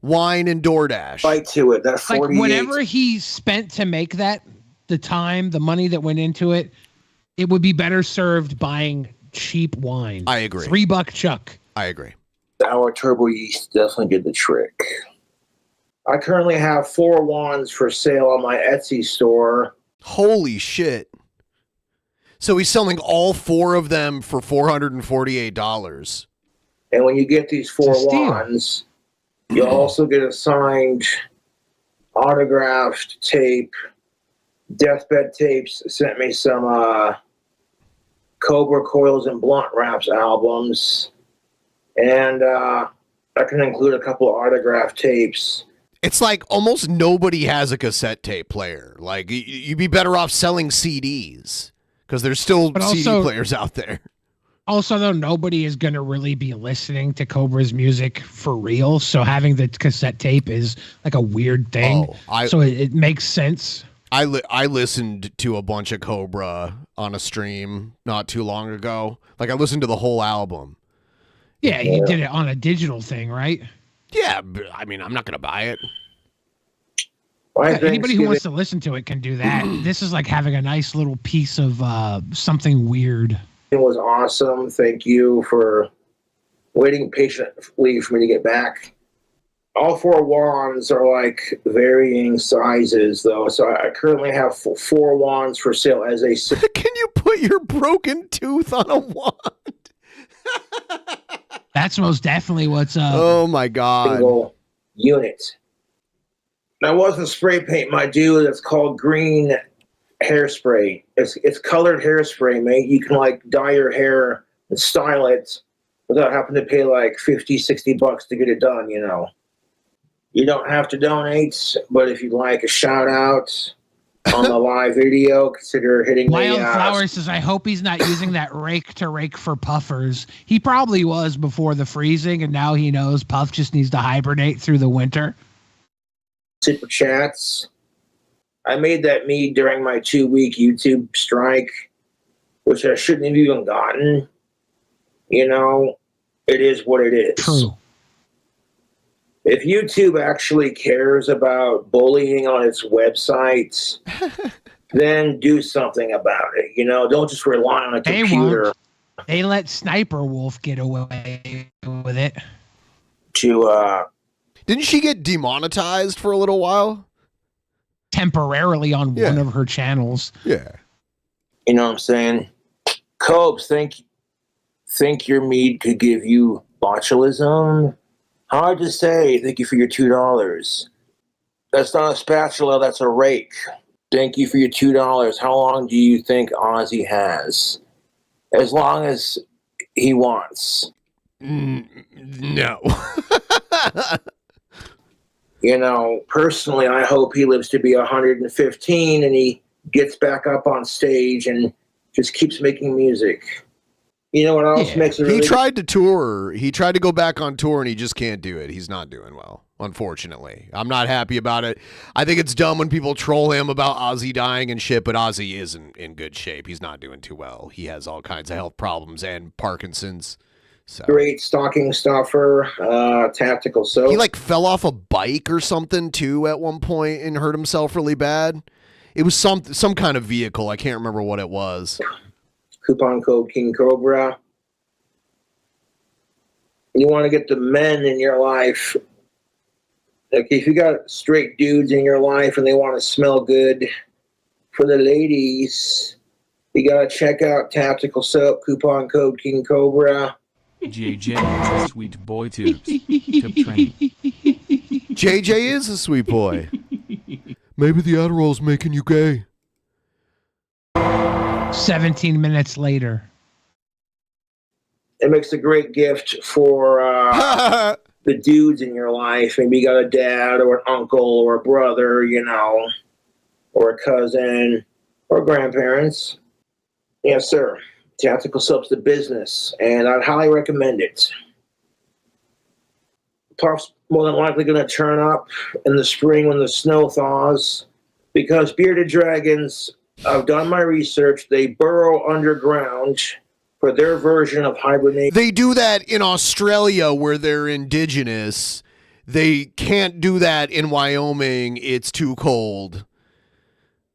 Speaker 7: wine and DoorDash.
Speaker 20: Fight to it. That 48.
Speaker 3: Like whatever he spent to make that, the time, the money that went into it, it would be better served buying cheap wine.
Speaker 7: I agree.
Speaker 3: $3 chuck.
Speaker 7: I agree.
Speaker 20: Our turbo yeast definitely did the trick. I currently have 4 wands for sale on my Etsy store.
Speaker 7: Holy shit. So he's selling all 4 of them for $448.
Speaker 20: And when you get these 4 wands, you'll also get a signed, autographed tape. Deathbed Tapes sent me some Cobra Coils and Blunt Wraps albums. And I can include a couple of autographed tapes.
Speaker 7: It's like almost nobody has a cassette tape player. Like you'd be better off selling CDs because there's still CD players out there.
Speaker 3: Also, though, nobody is going to really be listening to Cobra's music for real. So having the cassette tape is like a weird thing. So it makes sense.
Speaker 7: I listened to a bunch of Cobra on a stream not too long ago. Like I listened to the whole album.
Speaker 3: Yeah, you did it on a digital thing, right?
Speaker 7: Yeah, but, I mean, I'm not going to buy it.
Speaker 3: Yeah, anybody who wants to listen to it can do that. This is like having a nice little piece of something weird.
Speaker 20: It was awesome. Thank you for waiting patiently for me to get back. All 4 wands are like varying sizes, though. So I currently have 4 wands for sale as a.
Speaker 7: Can you put your broken tooth on a wand?
Speaker 3: That's most definitely what's up.
Speaker 7: Oh my god!
Speaker 20: Single unit. That wasn't spray paint, my dude. It's called green hairspray. It's colored hairspray, mate. You can like dye your hair and style it without having to pay like $50-$60 to get it done. You know. You don't have to donate, but if you'd like a shout out, on the live video. Consider hitting
Speaker 3: Wildflower says, I hope he's not using that rake to rake for puffers. He probably was before the freezing, and now he knows Puff just needs to hibernate through the winter.
Speaker 20: super chats. I made that mead during my 2-week YouTube strike, which I shouldn't have even gotten. You know, it is what it is.
Speaker 3: True.
Speaker 20: If YouTube actually cares about bullying on its websites, then do something about it. You know, don't just rely on a computer.
Speaker 3: They let Sniper Wolf get away with it.
Speaker 7: Didn't she get demonetized for a little while?
Speaker 3: Temporarily on one of her channels.
Speaker 7: Yeah.
Speaker 20: You know what I'm saying? Cobes, think your mead could give you botulism? Hard to say. Thank you for your $2. That's not a spatula, that's a rake. Thank you for your $2. How long do you think Ozzy has? As long as he wants.
Speaker 7: No.
Speaker 20: You know, personally, I hope he lives to be 115 and he gets back up on stage and just keeps making music. You know what else makes it really...
Speaker 7: He tried to tour. He tried to go back on tour, and he just can't do it. He's not doing well, unfortunately. I'm not happy about it. I think it's dumb when people troll him about Ozzy dying and shit, but Ozzy isn't in good shape. He's not doing too well. He has all kinds of health problems and Parkinson's. So.
Speaker 20: Great stocking stuffer, tactical soap.
Speaker 7: He, fell off a bike or something, too, at one point and hurt himself really bad. It was some kind of vehicle. I can't remember what it was.
Speaker 20: Coupon code King Cobra. You want to get the men in your life. Like if you got straight dudes in your life and they want to smell good, for the ladies, you got to check out Tactical Soap, coupon code King Cobra.
Speaker 8: JJ, sweet boy tubes. Tip train.
Speaker 7: JJ is a sweet boy. Maybe the Adderall's making you gay.
Speaker 3: 17 minutes later.
Speaker 20: It makes a great gift for the dudes in your life. Maybe you got a dad or an uncle or a brother, you know, or a cousin or grandparents. Yes, sir. Tactical Soap's the business, and I'd highly recommend it. Puff's more than likely going to turn up in the spring when the snow thaws, because bearded dragons, I've done my research, they burrow underground for their version of hibernation.
Speaker 7: They do that in Australia where they're indigenous. They can't do that in Wyoming. It's too cold.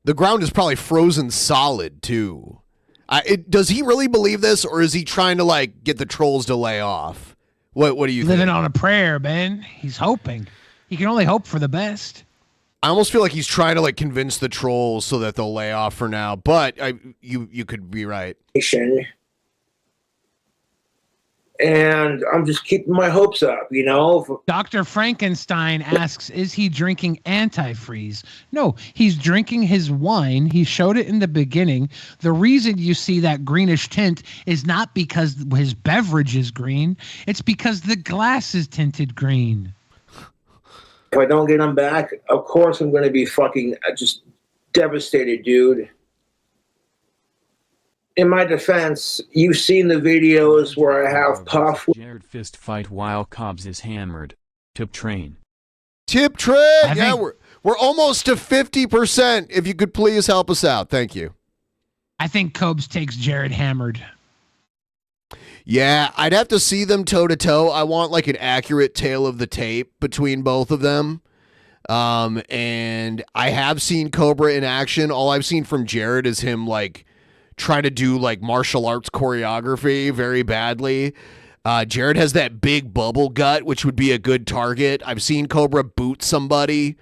Speaker 7: The ground is probably frozen solid, too. Does he really believe this, or is he trying to, get the trolls to lay off? What do you think?
Speaker 3: Living on a prayer, Ben. He's hoping. He can only hope for the best.
Speaker 7: I almost feel like he's trying to convince the trolls so that they'll lay off for now, but you could be right.
Speaker 20: And I'm just keeping my hopes up, you know.
Speaker 3: Dr. Frankenstein asks, is he drinking antifreeze? No, he's drinking his wine. He showed it in the beginning. The reason you see that greenish tint is not because his beverage is green. It's because the glass is tinted green.
Speaker 20: If I don't get him back, of course I'm going to be fucking just devastated, dude. In my defense, you've seen the videos where I have Puff.
Speaker 8: Jared fist fight while Cobbs is hammered. Tip train.
Speaker 7: Tip train! Yeah, we're almost to 50%. If you could please help us out. Thank you.
Speaker 3: I think Cobes takes Jared hammered.
Speaker 7: Yeah, I'd have to see them toe-to-toe. I want an accurate tale of the tape between both of them. And I have seen Cobra in action. All I've seen from Jared is him try to do martial arts choreography very badly. Jared has that big bubble gut, which would be a good target. I've seen Cobra boot somebody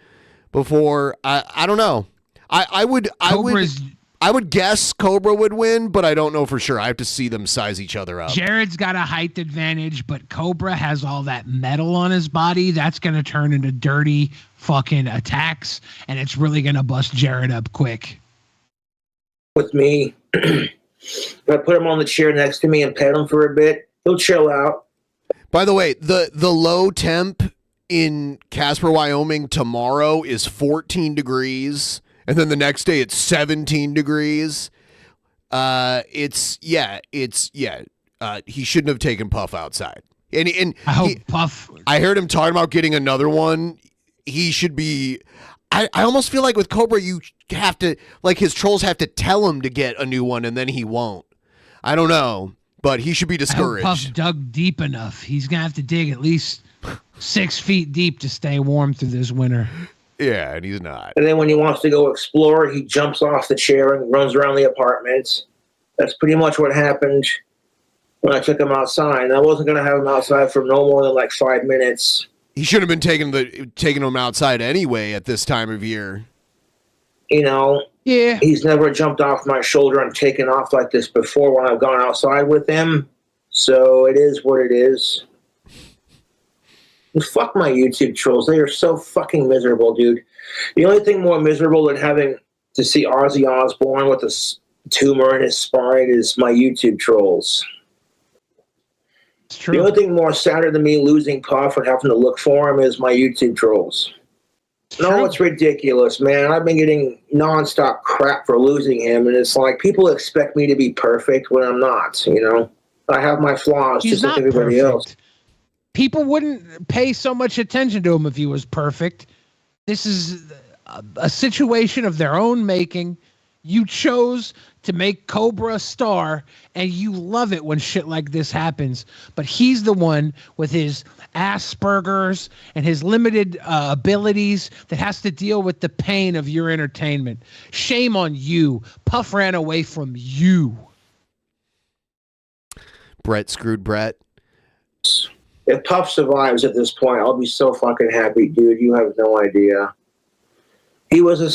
Speaker 7: before. I don't know. I would guess Cobra would win, but I don't know for sure. I have to see them size each other up.
Speaker 3: Jared's got a height advantage, but Cobra has all that metal on his body. That's going to turn into dirty fucking attacks, and it's really going to bust Jared up quick.
Speaker 20: With me, if I put him on the chair next to me and pet him for a bit, he'll chill out.
Speaker 7: By the way, the low temp in Casper, Wyoming tomorrow is 14 degrees, and then the next day it's 17 degrees. He shouldn't have taken Puff outside. And
Speaker 3: I hope Puff.
Speaker 7: I heard him talking about getting another one. He should be. I almost feel like with Cobra, you have to, like, his trolls have to tell him to get a new one, and then he won't. I don't know, but he should be discouraged.
Speaker 3: I hope Puff dug deep enough. He's gonna have to dig at least 6 feet deep to stay warm through this winter.
Speaker 7: Yeah, and he's not.
Speaker 20: And then when he wants to go explore, he jumps off the chair and runs around the apartment. That's pretty much what happened when I took him outside. I wasn't going to have him outside for no more than like 5 minutes.
Speaker 7: He should have been taking him outside anyway at this time of year.
Speaker 20: You know,
Speaker 3: yeah.
Speaker 20: He's never jumped off my shoulder and taken off like this before when I've gone outside with him. So it is what it is. And fuck my YouTube trolls. They are so fucking miserable, dude. The only thing more miserable than having to see Ozzy Osbourne with a tumor in his spine is my YouTube trolls.
Speaker 3: It's true.
Speaker 20: The only thing more sadder than me losing Puff and having to look for him is my YouTube trolls. No, it's ridiculous, man. I've been getting nonstop crap for losing him, and it's like people expect me to be perfect when I'm not, you know? I have my flaws just like everybody else.
Speaker 3: People wouldn't pay so much attention to him if he was perfect. This is a situation of their own making. You chose to make Cobra a star, and you love it when shit like this happens. But he's the one with his Asperger's and his limited abilities that has to deal with the pain of your entertainment. Shame on you. Puff ran away from you.
Speaker 7: Brett screwed Brett.
Speaker 20: If Puff survives at this point, I'll be so fucking happy, dude. You have no idea. He was a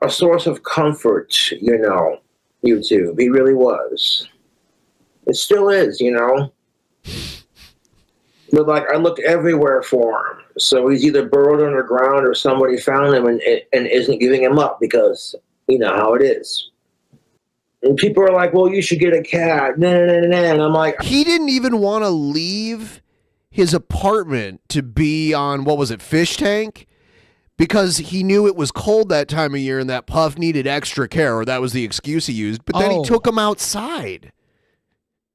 Speaker 20: source of comfort, you know, YouTube. He really was. It still is, you know. But, like, I looked everywhere for him. So he's either burrowed underground or somebody found him and isn't giving him up because you know how it is. And people are like, well, you should get a cat. Nah. And I'm like...
Speaker 7: He didn't even want to leave his apartment to be on, what was it, Fish Tank? Because he knew it was cold that time of year and that Puff needed extra care, or that was the excuse he used. But then he took him outside.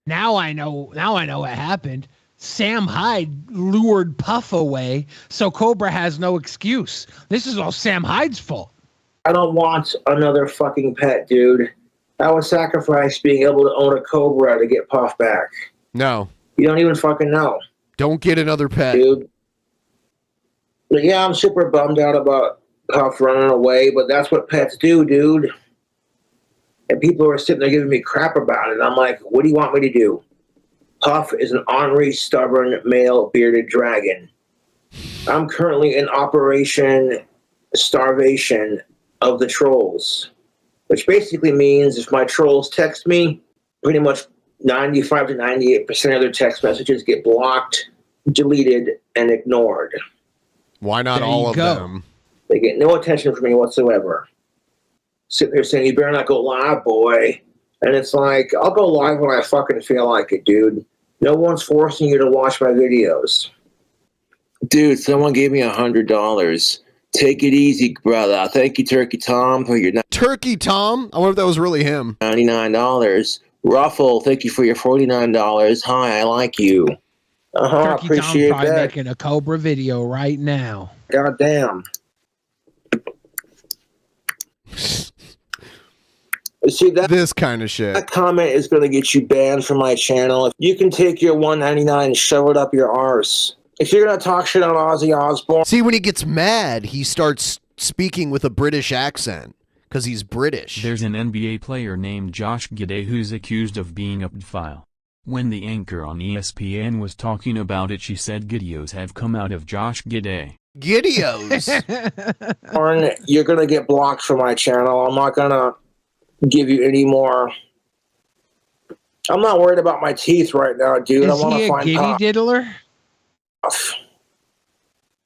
Speaker 3: Now I know what happened. Sam Hyde lured Puff away, so Cobra has no excuse. This is all Sam Hyde's fault.
Speaker 20: I don't want another fucking pet, dude. I would sacrifice being able to own a Cobra to get Puff back.
Speaker 7: No.
Speaker 20: You don't even fucking know.
Speaker 7: Don't get another pet.
Speaker 20: Dude. But yeah, I'm super bummed out about Puff running away, but that's what pets do, dude. And people are sitting there giving me crap about it. I'm like, what do you want me to do? Puff is an ornery, stubborn, male bearded dragon. I'm currently in Operation Starvation of the Trolls, which basically means if my trolls text me, pretty much 95 to 98% of their text messages get blocked, deleted, and ignored.
Speaker 7: Why not all of them?
Speaker 20: They get no attention from me whatsoever. Sitting there saying, you better not go live, boy. And it's like, I'll go live when I fucking feel like it, dude. No one's forcing you to watch my videos. Dude, someone gave me $100. Take it easy, brother. Thank you, Turkey Tom, for your...
Speaker 7: Turkey Tom? I wonder if that was really him.
Speaker 20: $99. Ruffle, thank you for your $49. Hi, I like you.
Speaker 3: Turkey
Speaker 20: Appreciate
Speaker 3: Tom probably
Speaker 20: that.
Speaker 3: making a Cobra video right now.
Speaker 20: God damn. See,
Speaker 7: this kind of shit.
Speaker 20: That comment is going to get you banned from my channel. You can take your $1.99 and shove it up your arse. If you're going to talk shit on Ozzy Osbourne...
Speaker 7: See, when he gets mad, he starts speaking with a British accent. Because he's British.
Speaker 8: There's an NBA player named Josh Giddey who's accused of being a pedophile. When the anchor on ESPN was talking about it, she said Giddios have come out of Josh Giddey.
Speaker 7: Giddios?
Speaker 20: You're going to get blocked from my channel. I'm not going to give you any more. I'm not worried about my teeth right now, dude.
Speaker 3: Is
Speaker 20: I want
Speaker 3: he
Speaker 20: to
Speaker 3: a
Speaker 20: find
Speaker 3: giddy diddler?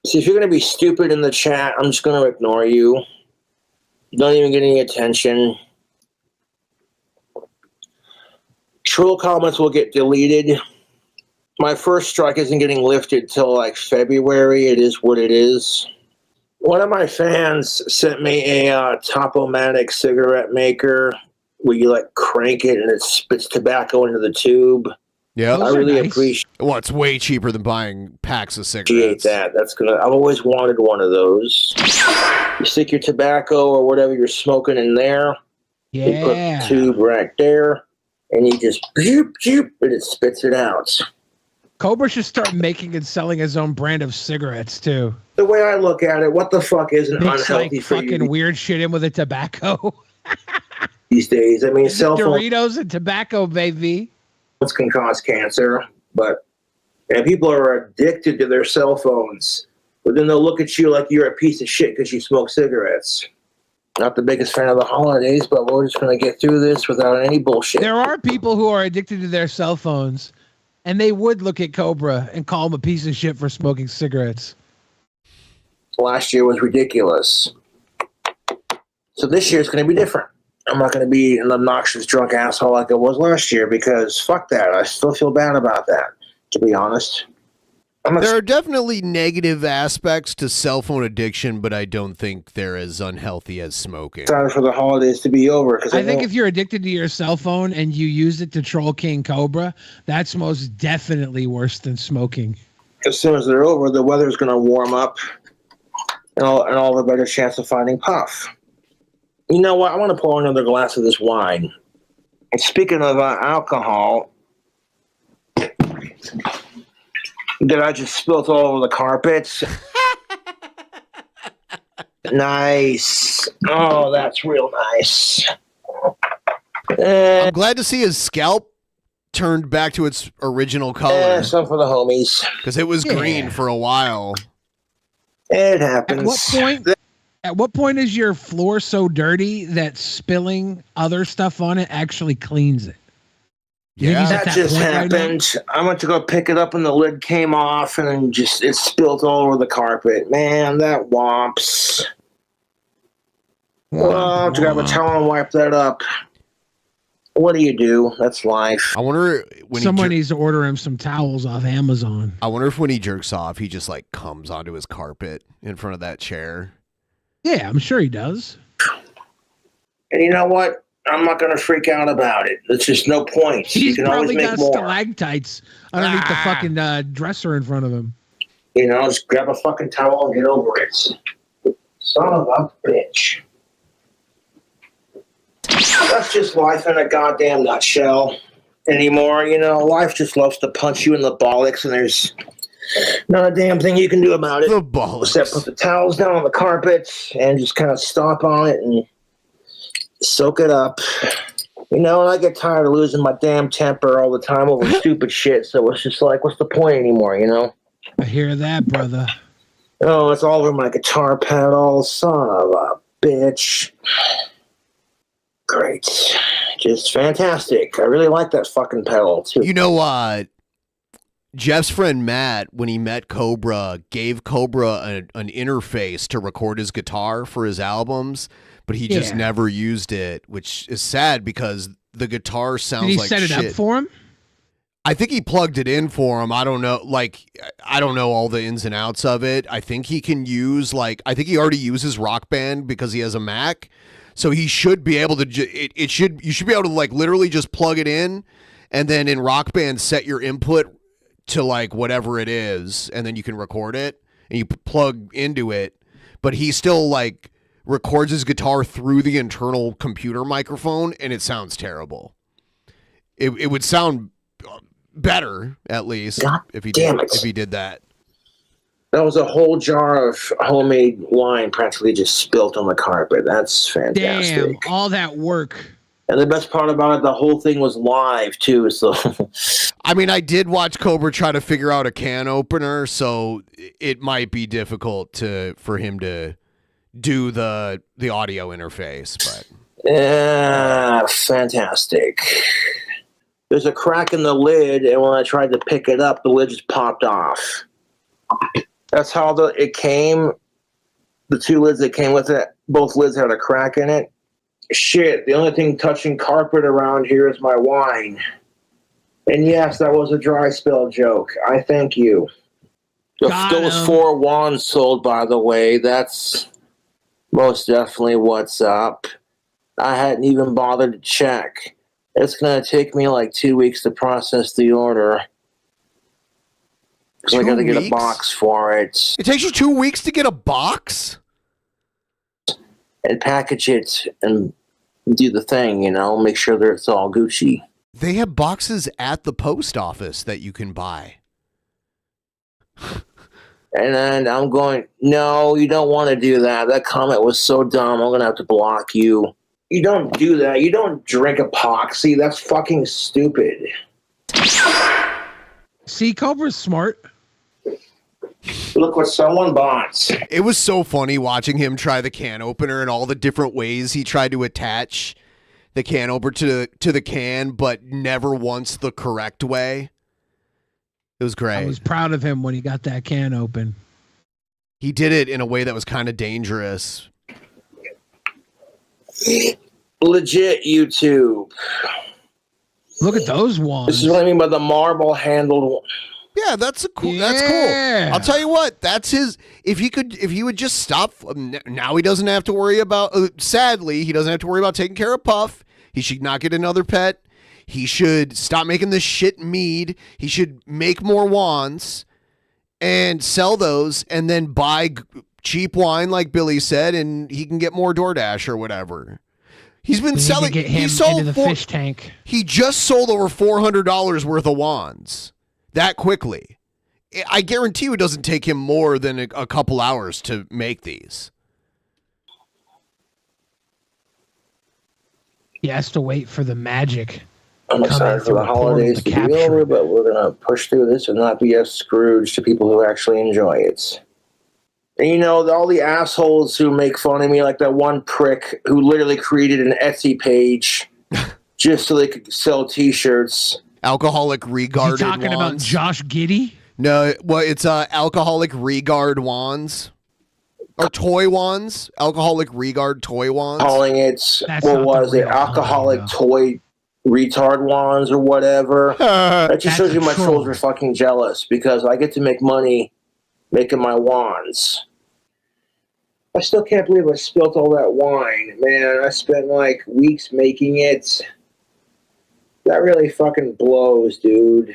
Speaker 20: See, if you're going to be stupid in the chat, I'm just going to ignore you. Don't even get any attention. Troll comments will get deleted. My first strike isn't getting lifted till like February. It is what it is. One of my fans sent me a Topo-Matic cigarette maker where you like crank it and it spits tobacco into the tube.
Speaker 7: Yeah,
Speaker 20: I really appreciate.
Speaker 7: Well, it's way cheaper than buying packs of cigarettes.
Speaker 20: That. I've always wanted one of those. You stick your tobacco or whatever you're smoking in there. You put the tube right there, and you just zoop, zoop, and it spits it out.
Speaker 3: Cobra should start making and selling his own brand of cigarettes too.
Speaker 20: The way I look at it, what the fuck isn't
Speaker 3: Mix
Speaker 20: unhealthy
Speaker 3: like
Speaker 20: for
Speaker 3: fucking
Speaker 20: you
Speaker 3: weird shit in with the tobacco.
Speaker 20: these days? I mean, cell phones
Speaker 3: Doritos and tobacco, baby.
Speaker 20: can cause cancer, but and people are addicted to their cell phones. But then they'll look at you like you're a piece of shit because you smoke cigarettes. Not the biggest fan of the holidays, but we're just going to get through this without any bullshit.
Speaker 3: There are people who are addicted to their cell phones, and they would look at Cobra and call him a piece of shit for smoking cigarettes.
Speaker 20: Last year was ridiculous. So this year is going to be different. I'm not going to be an obnoxious drunk asshole like I was last year because fuck that. I still feel bad about that, to be honest.
Speaker 7: There are definitely negative aspects to cell phone addiction, but I don't think they're as unhealthy as smoking.
Speaker 20: Time for the holidays to be over.
Speaker 3: I think if you're addicted to your cell phone and you use it to troll King Cobra, that's most definitely worse than smoking.
Speaker 20: As soon as they're over, the weather's going to warm up and I'll have a better chance of finding Puff. You know what? I want to pour another glass of this wine. And speaking of alcohol, that I just spilled all over the carpets. Nice. Oh, that's real nice.
Speaker 7: I'm glad to see his scalp turned back to its original color.
Speaker 20: Some for the homies.
Speaker 7: Because it was green for a while.
Speaker 20: It happens.
Speaker 3: At what point is your floor so dirty that spilling other stuff on it actually cleans it?
Speaker 20: Yeah, that just happened. I went to go pick it up and the lid came off and then it spilled all over the carpet. Man, that womps. Well, to grab a towel and wipe that up. What do? That's life.
Speaker 7: I wonder when
Speaker 3: someone needs to order him some towels off Amazon.
Speaker 7: I wonder if when he jerks off, he just like comes onto his carpet in front of that chair.
Speaker 3: Yeah, I'm sure he does.
Speaker 20: And you know what? I'm not going to freak out about it. There's just no point.
Speaker 3: He's
Speaker 20: you can
Speaker 3: probably
Speaker 20: always
Speaker 3: got
Speaker 20: make more.
Speaker 3: stalactites underneath the fucking dresser in front of him.
Speaker 20: You know, just grab a fucking towel and get over it. Son of a bitch. That's just life in a goddamn nutshell anymore. You know, life just loves to punch you in the bollocks and there's not a damn thing you can do about it.
Speaker 7: The bollocks.
Speaker 20: Except put the towels down on the carpet and just kind of stomp on it and soak it up. You know, and I get tired of losing my damn temper all the time over stupid shit, so it's just like, what's the point anymore, you know?
Speaker 3: I hear that, brother.
Speaker 20: Oh, it's all over my guitar pedal. Son of a bitch. Great. Just fantastic. I really like that fucking pedal, too.
Speaker 7: You know, Jeff's friend Matt, when he met Cobra, gave Cobra an interface to record his guitar for his albums, but he just never used it, which is sad because the guitar sounds like shit.
Speaker 3: Did he set it up for him?
Speaker 7: I think he plugged it in for him. I don't know. I don't know all the ins and outs of it. I think he can use I think he already uses Rock Band because he has a Mac. So he should be able to, you should be able to literally just plug it in and then in Rock Band set your input to whatever it is. And then you can record it and you plug into it. But he still records his guitar through the internal computer microphone and it sounds terrible. It would sound better at least if he did that.
Speaker 20: That was a whole jar of homemade wine practically just spilt on the carpet. That's fantastic.
Speaker 3: Damn, all that work.
Speaker 20: And the best part about it, the whole thing was live too. So,
Speaker 7: I mean, I did watch Cobra try to figure out a can opener, so it might be difficult for him to do the audio interface. But
Speaker 20: yeah, fantastic. There's a crack in the lid, and when I tried to pick it up, the lid just popped off. That's how it came. The two lids that came with it, both lids had a crack in it. Shit, the only thing touching carpet around here is my wine. And yes, that was a dry spell joke. I thank you. Those 4 wands sold, by the way, that's most definitely what's up. I hadn't even bothered to check. It's going to take me like 2 weeks to process the order. Because I got to get a box for it.
Speaker 7: It takes you 2 weeks to get a box?
Speaker 20: And package it and do the thing, make sure that it's all Gucci.
Speaker 7: They have boxes at the post office that you can buy.
Speaker 20: And then I'm going, no, you don't want to do that. That comment was so dumb, I'm going to have to block you. You don't do that. You don't drink epoxy. That's fucking stupid.
Speaker 3: See, Cobra's smart.
Speaker 20: Look what someone bought.
Speaker 7: It was so funny watching him try the can opener and all the different ways he tried to attach the can opener to the can, but never once the correct way. It was great.
Speaker 3: I was proud of him when he got that can open.
Speaker 7: He did it in a way that was kind of dangerous.
Speaker 20: Legit YouTube.
Speaker 3: Look at those wands.
Speaker 20: This is what I mean by the marble handled one.
Speaker 7: Yeah, that's cool. That's cool. I'll tell you what. That's his. If he would just stop. Now he doesn't have to worry about. Sadly, he doesn't have to worry about taking care of Puff. He should not get another pet. He should stop making this shit mead. He should make more wands and sell those, and then buy cheap wine, like Billy said, and he can get more DoorDash or whatever. He's been selling.
Speaker 3: He sold into the fish tank.
Speaker 7: He just sold over $400 worth of wands that quickly. I guarantee you it doesn't take him more than a couple hours to make these.
Speaker 3: He has to wait for the magic.
Speaker 20: I'm excited for the holidays to be over, but we're going to push through this and not be a Scrooge to people who actually enjoy it. And all the assholes who make fun of me, like that one prick who literally created an Etsy page just so they could sell t-shirts.
Speaker 7: Alcoholic regarded
Speaker 3: wands. You talking about Josh Giddey?
Speaker 7: No, well, it's alcoholic regard wands. Or toy wands. Alcoholic regard toy wands.
Speaker 20: Calling it, what was it? Alcoholic toy retard wands or whatever. That just shows you my trolls are fucking jealous because I get to make money making my wands. I still can't believe I spilt all that wine. Man, I spent like weeks making it. That really fucking blows, dude.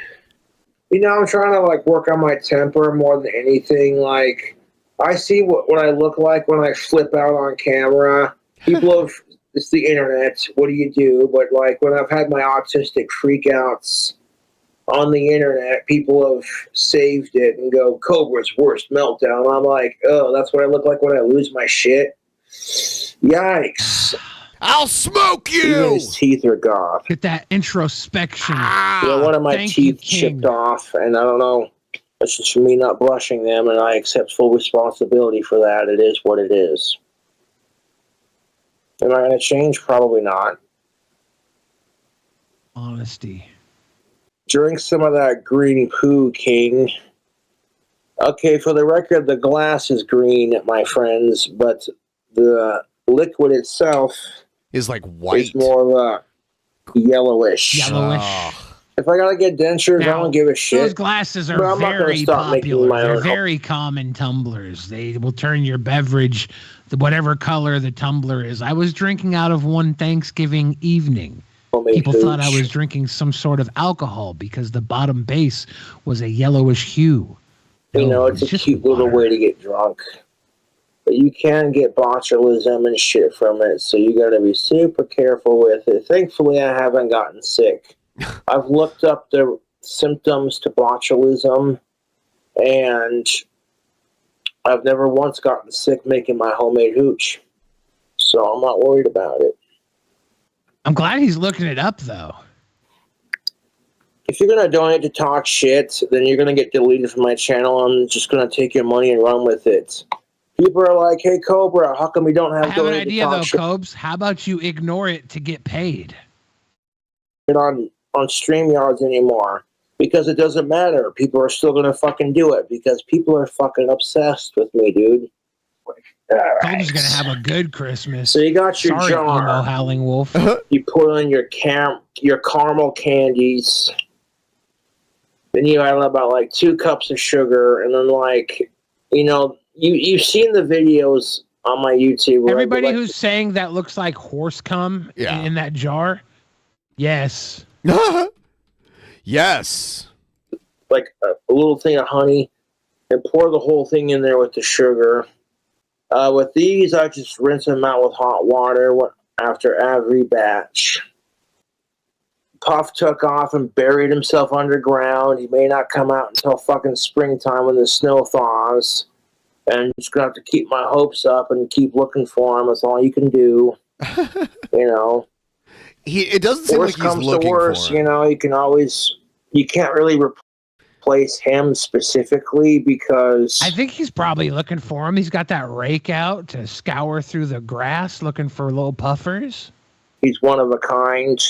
Speaker 20: I'm trying to like work on my temper more than anything. Like, I see what I look like when I flip out on camera. People have, it's the internet. What do you do? But like when I've had my autistic freakouts on the internet, people have saved it and go, Cobra's worst meltdown. I'm like, oh, that's what I look like when I lose my shit. Yikes.
Speaker 7: I'll smoke you!
Speaker 20: Even his teeth are gone.
Speaker 3: Get that introspection.
Speaker 20: One of my teeth chipped off, and I don't know. It's just me not brushing them, and I accept full responsibility for that. It is what it is. Am I going to change? Probably not.
Speaker 3: Honesty.
Speaker 20: Drink some of that green poo, King. Okay, for the record, the glass is green, my friends, but the liquid itself
Speaker 7: is like white.
Speaker 20: It's more of a yellowish. If I gotta get dentures, I don't give a shit.
Speaker 3: Those glasses are very popular. They're very common tumblers. They will turn your beverage, whatever color the tumbler is. I was drinking out of one Thanksgiving evening. People thought I was drinking some sort of alcohol because the bottom base was a yellowish hue.
Speaker 20: It's a cute little way to get drunk. But you can get botulism and shit from it, so you got to be super careful with it. Thankfully, I haven't gotten sick. I've looked up the symptoms to botulism, and I've never once gotten sick making my homemade hooch. So I'm not worried about it.
Speaker 3: I'm glad he's looking it up, though.
Speaker 20: If you're going to donate to talk shit, then you're going to get deleted from my channel. I'm just going to take your money and run with it. People are like, hey, Cobra, how come we don't have
Speaker 3: I have an idea, though, Cobes. How about you ignore it to get paid?
Speaker 20: On StreamYards anymore. Because it doesn't matter. People are still going to fucking do it. Because people are fucking obsessed with me, dude.
Speaker 3: Cobes going to have a good Christmas.
Speaker 20: So you got your jar.
Speaker 3: Emo Howling Wolf.
Speaker 20: You put in your caramel candies. Then you add about like 2 cups of sugar, and then like, you know, you've seen the videos on my YouTube. Where
Speaker 3: Everybody
Speaker 20: like,
Speaker 3: who's saying that looks like horse cum in that jar. Yes.
Speaker 7: Yes.
Speaker 20: Like a little thing of honey, and pour the whole thing in there with the sugar. With these, I just rinse them out with hot water after every batch. Puff took off and buried himself underground. He may not come out until fucking springtime when the snow thaws. And I'm just gonna have to keep my hopes up and keep looking for him. That's all you can do. You know.
Speaker 7: It doesn't seem like he's looking for him.
Speaker 20: You know, you can't really replace him specifically because
Speaker 3: I think he's probably looking for him. He's got that rake out to scour through the grass looking for little puffers.
Speaker 20: He's one of a kind.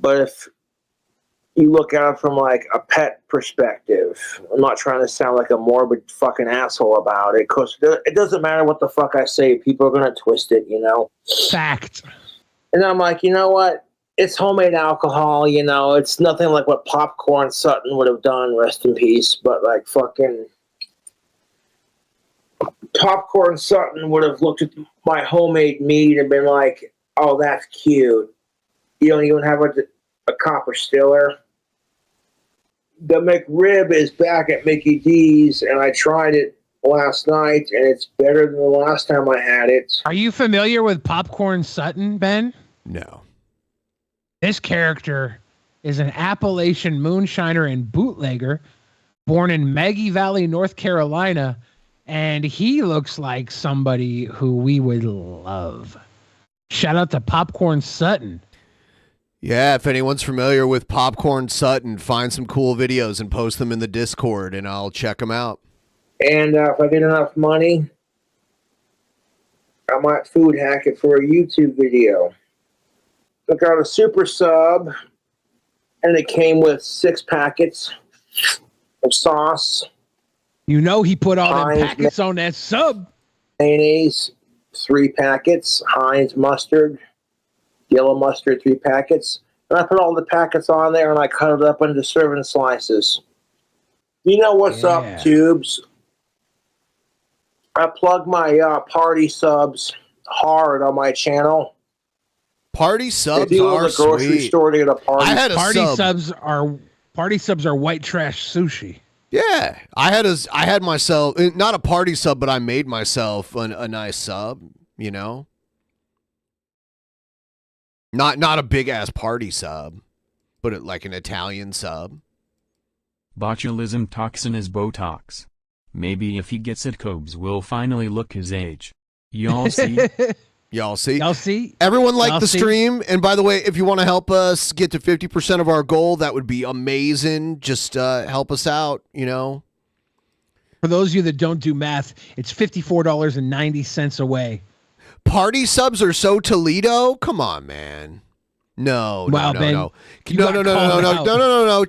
Speaker 20: But if you look at it from like a pet perspective, I'm not trying to sound like a morbid fucking asshole about it, because it doesn't matter what the fuck I say. People are going to twist it, you know?
Speaker 3: Fact.
Speaker 20: And I'm like, you know what? It's homemade alcohol, you know? It's nothing like what Popcorn Sutton would have done, rest in peace. But like fucking Popcorn Sutton would have looked at my homemade mead and been like, oh, that's cute. You don't even have a copper stiller. The McRib is back at Mickey D's, and I tried it last night, and it's better than the last time I had it.
Speaker 3: Are you familiar with Popcorn Sutton, Ben?
Speaker 7: No.
Speaker 3: This character is an Appalachian moonshiner and bootlegger born in Maggie Valley, North Carolina, and he looks like somebody who we would love. Shout out to Popcorn Sutton.
Speaker 7: Yeah, if anyone's familiar with Popcorn Sutton, find some cool videos and post them in the Discord, and I'll check them out.
Speaker 20: And if I get enough money, I might food hack it for a YouTube video. I got a super sub, and it came with 6 packets of sauce.
Speaker 3: You know he put all them packets on that sub.
Speaker 20: Mayonnaise, 3 packets. Heinz mustard. Yellow mustard, 3 packets. And I put all the packets on there and I cut it up into serving slices. You know what's up, tubes? I plug my party subs hard on my channel.
Speaker 7: Party subs
Speaker 20: if you go
Speaker 7: are
Speaker 20: to the grocery
Speaker 7: sweet.
Speaker 20: store to get a party.
Speaker 7: I had a
Speaker 3: Party subs are white trash sushi.
Speaker 7: Yeah, I had myself not a party sub, but I made myself a nice sub. You know. Not a big ass party sub, but like an Italian sub.
Speaker 8: Botulism toxin is Botox. Maybe if he gets it, Cobes will finally look his age. Y'all see?
Speaker 7: Y'all see?
Speaker 3: Y'all see?
Speaker 7: Everyone liked
Speaker 3: Y'all
Speaker 7: the
Speaker 3: see?
Speaker 7: stream. And by the way, if you want to help us get to 50% of our goal, that would be amazing. Just help us out, you know.
Speaker 3: For those of you that don't do math, it's $54.90 away.
Speaker 7: Party subs are so Toledo? Come on, man. No.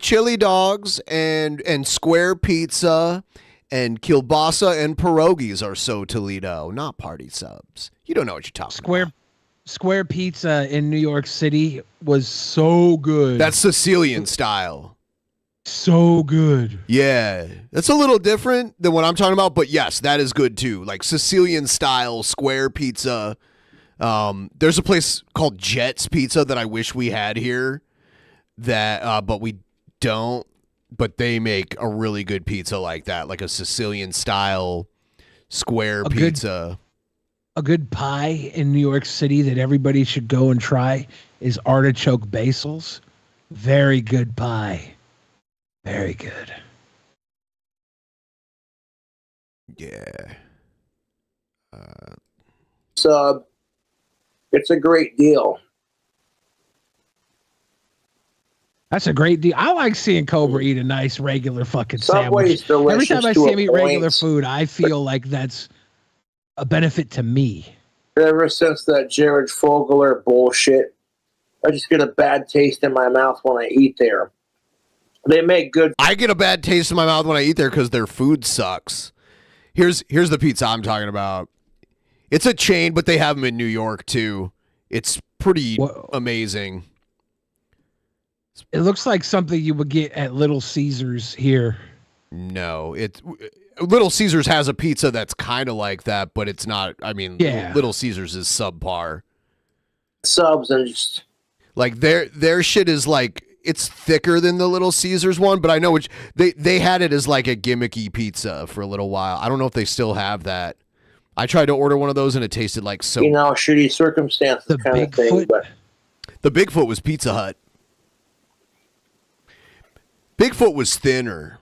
Speaker 7: Chili dogs and square pizza and kielbasa and pierogies are so Toledo, not party subs. You don't know what you're talking about.
Speaker 3: Square pizza in New York City was so good.
Speaker 7: That's Sicilian style.
Speaker 3: So good.
Speaker 7: Yeah. That's a little different than what I'm talking about, but yes, that is good too. Like Sicilian style square pizza. There's a place called Jet's Pizza that I wish we had here that but we don't, but they make a really good pizza like that, like a Sicilian style square pizza.
Speaker 3: A good pie in New York City that everybody should go and try is artichoke basils. Very good pie. Very good.
Speaker 7: Yeah.
Speaker 20: Sub. It's a great deal.
Speaker 3: That's a great deal. I like seeing Cobra eat a nice regular fucking
Speaker 20: Subway's
Speaker 3: sandwich. Every
Speaker 20: delicious
Speaker 3: time I
Speaker 20: to
Speaker 3: see
Speaker 20: a
Speaker 3: him eat regular
Speaker 20: point.
Speaker 3: food, I feel like that's a benefit to me.
Speaker 20: Ever since that Jared Fogler bullshit, I just get a bad taste in my mouth when I eat there. They make good.
Speaker 7: I get a bad taste in my mouth when I eat there because their food sucks. Here's the pizza I'm talking about. It's a chain, but they have them in New York too. It's pretty amazing.
Speaker 3: It looks like something you would get at Little Caesars here.
Speaker 7: No, Little Caesars has a pizza that's kind of like that, but it's not. I mean,
Speaker 3: Yeah.
Speaker 7: Little Caesars is subpar.
Speaker 20: Subs and just
Speaker 7: like their shit is like it's thicker than the Little Caesars one, but I know which they had it as like a gimmicky pizza for a little while. I don't know if they still have that. I tried to order one of those and it tasted like so.
Speaker 20: shitty circumstances kind of thing. But
Speaker 7: the Bigfoot was Pizza Hut. Bigfoot was thinner.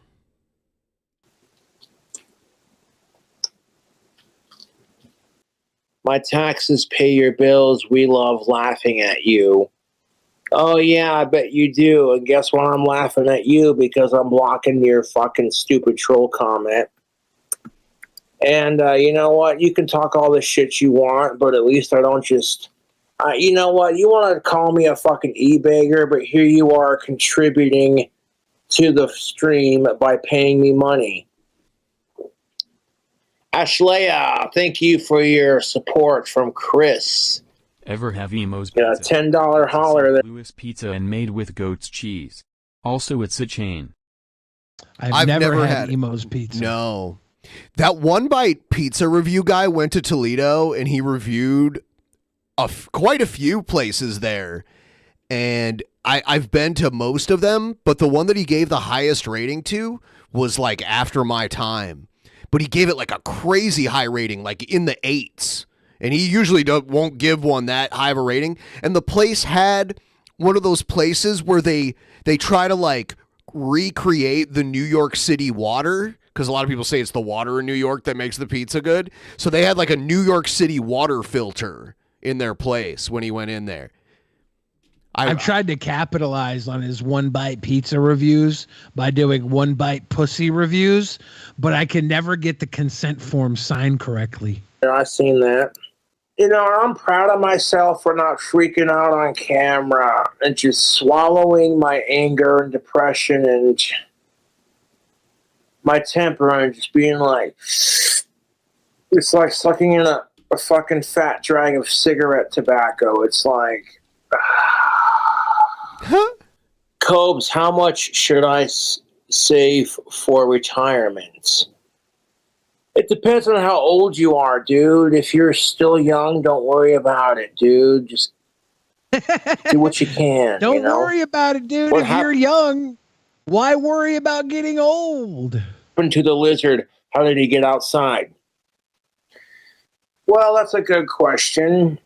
Speaker 20: my taxes pay your bills. We love laughing at you. Oh, yeah, I bet you do. And guess what? I'm laughing at you because I'm blocking your fucking stupid troll comment. And you know what? You can talk all the shit you want, but at least I don't just... you know what? You want to call me a fucking e-bagger, but here you are contributing to the stream by paying me money. Ashleya, thank you for your support from Chris.
Speaker 8: Ever have Emo's
Speaker 20: Yeah, $10 holler.
Speaker 8: St. Louis pizza and made with goat's cheese. Also, it's a chain.
Speaker 3: I've never had Emo's pizza.
Speaker 7: No. That One Bite pizza review guy went to Toledo and he reviewed quite a few places there. And I've been to most of them, but the one that he gave the highest rating to was like After My Time. But he gave it like a crazy high rating, like in the 8s. And he usually won't give one that high of a rating. And the place had one of those places where they try to like recreate the New York City water, because a lot of people say it's the water in New York that makes the pizza good. So they had like a New York City water filter in their place when he went in there.
Speaker 3: I've tried to capitalize on his One Bite pizza reviews by doing One Bite pussy reviews, but I can never get the consent form signed correctly.
Speaker 20: Yeah, I've seen that. You know, I'm proud of myself for not freaking out on camera and just swallowing my anger and depression and my temper and just being like, it's like sucking in a fucking fat drag of cigarette tobacco. It's like, Cobes, how much should I save for retirement? It depends on how old you are, dude. If you're still young, don't worry about it, dude. Just do what you can.
Speaker 3: Don't
Speaker 20: you know?
Speaker 3: worry about it, dude. If you're young, why worry about getting old?
Speaker 20: What happened to the lizard? How did he get outside? Well, that's a good question.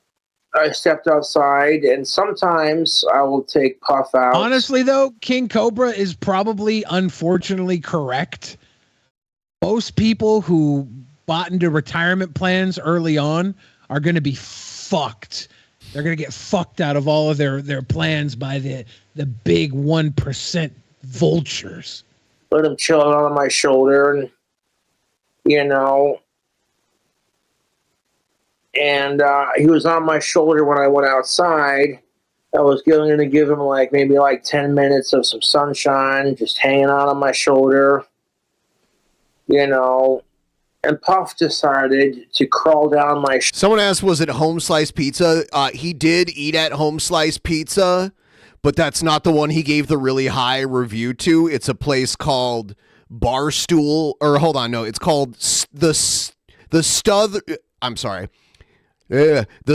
Speaker 20: I stepped outside, and sometimes I will take Puff out.
Speaker 3: Honestly, though, King Cobra is probably, unfortunately, correct. Most people who bought into retirement plans early on are going to be fucked. They're going to get fucked out of all of their plans by the big 1% vultures.
Speaker 20: Let him chill on my shoulder, and you know. And he was on my shoulder when I went outside. I was going to give him maybe 10 minutes of some sunshine, just hanging out on my shoulder, you know. And Puff decided to crawl down my.
Speaker 7: Someone asked, was it Home Slice Pizza? He did eat at Home Slice Pizza, but that's not the one he gave the really high review to. It's a place called Barstool, or hold on, no, it's called the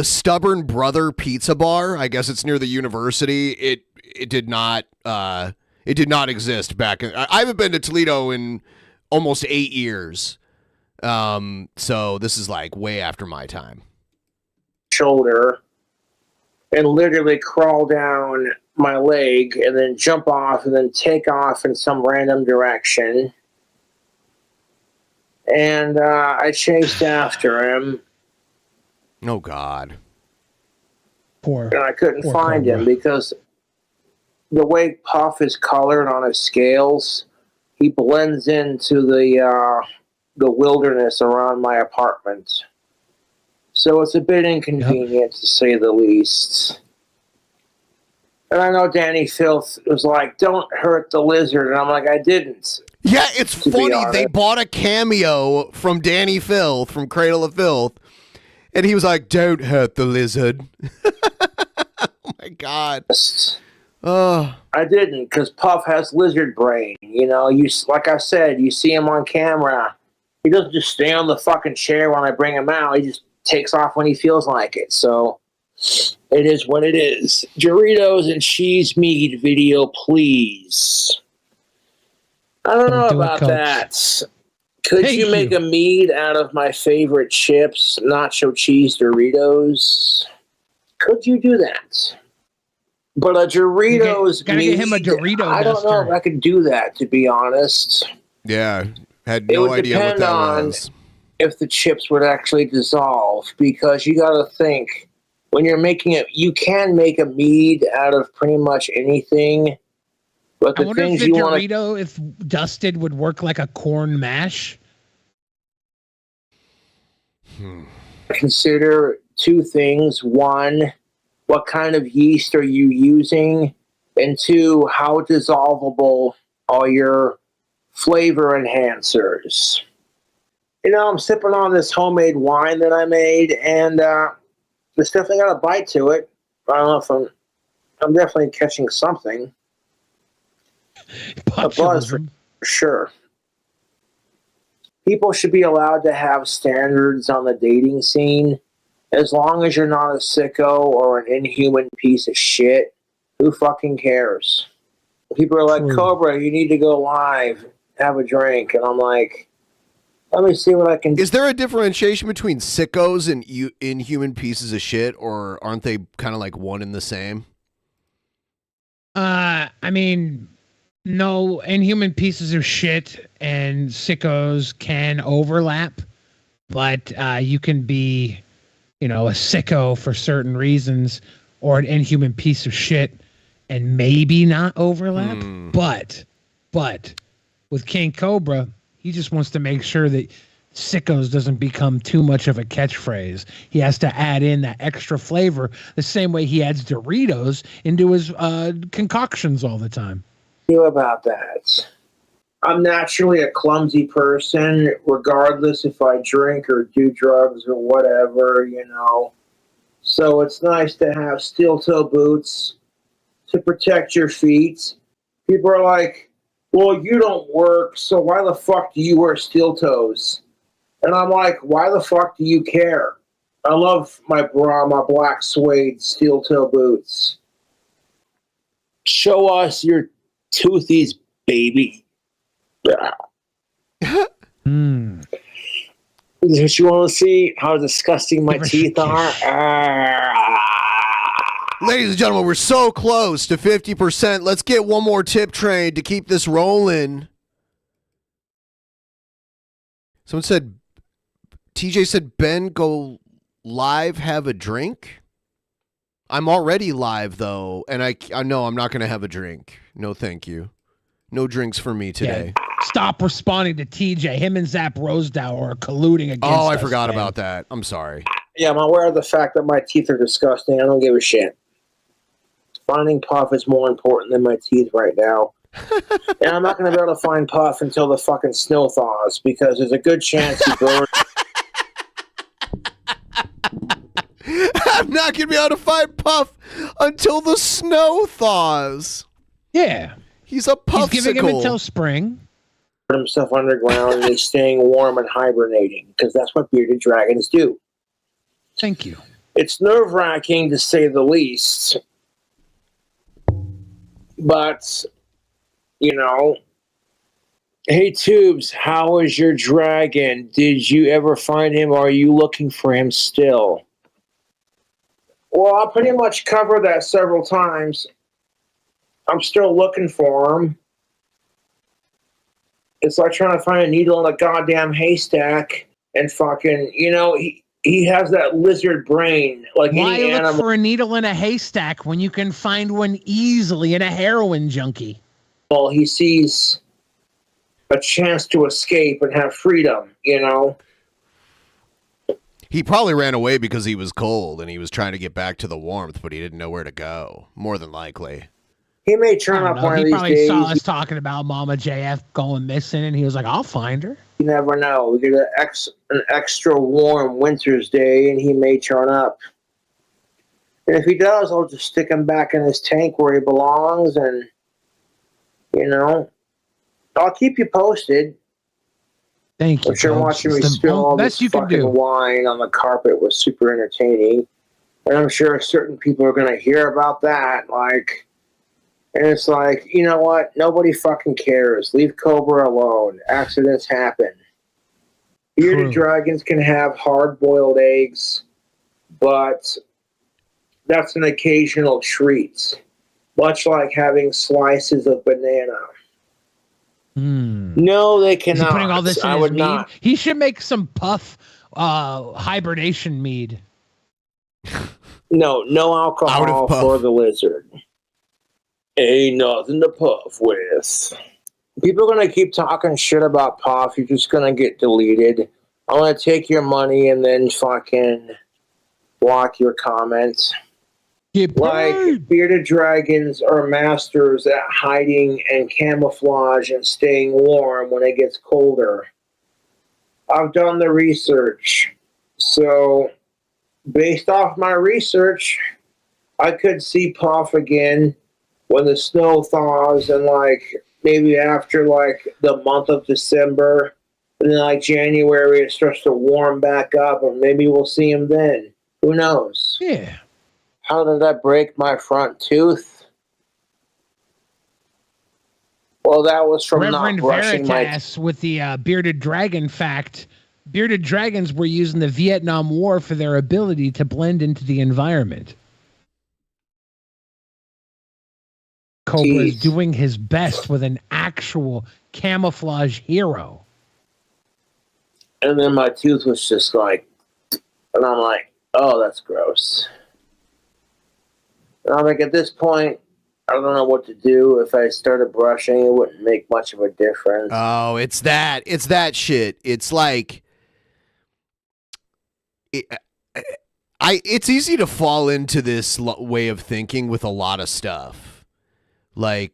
Speaker 7: Stubborn Brother Pizza Bar. I guess it's near the university. It did not exist back in. I haven't been to Toledo in almost 8 years. So this is way after my time.
Speaker 20: Shoulder and literally crawl down my leg and then jump off and then take off in some random direction. And I chased after him.
Speaker 7: Oh, God.
Speaker 20: And I couldn't find him because the way Puff is colored on his scales, he blends into the wilderness around my apartment. So it's a bit inconvenient, to say the least. And I know Danny Filth was like, don't hurt the lizard. And I'm like, I didn't.
Speaker 7: Yeah, it's funny. They bought a cameo from Danny Filth, from Cradle of Filth. And he was like, don't hurt the lizard. Oh, my God.
Speaker 20: I didn't, because Puff has lizard brain. You know, like I said, you see him on camera. He doesn't just stay on the fucking chair when I bring him out. He just takes off when he feels like it. So it is what it is. Doritos and cheese mead video, please. I don't know about that. Could you make a mead out of my favorite chips, nacho cheese Doritos? Could you do that? But a Doritos
Speaker 3: gotta
Speaker 20: mead,
Speaker 3: get him a Dorito
Speaker 20: I don't know if I could do that, to be honest.
Speaker 7: Yeah, had no idea what that was.
Speaker 20: If the chips would actually dissolve, because you got to think, when you're making it, you can make a mead out of pretty much anything. But the
Speaker 3: I wonder
Speaker 20: things
Speaker 3: if the
Speaker 20: you want
Speaker 3: Dorito, if dusted, would work like a corn mash.
Speaker 20: Consider two things. One, what kind of yeast are you using? And two, how dissolvable are your flavor enhancers? You know, I'm sipping on this homemade wine that I made, and it's definitely got a bite to it. I don't know if I'm definitely catching something. A buzz for sure. People should be allowed to have standards on the dating scene. As long as you're not a sicko or an inhuman piece of shit, who fucking cares? People are like, Cobra, you need to go live, have a drink. And I'm like, let me see what I can do.
Speaker 7: Is there a differentiation between sickos and inhuman pieces of shit, or aren't they kind of like one and the same?
Speaker 3: I mean, no, inhuman pieces of shit and sickos can overlap, but you can be, you know, a sicko for certain reasons, or an inhuman piece of shit and maybe not overlap. But with King Cobra, he just wants to make sure that sickos doesn't become too much of a catchphrase. He has to add in that extra flavor the same way he adds Doritos into his concoctions all the time.
Speaker 20: About that. I'm naturally a clumsy person, regardless if I drink or do drugs or whatever, you know. So it's nice to have steel toe boots to protect your feet. People are like, well, you don't work, so why the fuck do you wear steel toes? And I'm like, why the fuck do you care? I love my black suede steel toe boots. Show us your toothies, baby. Just you want to see how disgusting my teeth are?
Speaker 7: Ladies and gentlemen, we're so close to 50%. Let's get one more tip train to keep this rolling. Someone said, TJ said, Ben, go live, have a drink. I'm already live, though, and I know I'm not going to have a drink. No, thank you. No drinks for me today.
Speaker 3: Yeah, stop responding to TJ. Him and Zap Rosedow are colluding against us.
Speaker 7: Oh, I forgot about that. I'm sorry.
Speaker 20: Yeah, I'm aware of the fact that my teeth are disgusting. I don't give a shit. Finding Puff is more important than my teeth right now. And I'm not going to be able to find Puff until the fucking snow thaws, because there's a good chance he burns.
Speaker 7: I'm not going to be able to find Puff until the snow thaws.
Speaker 3: Yeah.
Speaker 7: He's a puffsicle.
Speaker 3: He's giving him until spring.
Speaker 20: Put himself underground and he's staying warm and hibernating, because that's what bearded dragons do.
Speaker 3: Thank you.
Speaker 20: It's nerve-wracking, to say the least. But, you know, hey, Tubes, how is your dragon? Did you ever find him, or are you looking for him still? Well, I pretty much covered that several times. I'm still looking for him. It's like trying to find a needle in a goddamn haystack, and fucking, you know, he has that lizard brain. Like
Speaker 3: why
Speaker 20: any
Speaker 3: look
Speaker 20: animal.
Speaker 3: for a needle in a haystack when you can find one easily in a heroin junkie?
Speaker 20: Well, he sees a chance to escape and have freedom, you know?
Speaker 7: He probably ran away because he was cold and he was trying to get back to the warmth, but he didn't know where to go, more than likely.
Speaker 20: He may turn up one of these days.
Speaker 3: He probably saw us talking about Mama JF going missing, and he was like, I'll find her.
Speaker 20: You never know. We get an extra warm winter's day, and he may turn up. And if he does, I'll just stick him back in his tank where he belongs, and, I'll keep you posted.
Speaker 3: Thank you.
Speaker 20: I'm sure watching me spill all this fucking wine on the carpet was super entertaining. And I'm sure certain people are going to hear about that. And it's like, you know what? Nobody fucking cares. Leave Cobra alone. Accidents happen. Bearded dragons can have hard-boiled eggs, but that's an occasional treat. Much like having slices of banana. No, they cannot.
Speaker 3: Is he putting all this in
Speaker 20: I
Speaker 3: his
Speaker 20: would
Speaker 3: mead?
Speaker 20: not.
Speaker 3: He should make some puff hibernation mead.
Speaker 20: No alcohol for the lizard. Ain't nothing to puff with. People are going to keep talking shit about puff. You're just going to get deleted. I'm going to take your money and then fucking block your comments. Bearded dragons are masters at hiding and camouflage and staying warm when it gets colder. I've done the research. So, based off my research, I could see Puff again when the snow thaws and maybe after the month of December, and then January it starts to warm back up, and maybe we'll see him then. Who knows?
Speaker 3: Yeah.
Speaker 20: How did I break my front tooth? Well, that was from
Speaker 3: Reverend
Speaker 20: not brushing
Speaker 3: Veritas with the bearded dragon fact. Bearded dragons were used in the Vietnam War for their ability to blend into the environment. Cobra is doing his best with an actual camouflage hero.
Speaker 20: And then my tooth was just and I'm like, oh, that's gross. And I'm like, at this point, I don't know what to do. If I started brushing, it wouldn't make much of a difference.
Speaker 7: Oh, it's that shit. It's it's easy to fall into this way of thinking with a lot of stuff. I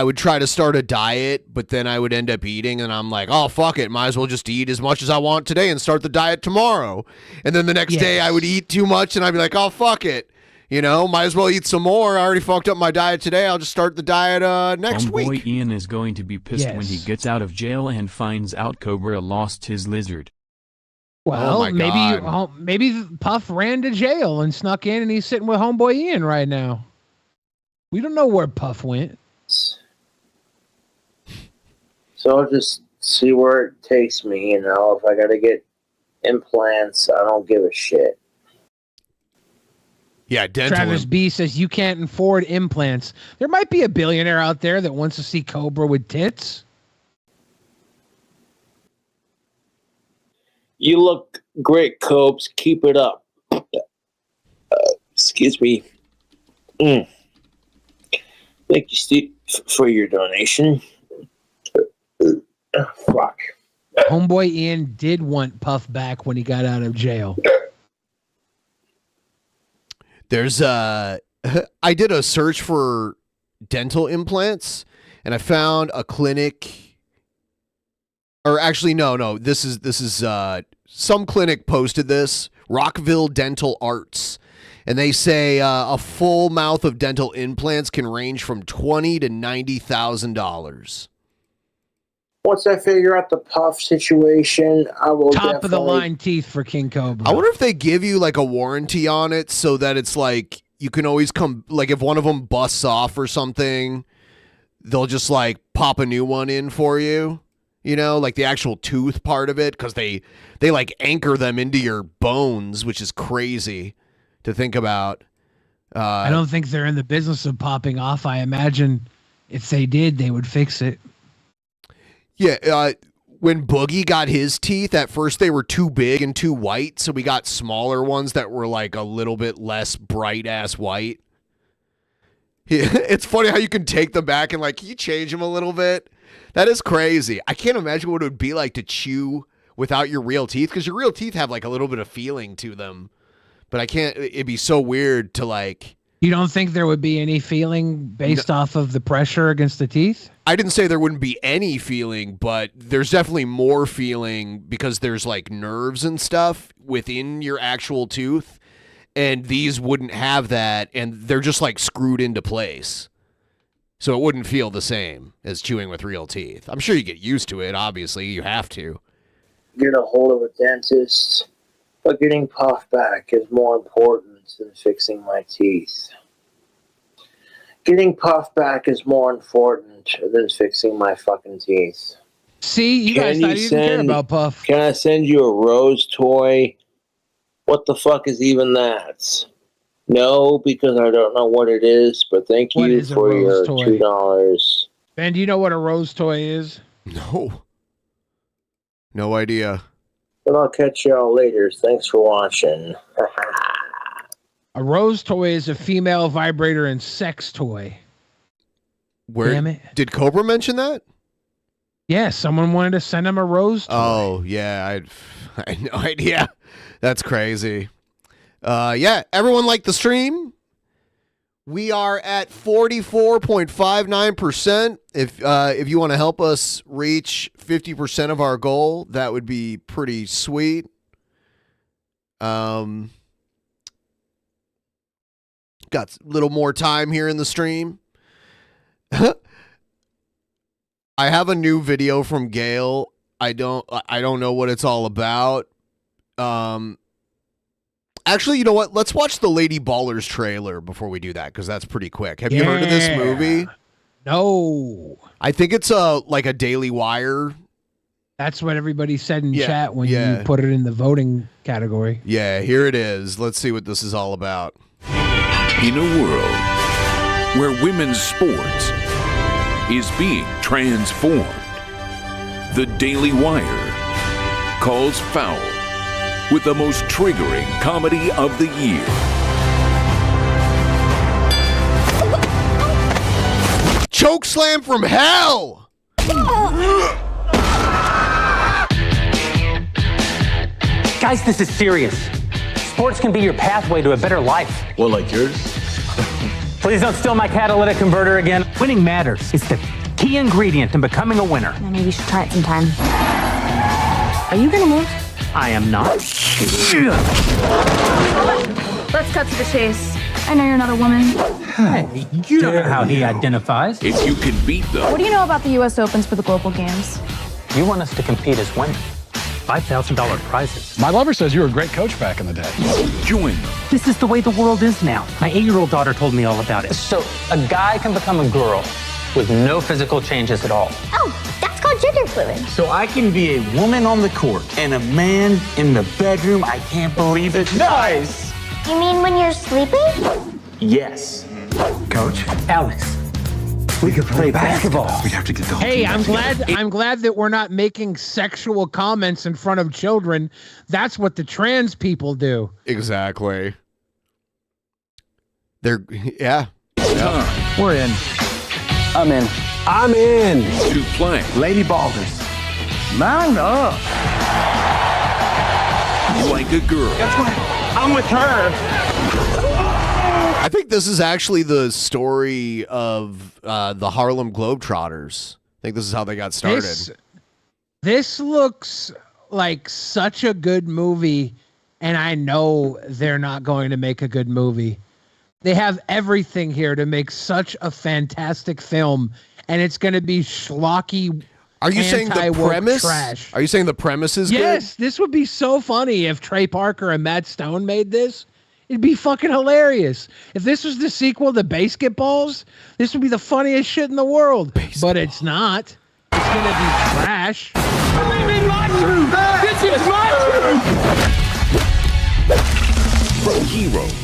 Speaker 7: would try to start a diet, but then I would end up eating, and I'm like, oh, fuck it. Might as well just eat as much as I want today and start the diet tomorrow. And then the next day I would eat too much, and I'd be like, oh, fuck it. Might as well eat some more. I already fucked up my diet today. I'll just start the diet next week.
Speaker 8: Homeboy Ian is going to be pissed when he gets out of jail and finds out Cobra lost his lizard.
Speaker 3: Well, maybe Puff ran to jail and snuck in, and he's sitting with homeboy Ian right now. We don't know where Puff went.
Speaker 20: So I'll just see where it takes me. If I got to get implants, I don't give a shit.
Speaker 7: Yeah,
Speaker 3: Travis B says you can't afford implants. There might be a billionaire out there that wants to see Cobra with tits.
Speaker 20: You look great, Cobes. Keep it up. Excuse me. Thank you, Steve, for your donation. Fuck.
Speaker 3: Homeboy Ian did want Puff back when he got out of jail.
Speaker 7: There's I did a search for dental implants, and I found a clinic. Or actually, no. This is some clinic posted this, Rockville Dental Arts, and they say a full mouth of dental implants can range from $20,000 to $90,000.
Speaker 20: Once I figure out the Puff situation, I will
Speaker 3: Top of the line teeth for King Cobra.
Speaker 7: I wonder if they give you a warranty on it so that it's you can always come, if one of them busts off or something, they'll just pop a new one in for you. The actual tooth part of it, because they anchor them into your bones, which is crazy to think about.
Speaker 3: I don't think they're in the business of popping off. I imagine if they did, they would fix it.
Speaker 7: Yeah, when Boogie got his teeth, at first they were too big and too white, so we got smaller ones that were a little bit less bright-ass white. It's funny how you can take them back and can you change them a little bit? That is crazy. I can't imagine what it would be like to chew without your real teeth, because your real teeth have a little bit of feeling to them. But it'd be so weird to
Speaker 3: You don't think there would be any feeling based off of the pressure against the teeth?
Speaker 7: I didn't say there wouldn't be any feeling, but there's definitely more feeling because there's nerves and stuff within your actual tooth. and these wouldn't have that, and they're just like screwed into place. So it wouldn't feel the same as chewing with real teeth. I'm sure you get used to it, obviously. You have to.
Speaker 20: Get a hold of a dentist, but getting puffed back is more important than fixing my teeth. Getting puffed back is more important than fixing my fucking teeth.
Speaker 3: See, you guys not even care about Puff.
Speaker 20: Can I send you a rose toy? What the fuck is even that? No, because I don't know what it is, but thank you for your $2.
Speaker 3: Ben, do you know what a rose toy is?
Speaker 7: No. No idea.
Speaker 20: But I'll catch y'all later. Thanks for watching.
Speaker 3: A rose toy is a female vibrator and sex toy.
Speaker 7: Where
Speaker 3: Damn it.
Speaker 7: Did Cobra mention that?
Speaker 3: Yeah, someone wanted to send him a rose toy.
Speaker 7: Oh, yeah. I had no idea. That's crazy. Yeah, everyone liked the stream. We are at 44.59%. If you want to help us reach 50% of our goal, that would be pretty sweet. Got a little more time here in the stream. I have a new video from Gail. I don't know what it's all about. Actually, you know what? Let's watch the Lady Ballers trailer before we do that, because that's pretty quick. Have you heard of this movie?
Speaker 3: No.
Speaker 7: I think it's like a Daily Wire.
Speaker 3: That's what everybody said in chat when you put it in the voting category.
Speaker 7: Yeah, here it is. Let's see what this is all about.
Speaker 2: In a world where women's sports is being transformed, the Daily Wire calls foul with the most triggering comedy of the year.
Speaker 7: Choke slam from hell!
Speaker 5: Guys, this is serious. Sports can be your pathway to a better life.
Speaker 22: Well, like yours?
Speaker 5: Please don't steal my catalytic converter again. Winning matters. It's the key ingredient in becoming a winner.
Speaker 23: Maybe you should try it sometime. Are you gonna move?
Speaker 5: I am not.
Speaker 23: Let's cut to the chase. I know you're another woman.
Speaker 5: Hey, you know how he identifies.
Speaker 2: If you can beat them,
Speaker 23: What do you know about the U.S. Opens for the Global Games?
Speaker 5: You want us to compete as women. $5,000 prizes.
Speaker 24: My lover says you were a great coach back in the day.
Speaker 2: join them.
Speaker 5: This is the way the world is now. My 8-year-old daughter told me all about it. So a guy can become a girl with no physical changes at all.
Speaker 23: Oh, that's called gender fluid.
Speaker 22: So I can be a woman on the court and a man in the bedroom. I can't believe it. Nice!
Speaker 23: You mean when you're sleeping?
Speaker 22: Yes. Coach?
Speaker 5: Alex,
Speaker 22: We could play basketball.
Speaker 24: We'd have to get the whole
Speaker 3: Hey,
Speaker 24: team
Speaker 3: I'm
Speaker 24: together.
Speaker 3: glad that we're not making sexual comments in front of children. That's what the trans people do.
Speaker 7: Exactly. They're
Speaker 22: We're in. I'm in. I'm in.
Speaker 2: To play.
Speaker 22: Lady Balders. Man up.
Speaker 2: Like a girl.
Speaker 22: That's right. I'm with her.
Speaker 7: I think this is actually the story of the Harlem Globetrotters. I think this is how they got started.
Speaker 3: This looks like such a good movie, and I know they're not going to make a good movie. They have everything here to make such a fantastic film, and it's going to be schlocky.
Speaker 7: Are you saying the premise?
Speaker 3: Trash.
Speaker 7: Are you saying the premise is good?
Speaker 3: Yes, this would be so funny if Trey Parker and Matt Stone made this. It'd be fucking hilarious. If this was the sequel to Basketballs, this would be the funniest shit in the world. But it's not. It's going to be trash.
Speaker 22: Believe in my truth. This is my truth.
Speaker 2: From heroes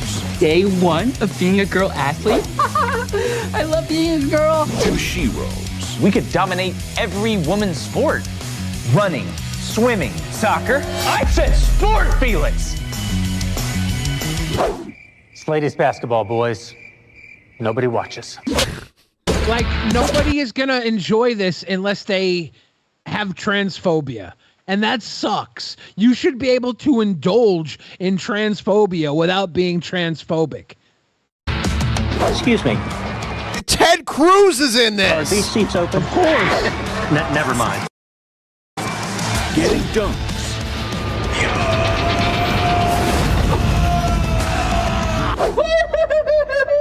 Speaker 5: Day one of being a girl athlete.
Speaker 23: I love being a girl.
Speaker 2: to sheroes.
Speaker 5: We could dominate every woman's sport. Running, swimming, soccer. I said sport, Felix. It's ladies basketball, boys. Nobody watches.
Speaker 3: Like, nobody is going to enjoy this unless they have transphobia. And that sucks. You should be able to indulge in transphobia without being transphobic.
Speaker 5: Excuse me.
Speaker 7: Ted Cruz is in this.
Speaker 5: Are these seats open? Of course. Never mind.
Speaker 2: Getting dunks.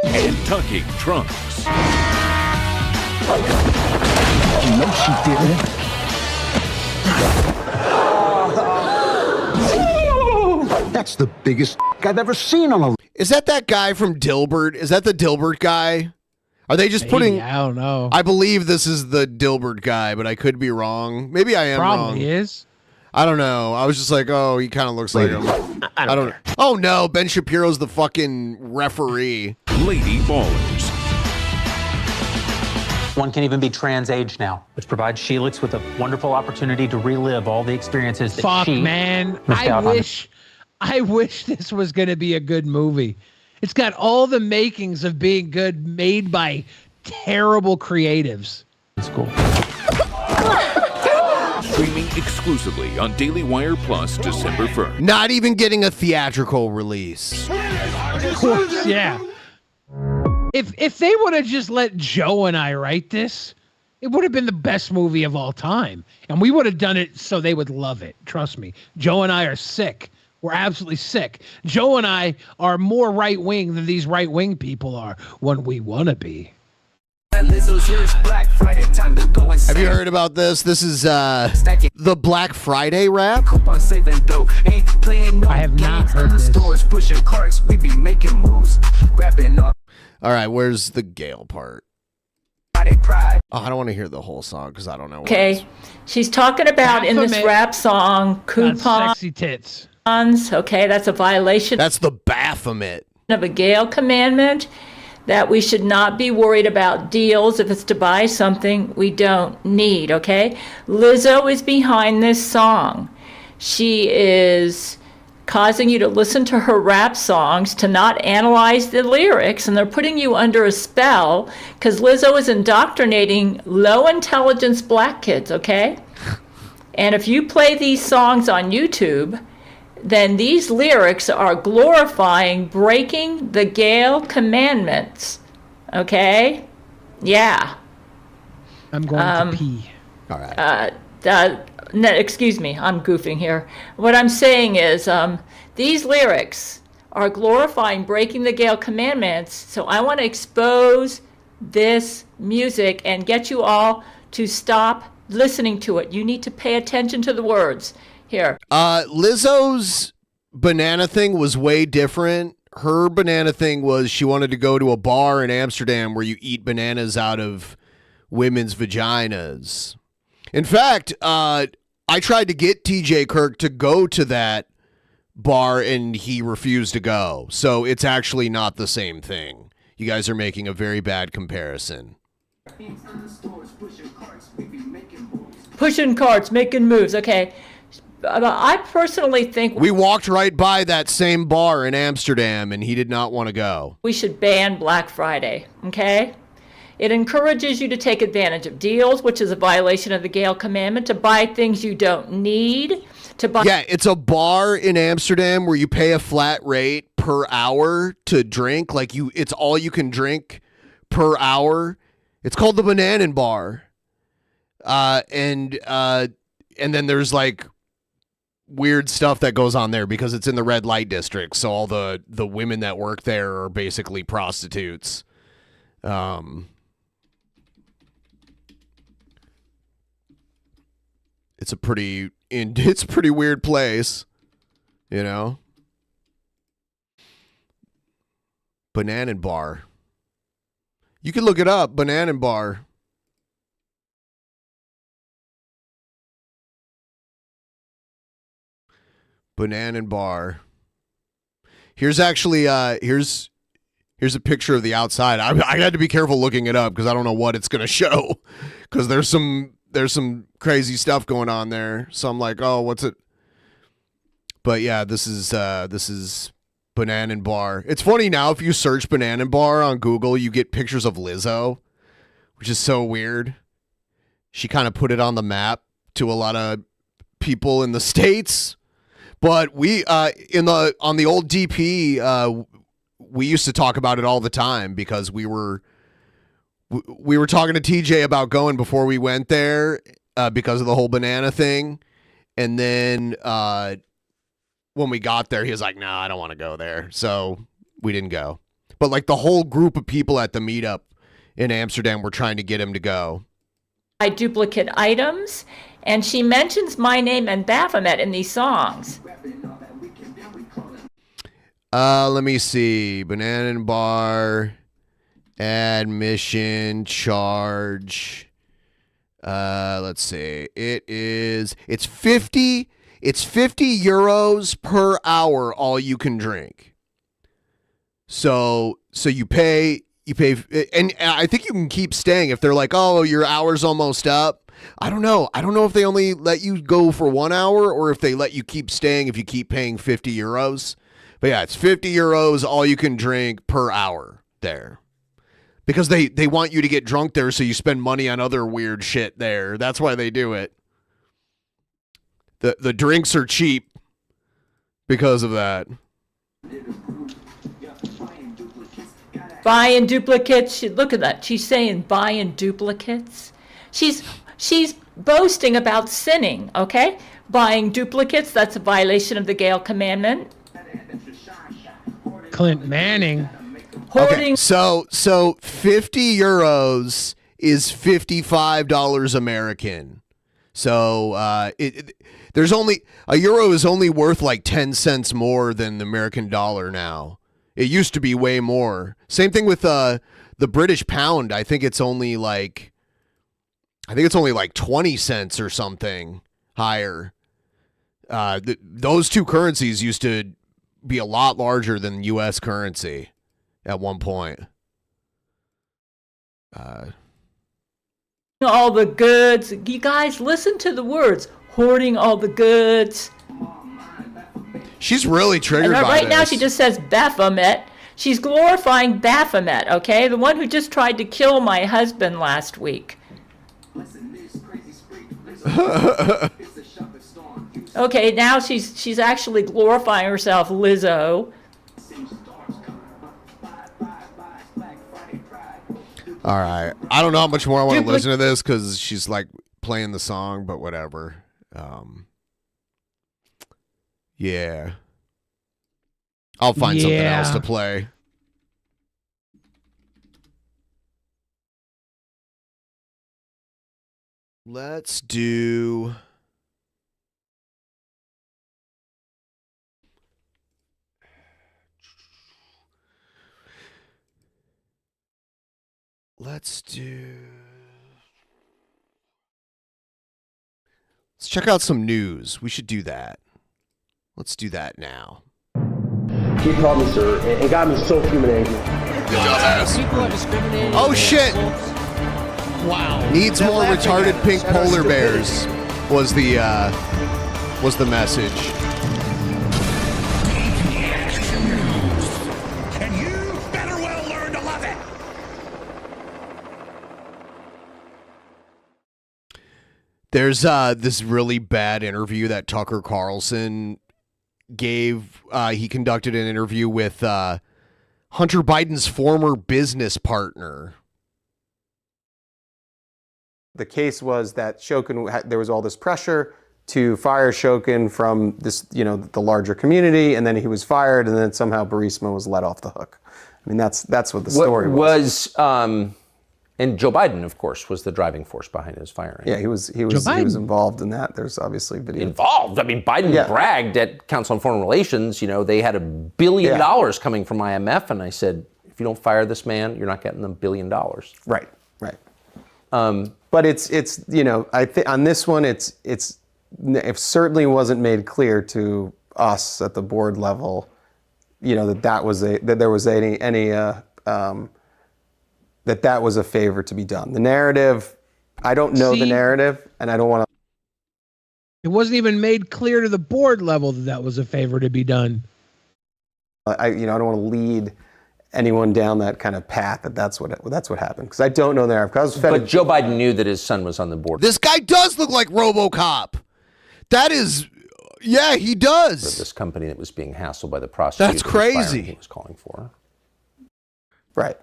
Speaker 2: and tucking trunks.
Speaker 24: No, she didn't.
Speaker 7: That's the biggest I've ever seen on a... Is that guy from Dilbert? Is that the Dilbert guy? Are they just putting...
Speaker 3: I don't know.
Speaker 7: I believe this is the Dilbert guy, but I could be wrong. Maybe I am wrong.
Speaker 3: Probably is.
Speaker 7: I don't know. I was just like, oh, he kind of looks like him. I don't know. Oh, no. Ben Shapiro's the fucking referee.
Speaker 2: Lady Ballers.
Speaker 5: One can even be trans age now, which provides Sheelix with a wonderful opportunity to relive all the experiences that
Speaker 3: Fuck,
Speaker 5: she
Speaker 3: man.
Speaker 5: missed out on.
Speaker 3: I wish this was going to be a good movie. It's got all the makings of being good, made by terrible creatives.
Speaker 5: It's cool.
Speaker 2: Streaming exclusively on Daily Wire Plus December 1st.
Speaker 7: Not even getting a theatrical release.
Speaker 3: Of course, yeah. If they would have just let Joe and I write this, it would have been the best movie of all time. And we would have done it so they would love it. Trust me. Joe and I are sick. We're absolutely sick. Joe and I are more right-wing than these right-wing people are when we want to be.
Speaker 7: Have you heard about this? This is the Black Friday rap.
Speaker 3: I have not heard this.
Speaker 7: All right, where's the Gale part? Oh, I don't want to hear the whole song because I don't know.
Speaker 4: Okay, she's talking about in this rap song coupons.
Speaker 3: Sexy tits.
Speaker 4: Okay, that's a violation.
Speaker 7: That's the Baphomet
Speaker 4: of a Gale commandment. That we should not be worried about deals if it's to buy something we don't need, okay? Lizzo is behind this song. She is causing you to listen to her rap songs, to not analyze the lyrics, and they're putting you under a spell because Lizzo is indoctrinating low intelligence black kids, okay? And if you play these songs on YouTube, then these lyrics are glorifying breaking the Gale commandments. Okay? Yeah.
Speaker 3: I'm going to pee.
Speaker 7: All right.
Speaker 4: No, excuse me, I'm goofing here. What I'm saying is these lyrics are glorifying breaking the Gale commandments, so I want to expose this music and get you all to stop listening to it. You need to pay attention to the words. Here.
Speaker 7: Lizzo's banana thing was way different. Her banana thing was she wanted to go to a bar in Amsterdam where you eat bananas out of women's vaginas. In fact, I tried to get TJ Kirk to go to that bar and he refused to go. So it's actually not the same thing. You guys are making a very bad comparison.
Speaker 4: Pushing carts, making moves. Okay. I personally think
Speaker 7: we walked right by that same bar in Amsterdam and he did not want to go.
Speaker 4: We should ban Black Friday, okay? It encourages you to take advantage of deals, which is a violation of the Gale commandment, to buy things you don't need, to buy...
Speaker 7: Yeah, it's a bar in Amsterdam where you pay a flat rate per hour to drink. Like it's all you can drink per hour. It's called the Banana Bar. And then there's like weird stuff that goes on there because it's in the red light district. So all the women that work there are basically prostitutes. It's a pretty weird place, you know. Banana Bar. You can look it up, Banana Bar. Banana Bar. Here's actually here's a picture of the outside. I had to be careful looking it up because I don't know what it's gonna show because there's some crazy stuff going on there. So I'm like, oh, what's it? But yeah, this is Banana Bar. It's funny now if you search Banana Bar on Google, you get pictures of Lizzo, which is so weird. She kind of put it on the map to a lot of people in the States. But we on the old DP, we used to talk about it all the time because we were talking to TJ about going before we went there because of the whole banana thing, and then when we got there, he was like, "No, I don't want to go there." So didn't go. But like the whole group of people at the meetup in Amsterdam were trying to get him to go.
Speaker 4: Buy duplicate items, and she mentions my name and Baphomet in these songs.
Speaker 7: Let me see. Banana and bar, admission, charge. Let's see. It's 50 euros per hour all you can drink. So you pay, and I think you can keep staying if they're like, oh, your hour's almost up. I don't know if they only let you go for 1 hour or if they let you keep staying if you keep paying 50 euros. But yeah, it's 50 euros all you can drink per hour there. Because they want you to get drunk there so you spend money on other weird shit there. That's why they do it. The drinks are cheap because of that.
Speaker 4: Buying duplicates. Look at that. She's saying buying duplicates. She's boasting about sinning, okay? Buying duplicates, that's a violation of the Gale commandment.
Speaker 3: Clint Manning.
Speaker 7: Okay, so 50 euros is $55 American. So there's only a euro is only worth like 10 cents more than the American dollar now. It used to be way more. Same thing with the British pound. I think it's only like 20 cents or something higher. Those two currencies used to be a lot larger than U.S. currency at one point.
Speaker 4: All the goods. You guys, listen to the words. Hoarding all the goods.
Speaker 7: She's really triggered by
Speaker 4: right
Speaker 7: this.
Speaker 4: now she just says Baphomet. She's glorifying Baphomet, okay? The one who just tried to kill my husband last week. Okay, now she's actually glorifying herself, Lizzo.
Speaker 7: All right. I don't know how much more I want to listen to this because she's like playing the song, but whatever. Yeah. I'll find something else to play. Let's do... Let's check out some news. We should do that. Let's do that now.
Speaker 6: He called me sir and got me so human angry.
Speaker 7: Oh shit!
Speaker 3: Wow.
Speaker 7: Needs more retarded pink polar bears was the message.
Speaker 18: And you better well learn to love it.
Speaker 7: There's this really bad interview that Tucker Carlson gave. He conducted an interview with Hunter Biden's former business partner.
Speaker 9: The case was that Shokin, there was all this pressure to fire Shokin from this, the larger community, and then he was fired, and then somehow Burisma was let off the hook. I mean, that's what the story was.
Speaker 10: And Joe Biden, of course, was the driving force behind his firing.
Speaker 9: Yeah, he was involved in that. There's obviously video.
Speaker 10: Involved? I mean, Biden bragged at Council on Foreign Relations, they had $1 billion coming from IMF, and I said, if you don't fire this man, you're not getting the $1 billion.
Speaker 9: Right. But it's I think on this one, it certainly wasn't made clear to us at the board level, that there was that was a favor to be done. The narrative, I don't know the narrative, and I don't want to.
Speaker 3: It wasn't even made clear to the board level that was a favor to be done.
Speaker 9: I don't want to lead anyone down that kind of path that's what happened, because I don't know the narrative.
Speaker 10: But Joe Biden knew that his son was on the board.
Speaker 7: This guy does look like RoboCop. That is, yeah, he does.
Speaker 10: This company that was being hassled by the prosecutor.
Speaker 7: That's crazy.
Speaker 10: He was calling for.
Speaker 9: Right.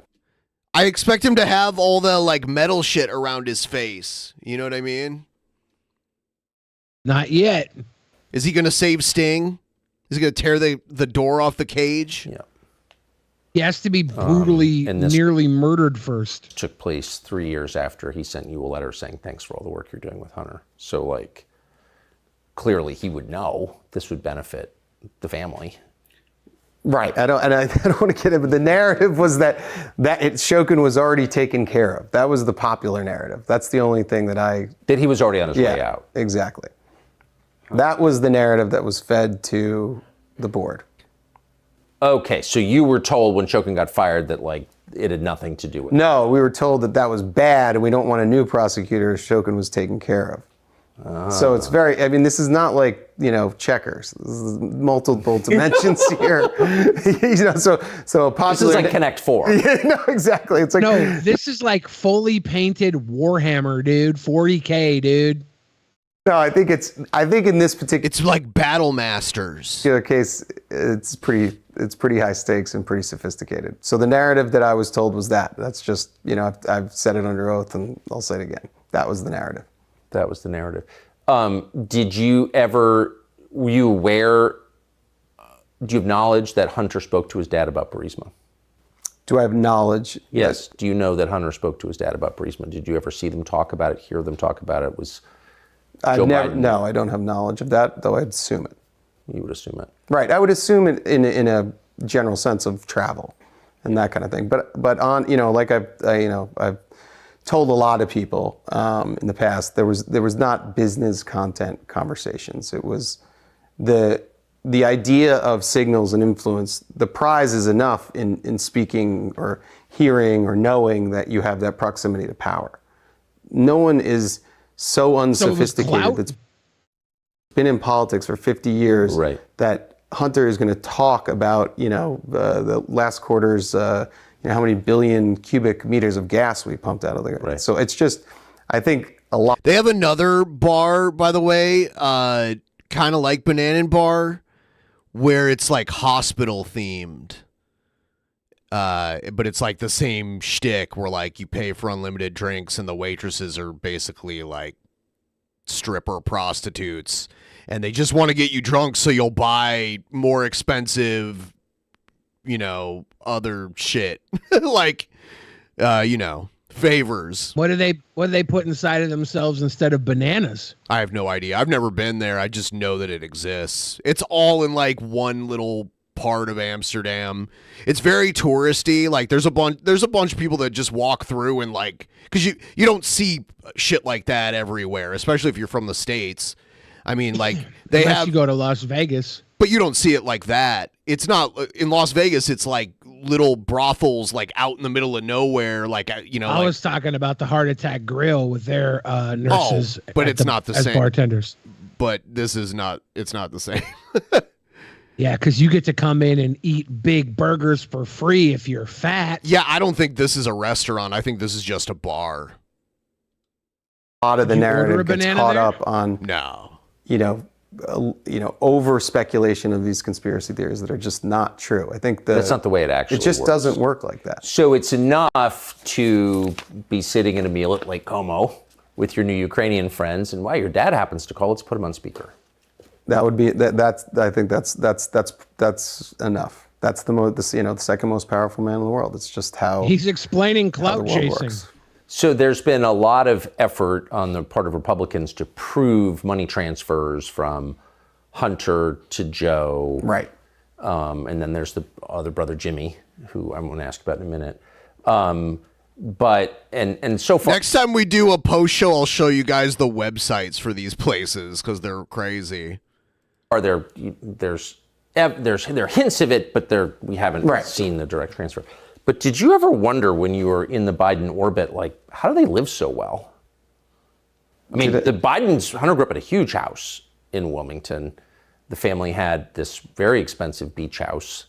Speaker 7: I expect him to have all the like metal shit around his face. You know what I mean?
Speaker 3: Not yet.
Speaker 7: Is he going to save Sting? Is he going to tear the door off the cage?
Speaker 9: Yeah.
Speaker 3: He has to be brutally,
Speaker 10: and this
Speaker 3: nearly murdered first.
Speaker 10: took place 3 years after he sent you a letter saying, thanks for all the work you're doing with Hunter. So, like, clearly he would know this would benefit the family.
Speaker 9: Right. I don't want to get it, but the narrative was that Shokin was already taken care of. That was the popular narrative. That's the only thing that
Speaker 10: he was already on his way out.
Speaker 9: Exactly. That was the narrative that was fed to the board.
Speaker 10: Okay, so you were told when Shokin got fired that, like, it had nothing to do with it.
Speaker 9: No, we were told that was bad and we don't want a new prosecutor. Shokin was taken care of. So it's very, I mean, this is not like, checkers. This is multiple dimensions here. So popular.
Speaker 10: This is like Connect 4.
Speaker 9: Yeah, no, exactly. It's like,
Speaker 3: no, this is like fully painted Warhammer, dude. 40K, dude.
Speaker 9: No, I think in this particular.
Speaker 7: It's like Battle Masters.
Speaker 9: Case, it's pretty high stakes and pretty sophisticated. So the narrative that I was told was that. That's just, I've said it under oath and I'll say it again. That was the narrative.
Speaker 10: That was the narrative. Did you ever, were you aware, do you have knowledge that Hunter spoke to his dad about Burisma?
Speaker 9: Do I have knowledge?
Speaker 10: Yes. Do you know that Hunter spoke to his dad about Burisma? Did you ever see them talk about it, hear them talk about it? Was Joe Biden?
Speaker 9: No, I don't have knowledge of that, though I'd assume it.
Speaker 10: You would assume it.
Speaker 9: Right. I would assume it in a general sense of travel and that kind of thing. But on, like I've told a lot of people in the past, there was not business content conversations. It was the idea of signals and influence. The prize is enough in speaking or hearing or knowing that you have that proximity to power. No one is so unsophisticated that's been in politics for 50 years that Hunter is going to talk about, the last quarter's how many billion cubic meters of gas we pumped out of the ground. So it's just, I think a lot.
Speaker 7: They have another bar, by the way, kind of like Banana Bar, where it's like hospital themed. But it's like the same shtick where like you pay for unlimited drinks and the waitresses are basically like stripper prostitutes and they just want to get you drunk so you'll buy more expensive, other shit like, favors.
Speaker 3: What do they put inside of themselves instead of bananas?
Speaker 7: I have no idea. I've never been there. I just know that it exists. It's all in like one little part of Amsterdam. It's very touristy. Like there's a bunch of people that just walk through and like, because you don't see shit like that everywhere, especially if you're from the States. I mean, like
Speaker 3: Unless you go to Las Vegas.
Speaker 7: But you don't see it like that. It's not in Las Vegas. It's like little brothels, like out in the middle of nowhere. Like
Speaker 3: I was talking about the Heart Attack Grill with their nurses.
Speaker 7: Oh, but it's not the
Speaker 3: as
Speaker 7: same.
Speaker 3: Bartenders.
Speaker 7: But this is not. It's not the same.
Speaker 3: Yeah, because you get to come in and eat big burgers for free if you're fat.
Speaker 7: Yeah, I don't think this is a restaurant. I think this is just a bar.
Speaker 9: A lot of the narrative gets caught up on over speculation of these conspiracy theories that are just not true. I think
Speaker 10: that's not the way it actually works.
Speaker 9: It just doesn't work like that.
Speaker 10: So it's enough to be sitting at a meal at Lake Como with your new Ukrainian friends, and your dad happens to call. Let's put him on speaker.
Speaker 9: That would be that's. I think that's enough. That's the second most powerful man in the world. It's just how
Speaker 3: he's explaining clout chasing.
Speaker 9: Works.
Speaker 10: So there's been a lot of effort on the part of Republicans to prove money transfers from Hunter to Joe.
Speaker 9: Right.
Speaker 10: And then there's the other brother, Jimmy, who I'm going to ask about in a minute. But so far.
Speaker 7: Next time we do a post show, I'll show you guys the websites for these places because they're crazy.
Speaker 10: There are hints of it, but we haven't seen the direct transfer. But did you ever wonder when you were in the Biden orbit, like, how do they live so well? I mean, Hunter grew up at a huge house in Wilmington. The family had this very expensive beach house.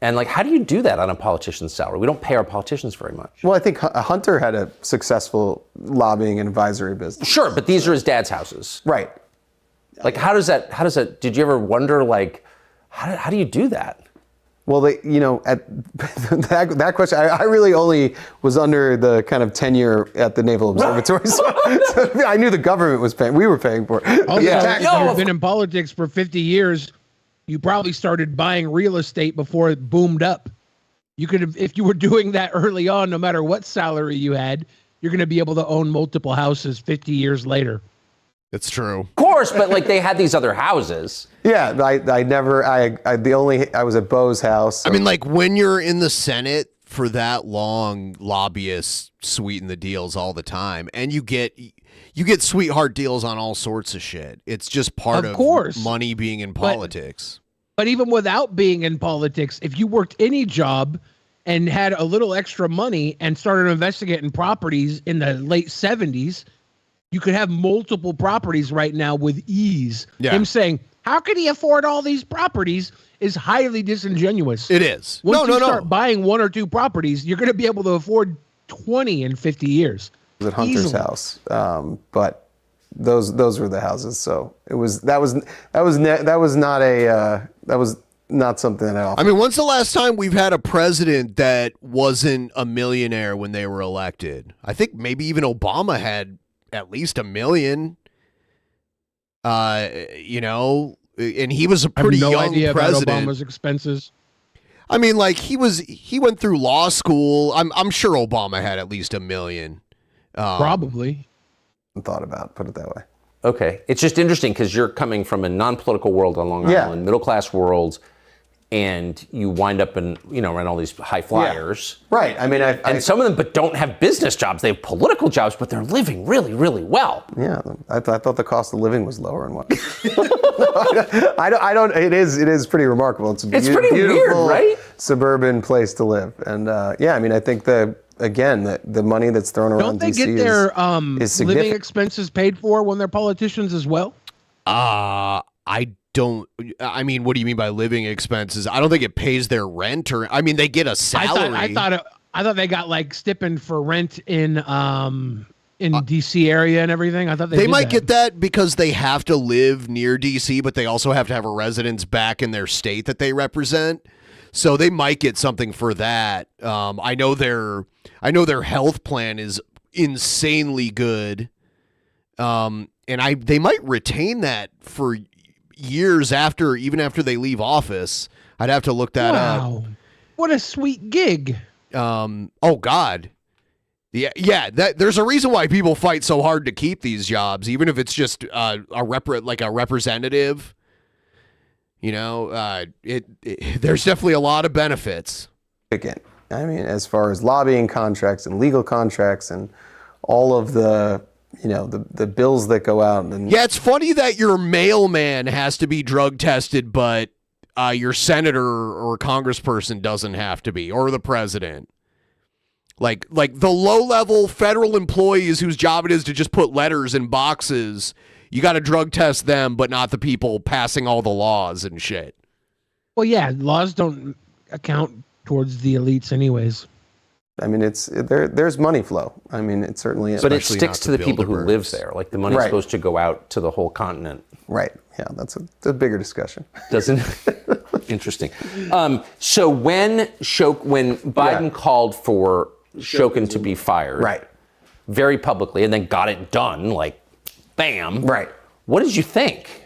Speaker 10: And like, how do you do that on a politician's salary? We don't pay our politicians very much.
Speaker 9: Well, I think Hunter had a successful lobbying and advisory business.
Speaker 10: Sure, but these are his dad's houses.
Speaker 9: Right.
Speaker 10: Like, how does that, did you ever wonder, like, how do you do that?
Speaker 9: Well, at that question, I really only was under the kind of tenure at the Naval Observatory, so I knew the government was paying. We were paying for it.
Speaker 3: Also, you've been in politics for 50 years. You probably started buying real estate before it boomed up. You could, if you were doing that early on, no matter what salary you had, you're going to be able to own multiple houses 50 years later.
Speaker 7: It's true.
Speaker 10: Of course, but like they had these other houses.
Speaker 9: Yeah, I was at Bo's house. So.
Speaker 7: I mean, like when you're in the Senate for that long, lobbyists sweeten the deals all the time, and you get sweetheart deals on all sorts of shit. It's just part of money being in politics.
Speaker 3: But even without being in politics, if you worked any job and had a little extra money and started investigating properties in the late 70s, you could have multiple properties right now with ease.
Speaker 7: Yeah.
Speaker 3: Him saying, how could he afford all these properties is highly disingenuous.
Speaker 7: It is.
Speaker 3: Once you start buying 1 or 2 properties, you're going to be able to afford 20 in 50 years.
Speaker 9: It was at Hunter's house, but those were the houses. So that was not something that I offered.
Speaker 7: I mean, when's the last time we've had a president that wasn't a millionaire when they were elected? I think maybe even Obama had at least $1 million. You know, and he was a pretty young
Speaker 3: idea
Speaker 7: president.
Speaker 3: About Obama's expenses.
Speaker 7: I mean, like he went through law school. I'm sure Obama had at least $1 million.
Speaker 3: Probably.
Speaker 9: Thought about, put it that way.
Speaker 10: Okay, it's just interesting because you're coming from a non-political world on Long Island, middle-class world, and you wind up in around all these high flyers.
Speaker 9: Yeah. Right. I mean,
Speaker 10: and some of them, but don't have business jobs. They have political jobs, but they're living really, really well.
Speaker 9: Yeah, I thought the cost of living was lower and what. I don't. It is pretty remarkable. It's
Speaker 10: pretty weird, right?
Speaker 9: Suburban place to live, and I mean, I think the money that's thrown around.
Speaker 3: Don't they
Speaker 9: DC
Speaker 3: get their
Speaker 9: is
Speaker 3: living expenses paid for when they're politicians as well?
Speaker 7: I don't. I mean, what do you mean by living expenses? I don't think it pays their rent, or I mean, they get a salary.
Speaker 3: I thought they got like stipend for rent in DC area and everything. I thought they
Speaker 7: might get that because they have to live near DC, but they also have to have a residence back in their state that they represent. So they might get something for that. I know their health plan is insanely good, and they might retain that for years even after they leave office. I'd have to look that up.
Speaker 3: What a sweet gig.
Speaker 7: Oh God. Yeah. There's a reason why people fight so hard to keep these jobs, even if it's just a representative. You know, there's definitely a lot of benefits.
Speaker 9: Again, I mean, as far as lobbying contracts and legal contracts and all of the the bills that go out. And
Speaker 7: yeah, it's funny that your mailman has to be drug tested, but your senator or congressperson doesn't have to be, or the president. Like the low-level federal employees whose job it is to just put letters in boxes, you got to drug test them, but not the people passing all the laws and shit.
Speaker 3: Well, yeah, laws don't account towards the elites anyways.
Speaker 9: I mean, there's money flow. I mean, it certainly is.
Speaker 10: But it sticks to the people who live there. Like the money's supposed to go out to the whole continent.
Speaker 9: Right. Yeah, that's a bigger discussion.
Speaker 10: Doesn't interesting. So when Biden called for Shokin to be fired,
Speaker 9: right,
Speaker 10: very publicly, and then got it done, like, bam,
Speaker 9: right.
Speaker 10: What did you think?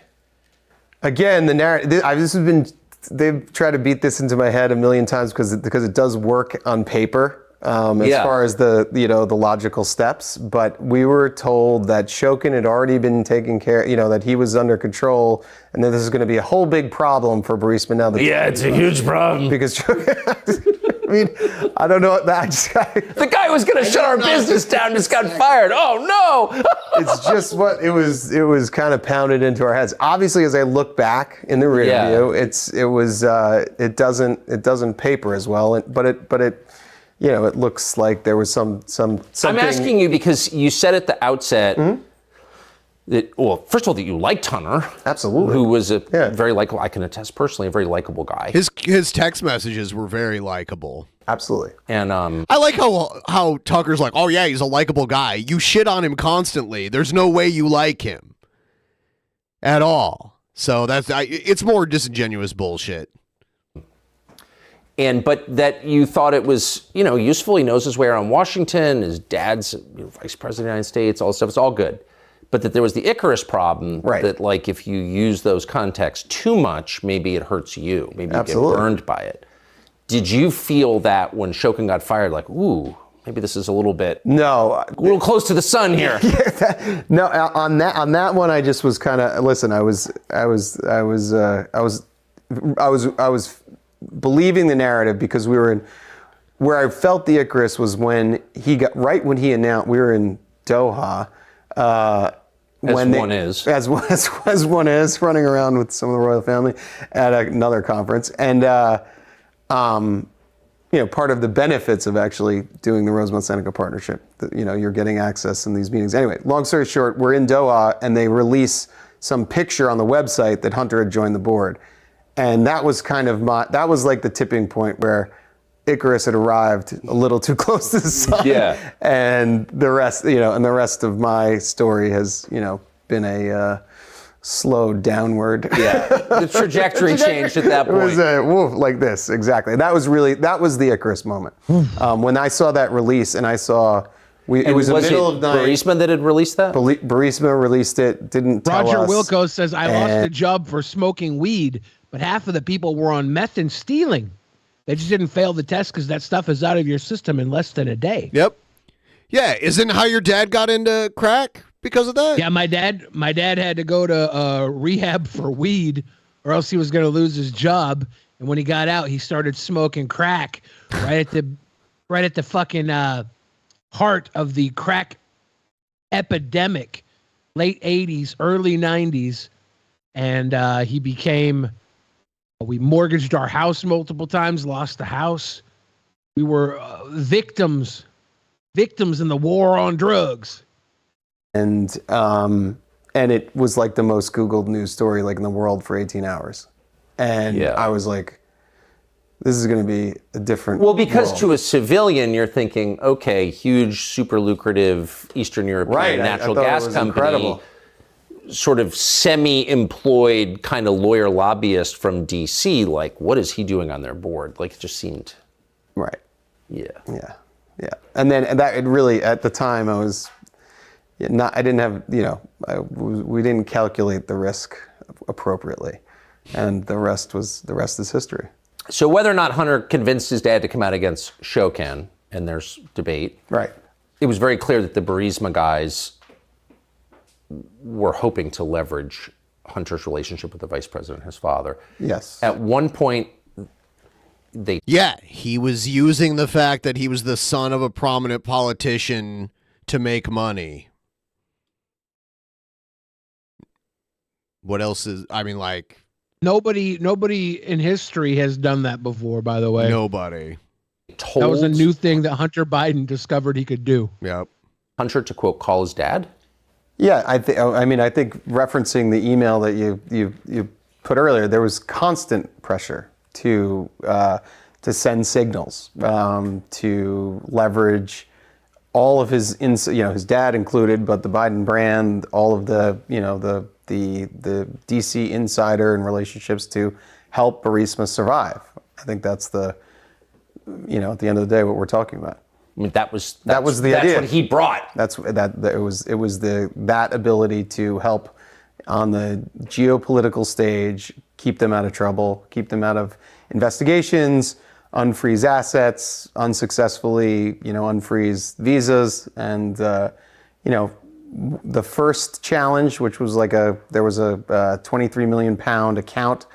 Speaker 9: Again, the narrative. This has been. They've tried to beat this into my head a million times because it does work on paper as far as the logical steps. But we were told that Shokin had already been taken care. That he was under control, and that this is going to be a whole big problem for Burisma now.
Speaker 10: It's a huge problem
Speaker 9: because. I mean, I don't know.
Speaker 10: The guy was going to shut our business down, just got fired. Oh no!
Speaker 9: It's just what it was. It was kind of pounded into our heads. Obviously, as I look back in the rear view, it doesn't paper as well. But it looks like there was something.
Speaker 10: I'm asking you because you said at the outset. Mm-hmm. First of all, that you liked Hunter.
Speaker 9: Absolutely.
Speaker 10: Who was a very likable, I can attest personally, a very likable guy.
Speaker 7: His text messages were very likable.
Speaker 9: Absolutely.
Speaker 10: And
Speaker 7: I like how Tucker's like, oh yeah, he's a likable guy. You shit on him constantly. There's no way you like him at all. So it's more disingenuous bullshit.
Speaker 10: But that you thought it was, useful. He knows his way around Washington. His dad's vice president of the United States, all this stuff. It's all good. But that there was the Icarus problem, that like if you use those contexts too much, maybe it hurts you. Maybe you get burned by it. Did you feel that when Shokin got fired, like, ooh, maybe this is a little close to the sun here?
Speaker 9: No, on that one, I just was kind of listen. I was believing the narrative because we were in where I felt the Icarus was when he announced we were in Doha. As one is running around with some of the royal family at another conference, and part of the benefits of actually doing the Rosemont Seneca partnership, you're getting access in these meetings. Anyway, long story short, we're in Doha, and they release some picture on the website that Hunter had joined the board, and that was that was like the tipping point where Icarus had arrived a little too close to the sun. Yeah. And the rest, of my story has, been a slow downward.
Speaker 10: Yeah. The trajectory changed at that point.
Speaker 9: It was like this, exactly. That was the Icarus moment. When I saw that release and I saw, it was the middle of night.
Speaker 10: Burisma that had released that?
Speaker 9: Burisma released it, didn't tell us.
Speaker 3: Roger Wilco says, I lost a job for smoking weed, but half of the people were on meth and stealing. They just didn't fail the test because that stuff is out of your system in less than a day.
Speaker 7: Yep. Yeah, isn't how your dad got into crack because of that?
Speaker 3: Yeah, my dad had to go to rehab for weed, or else he was going to lose his job. And when he got out, he started smoking crack right at the fucking heart of the crack epidemic, late 80s, early 90s, and he became. We mortgaged our house multiple times, lost the house. We were victims in the war on drugs.
Speaker 9: And it was like the most Googled news story like in the world for 18 hours. And I was like, this is going to be a different
Speaker 10: because
Speaker 9: world.
Speaker 10: To a civilian, you're thinking, okay, huge, super lucrative Eastern European natural gas company.
Speaker 9: Incredible.
Speaker 10: Sort of semi-employed kind of lawyer lobbyist from DC, like what is he doing on their board? Like it just seemed
Speaker 9: right.
Speaker 10: Yeah.
Speaker 9: And that it really at the time I was I didn't have we didn't calculate the risk appropriately, and the rest is history.
Speaker 10: So whether or not Hunter convinced his dad to come out against Shokin, and there's debate.
Speaker 9: Right.
Speaker 10: It was very clear that the Burisma guys were hoping to leverage Hunter's relationship with the vice president, his father.
Speaker 9: Yes.
Speaker 10: At one point,
Speaker 7: he was using the fact that he was the son of a prominent politician to make money. What else is,
Speaker 3: Nobody in history has done that before, by the way.
Speaker 7: Nobody.
Speaker 3: That was a new thing that Hunter Biden discovered he could do.
Speaker 7: Yep.
Speaker 10: Hunter, to quote, call his dad?
Speaker 9: Yeah, I think referencing the email that you put earlier, there was constant pressure to send signals, to leverage all of his dad included, but the Biden brand, all of the DC insider and relationships to help Burisma survive. I think that's at the end of the day what we're talking about.
Speaker 10: I mean, that was the
Speaker 9: idea.
Speaker 10: That's what he brought.
Speaker 9: It was that ability to help on the geopolitical stage, keep them out of trouble, keep them out of investigations, unfreeze assets, unsuccessfully, unfreeze visas, and the first challenge, which was there was a 23 million pound account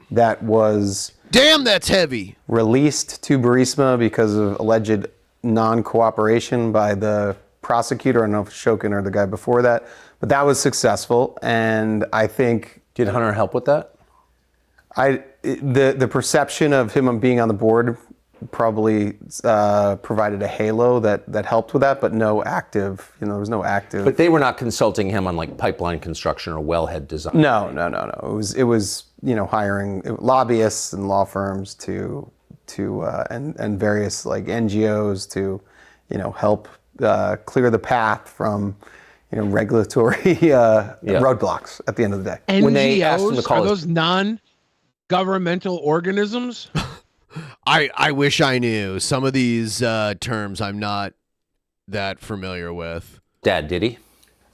Speaker 9: that was
Speaker 7: that's heavy,
Speaker 9: released to Burisma because of alleged non-cooperation by the prosecutor. I don't know if it's Shokin or the guy before that, but that was successful. And I think,
Speaker 10: did Hunter help with that?
Speaker 9: The perception of him being on the board probably provided a halo that helped with that, but no active. There was no active.
Speaker 10: But they were not consulting him on pipeline construction or wellhead design.
Speaker 9: No. It was hiring lobbyists and law firms and various NGOs to help clear the path from regulatory roadblocks at the end of the day.
Speaker 3: NGOs, when they asked him to call those non-governmental organisms?
Speaker 7: I wish I knew. Some of these terms I'm not that familiar with.
Speaker 10: Dad, did he?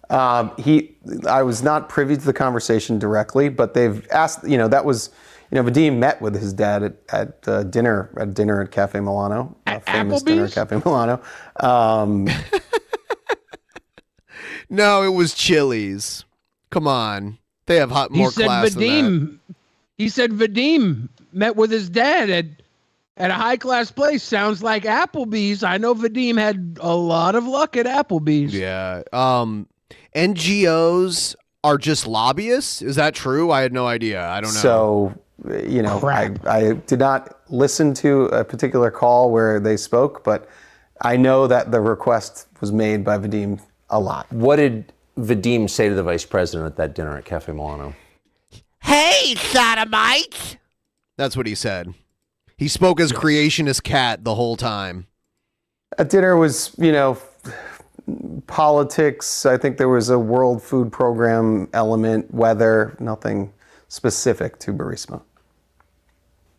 Speaker 9: I was not privy to the conversation directly, but they've asked, that was, Vadim met with his dad at dinner at Cafe Milano, a famous dinner at Cafe Milano.
Speaker 7: No, it was Chili's. Come on, they have more class than that.
Speaker 3: He said Vadim met with his dad at a high class place. Sounds like Applebee's. I know Vadim had a lot of luck at Applebee's.
Speaker 7: Yeah. NGOs are just lobbyists. Is that true? I had no idea. I don't know.
Speaker 9: So, I did not listen to a particular call where they spoke, but I know that the request was made by Vadim a lot.
Speaker 10: What did Vadim say to the vice president at that dinner at Cafe Milano?
Speaker 7: Hey, sodomites! That's what he said. He spoke as creationist cat the whole time.
Speaker 9: At dinner was, politics. I think there was a World Food Program element, weather, nothing specific to Burisma.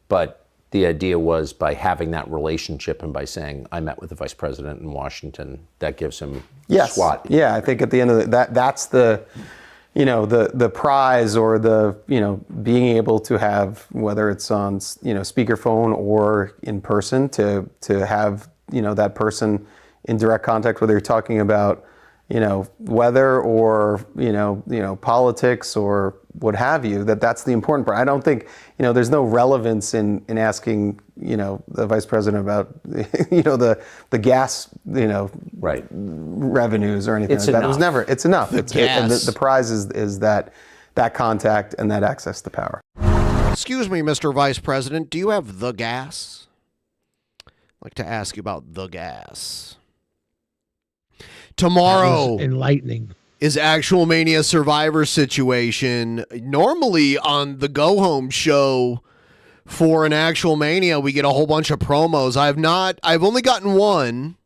Speaker 10: But the idea was by having that relationship and by saying, I met with the vice president in Washington, that gives him SWAT.
Speaker 9: Yeah, I think at the end of that's the, the prize or the, being able to have, whether it's on, speakerphone or in person, to have, that person in direct contact, whether you're talking about, weather or, politics or what have you, that's the important part. I don't think, there's no relevance in asking, the vice president about, the gas, revenues or anything
Speaker 10: It's
Speaker 9: like that.
Speaker 10: enough.
Speaker 9: It was never, it's enough.
Speaker 7: Gas.
Speaker 9: The prize is that contact and that access to power.
Speaker 7: Excuse me, Mr. Vice President, do you have the gas? I'd like to ask you about the gas. Tomorrow
Speaker 3: enlightening
Speaker 7: is Actual Mania Survivor Situation. Normally on the Go Home show for an Actual Mania, we get a whole bunch of promos. I've only gotten one,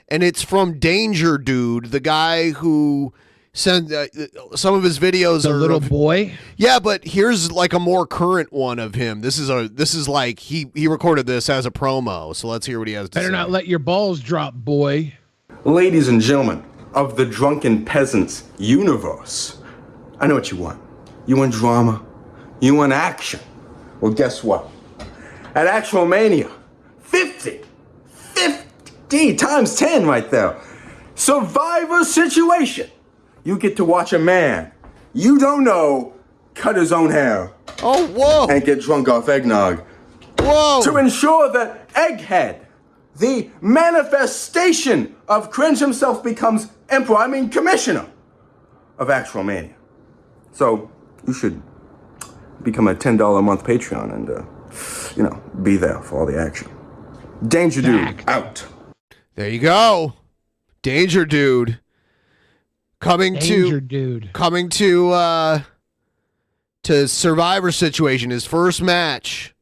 Speaker 7: and it's from Danger Dude, the guy who sent some of his videos.
Speaker 3: The little boy?
Speaker 7: Yeah, but here's like a more current one of him. This is like he recorded this as a promo. So let's hear what he has to say.
Speaker 3: Better not let your balls drop, boy.
Speaker 11: Ladies and gentlemen of the Drunken Peasants universe, I know what you want. You want drama. You want action. Well, guess what? At Actual Mania, 50 times 10 right there. Survivor Situation. You get to watch a man you don't know cut his own hair.
Speaker 7: Oh, whoa.
Speaker 11: And get drunk off eggnog.
Speaker 7: Whoa.
Speaker 11: To ensure that Egghead, the manifestation of Cringe himself, becomes commissioner of Actual Mania. So you should become a $10 a month Patreon and, be there for all the action. Danger Dude, out.
Speaker 7: There you go. Danger Dude. Coming to Survivor Situation, his first match.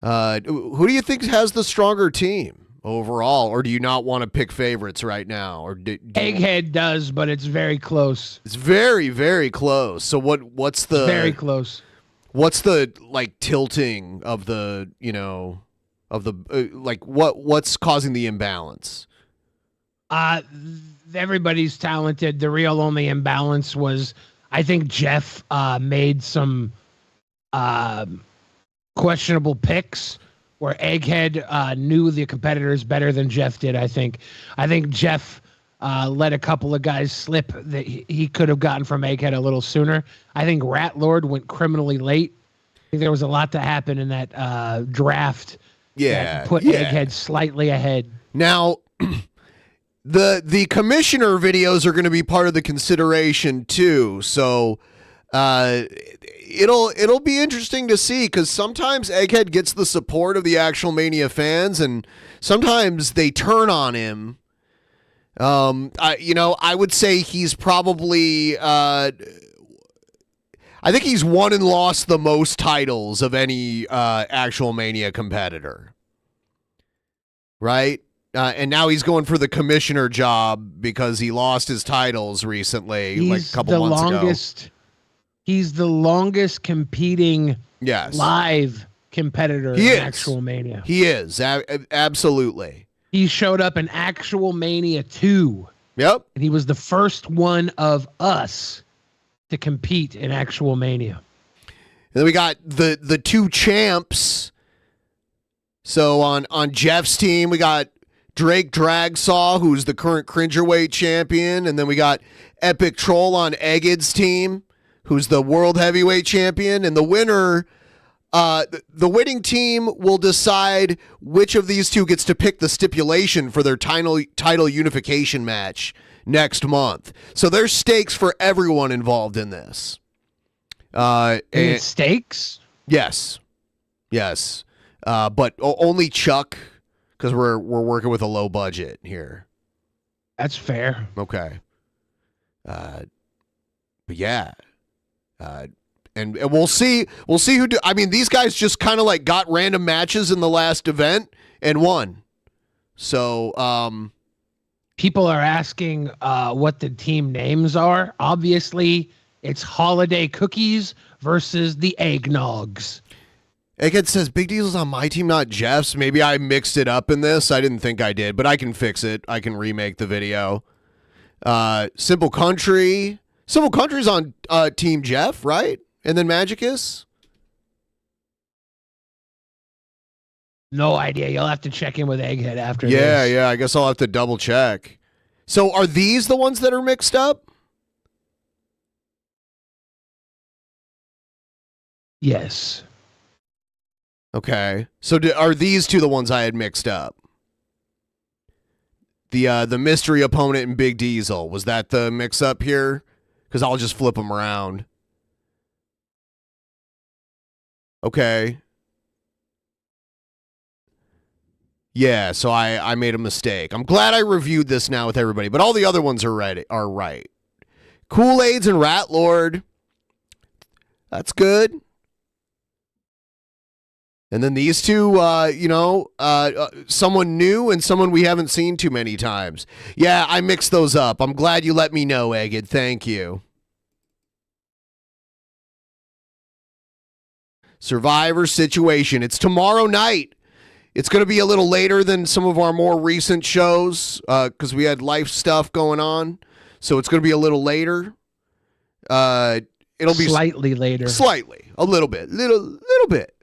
Speaker 7: Who do you think has the stronger team overall, or do you not want to pick favorites right now? Or
Speaker 3: Egghead does, but it's very close.
Speaker 7: It's very, very close. So what's the
Speaker 3: very close?
Speaker 7: What's the tilting of the what's causing the imbalance?
Speaker 3: Everybody's talented. The real only imbalance was, I think Jeff made some questionable picks where Egghead knew the competitors better than Jeff did. I think Jeff let a couple of guys slip that he could have gotten from Egghead a little sooner. I think Rat Lord went criminally late. I think there was a lot to happen in that draft.
Speaker 7: Yeah,
Speaker 3: that put Egghead slightly ahead.
Speaker 7: Now, the commissioner videos are going to be part of the consideration too. So it'll be interesting to see, because sometimes Egghead gets the support of the Actual Mania fans, and sometimes they turn on him. I would say he's probably I think he's won and lost the most titles of any Actual Mania competitor. Right? And now he's going for the commissioner job because he lost his titles recently, like a couple months ago.
Speaker 3: He's the longest competing live competitor in Actual Mania.
Speaker 7: He is. Absolutely.
Speaker 3: He showed up in Actual Mania 2.
Speaker 7: Yep.
Speaker 3: And he was the first one of us to compete in Actual Mania.
Speaker 7: then we got the two champs. So on Jeff's team, we got Drake Dragsaw, who's the current Cringerweight champion. And then we got Epic Troll on Egged's team, who's the world heavyweight champion. And the winner, the winning team will decide which of these two gets to pick the stipulation for their title unification match next month. So there's stakes for everyone involved in this.
Speaker 3: And stakes?
Speaker 7: Yes. But only Chuck, because we're working with a low budget here.
Speaker 3: That's fair.
Speaker 7: Okay. But yeah. And we'll see who do. I mean, these guys just kind of like got random matches in the last event and won. So
Speaker 3: people are asking what the team names are. Obviously, it's Holiday Cookies versus the Eggnogs.
Speaker 7: Egghead says Big Diesel's on my team, not Jeff's. Maybe I mixed it up in this. I didn't think I did, but I can fix it. I can remake the video. Simple Country's on Team Jeff, right? And then Magicus?
Speaker 3: No idea. You'll have to check in with Egghead after this.
Speaker 7: Yeah. I guess I'll have to double check. So are these the ones that are mixed up?
Speaker 3: Yes.
Speaker 7: Okay. So are these two the ones I had mixed up? The mystery opponent and Big Diesel. Was that the mix-up here? Because I'll just flip them around. Okay. Yeah, so I made a mistake. I'm glad I reviewed this now with everybody, but all the other ones are right. Kool-Aids and Rat Lord. That's good. And then these two, someone new and someone we haven't seen too many times. Yeah, I mixed those up. I'm glad you let me know, Egged. Thank you. Survivor Situation. It's tomorrow night. It's going to be a little later than some of our more recent shows because we had life stuff going on. So it's going to be a little later. It'll be
Speaker 3: slightly later.
Speaker 7: Slightly. A little bit. Little bit.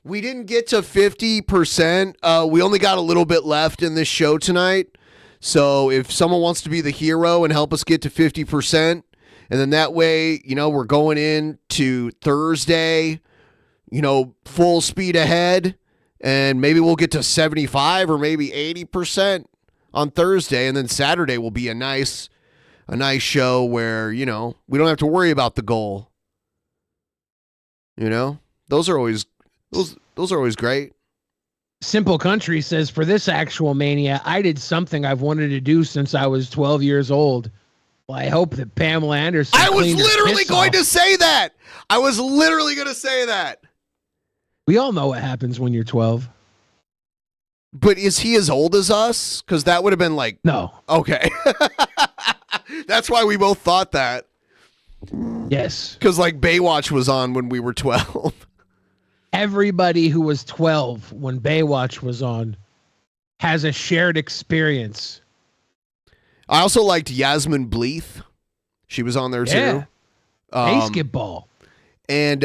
Speaker 7: We didn't get to 50%. We only got a little bit left in this show tonight. So if someone wants to be the hero and help us get to 50%, and then that way, we're going into Thursday, full speed ahead, and maybe we'll get to 75 or maybe 80% on Thursday, and then Saturday will be a nice show where, we don't have to worry about the goal. Those are always great.
Speaker 3: Simple Country says, for this actual Mania, I did something I've wanted to do since I was 12 years old. Well, I hope that Pamela Anderson.
Speaker 7: I was literally going to say that. I was literally going to say that.
Speaker 3: We all know what happens when you're 12.
Speaker 7: But is he as old as us? Because that would have been like...
Speaker 3: No.
Speaker 7: Okay. That's why we both thought that.
Speaker 3: Yes.
Speaker 7: Because Baywatch was on when we were 12.
Speaker 3: Everybody who was 12 when Baywatch was on has a shared experience.
Speaker 7: I also liked Yasmin Bleeth. She was on there too.
Speaker 3: Basketball.
Speaker 7: And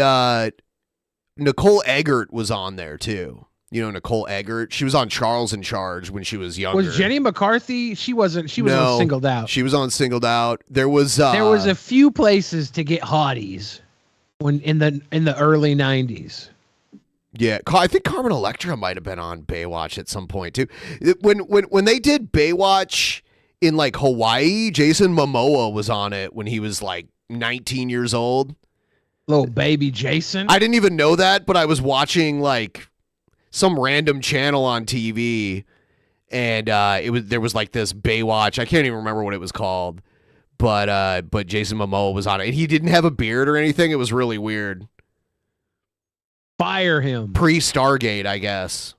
Speaker 7: Nicole Eggert was on there too. Nicole Eggert. She was on Charles in Charge when she was younger.
Speaker 3: Was Jenny McCarthy? She wasn't. She was on Singled Out.
Speaker 7: She was on Singled Out. There was
Speaker 3: a few places to get hotties when in the early 90s.
Speaker 7: Yeah, I think Carmen Electra might have been on Baywatch at some point too. When they did Baywatch in Hawaii, Jason Momoa was on it when he was 19 years old.
Speaker 3: Little baby Jason.
Speaker 7: I didn't even know that, but I was watching some random channel on TV, and there was this Baywatch. I can't even remember what it was called, but Jason Momoa was on it. And he didn't have a beard or anything. It was really weird.
Speaker 3: Fire him.
Speaker 7: Pre-Stargate, I guess.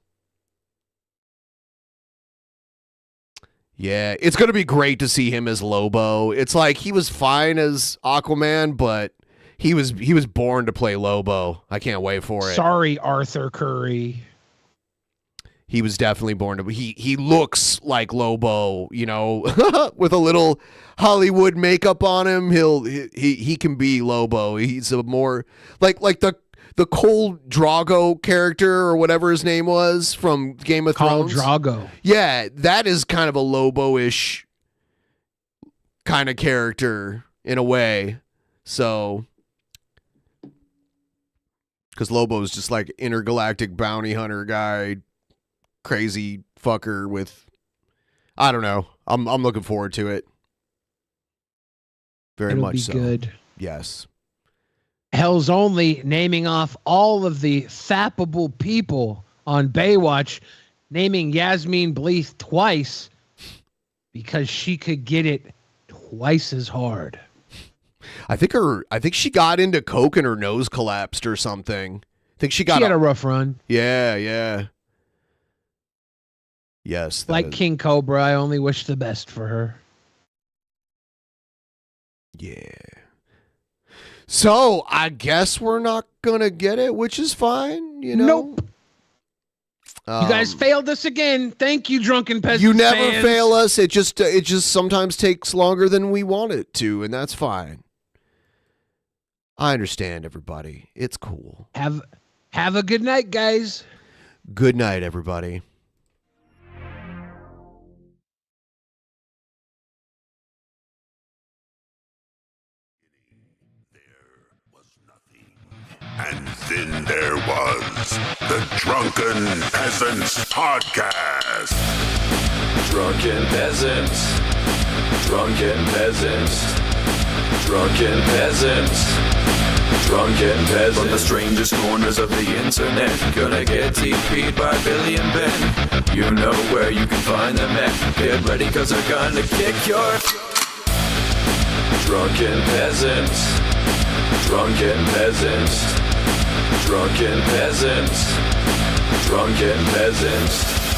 Speaker 7: Yeah, it's going to be great to see him as Lobo. It's he was fine as Aquaman, but he was born to play Lobo. I can't wait for it.
Speaker 3: Sorry, Arthur Curry.
Speaker 7: He was definitely born to. He looks like Lobo, with a little Hollywood makeup on him. He can be Lobo. He's a more like the Khal Drogo character or whatever his name was from Game of Thrones.
Speaker 3: Khal Drogo.
Speaker 7: Yeah, that is kind of a Lobo-ish kind of character in a way. So, because Lobo's just like intergalactic bounty hunter guy, crazy fucker with, I don't know. I'm looking forward to it. Very
Speaker 3: It'll
Speaker 7: much
Speaker 3: be
Speaker 7: so.
Speaker 3: good.
Speaker 7: Yes.
Speaker 3: Hell's Only naming off all of the fappable people on Baywatch, naming Yasmin Bleeth twice because she could get it twice as hard.
Speaker 7: I think she got into coke and her nose collapsed or something. I think she had
Speaker 3: a rough run.
Speaker 7: Yeah. Yes.
Speaker 3: Like King Cobra, I only wish the best for her.
Speaker 7: Yeah. So I guess we're not gonna get it, which is fine, you know.
Speaker 3: Nope. You guys failed us again. Thank you, Drunken Peasants.
Speaker 7: You never
Speaker 3: fans.
Speaker 7: fail us. It just sometimes takes longer than we want it to, and that's fine. I understand, everybody. It's cool.
Speaker 3: Have a good night, guys.
Speaker 7: Good night, everybody.
Speaker 2: And then there was the Drunken Peasants Podcast.
Speaker 12: Drunken Peasants. Drunken Peasants. Drunken Peasants. Drunken Peasants. From the strangest corners of the internet. Gonna get TP'd by Billy and Ben. You know where you can find them at. Get ready cause they're gonna kick your... Drunken Peasants. Drunken Peasants. Drunken Peasants. Drunken Peasants.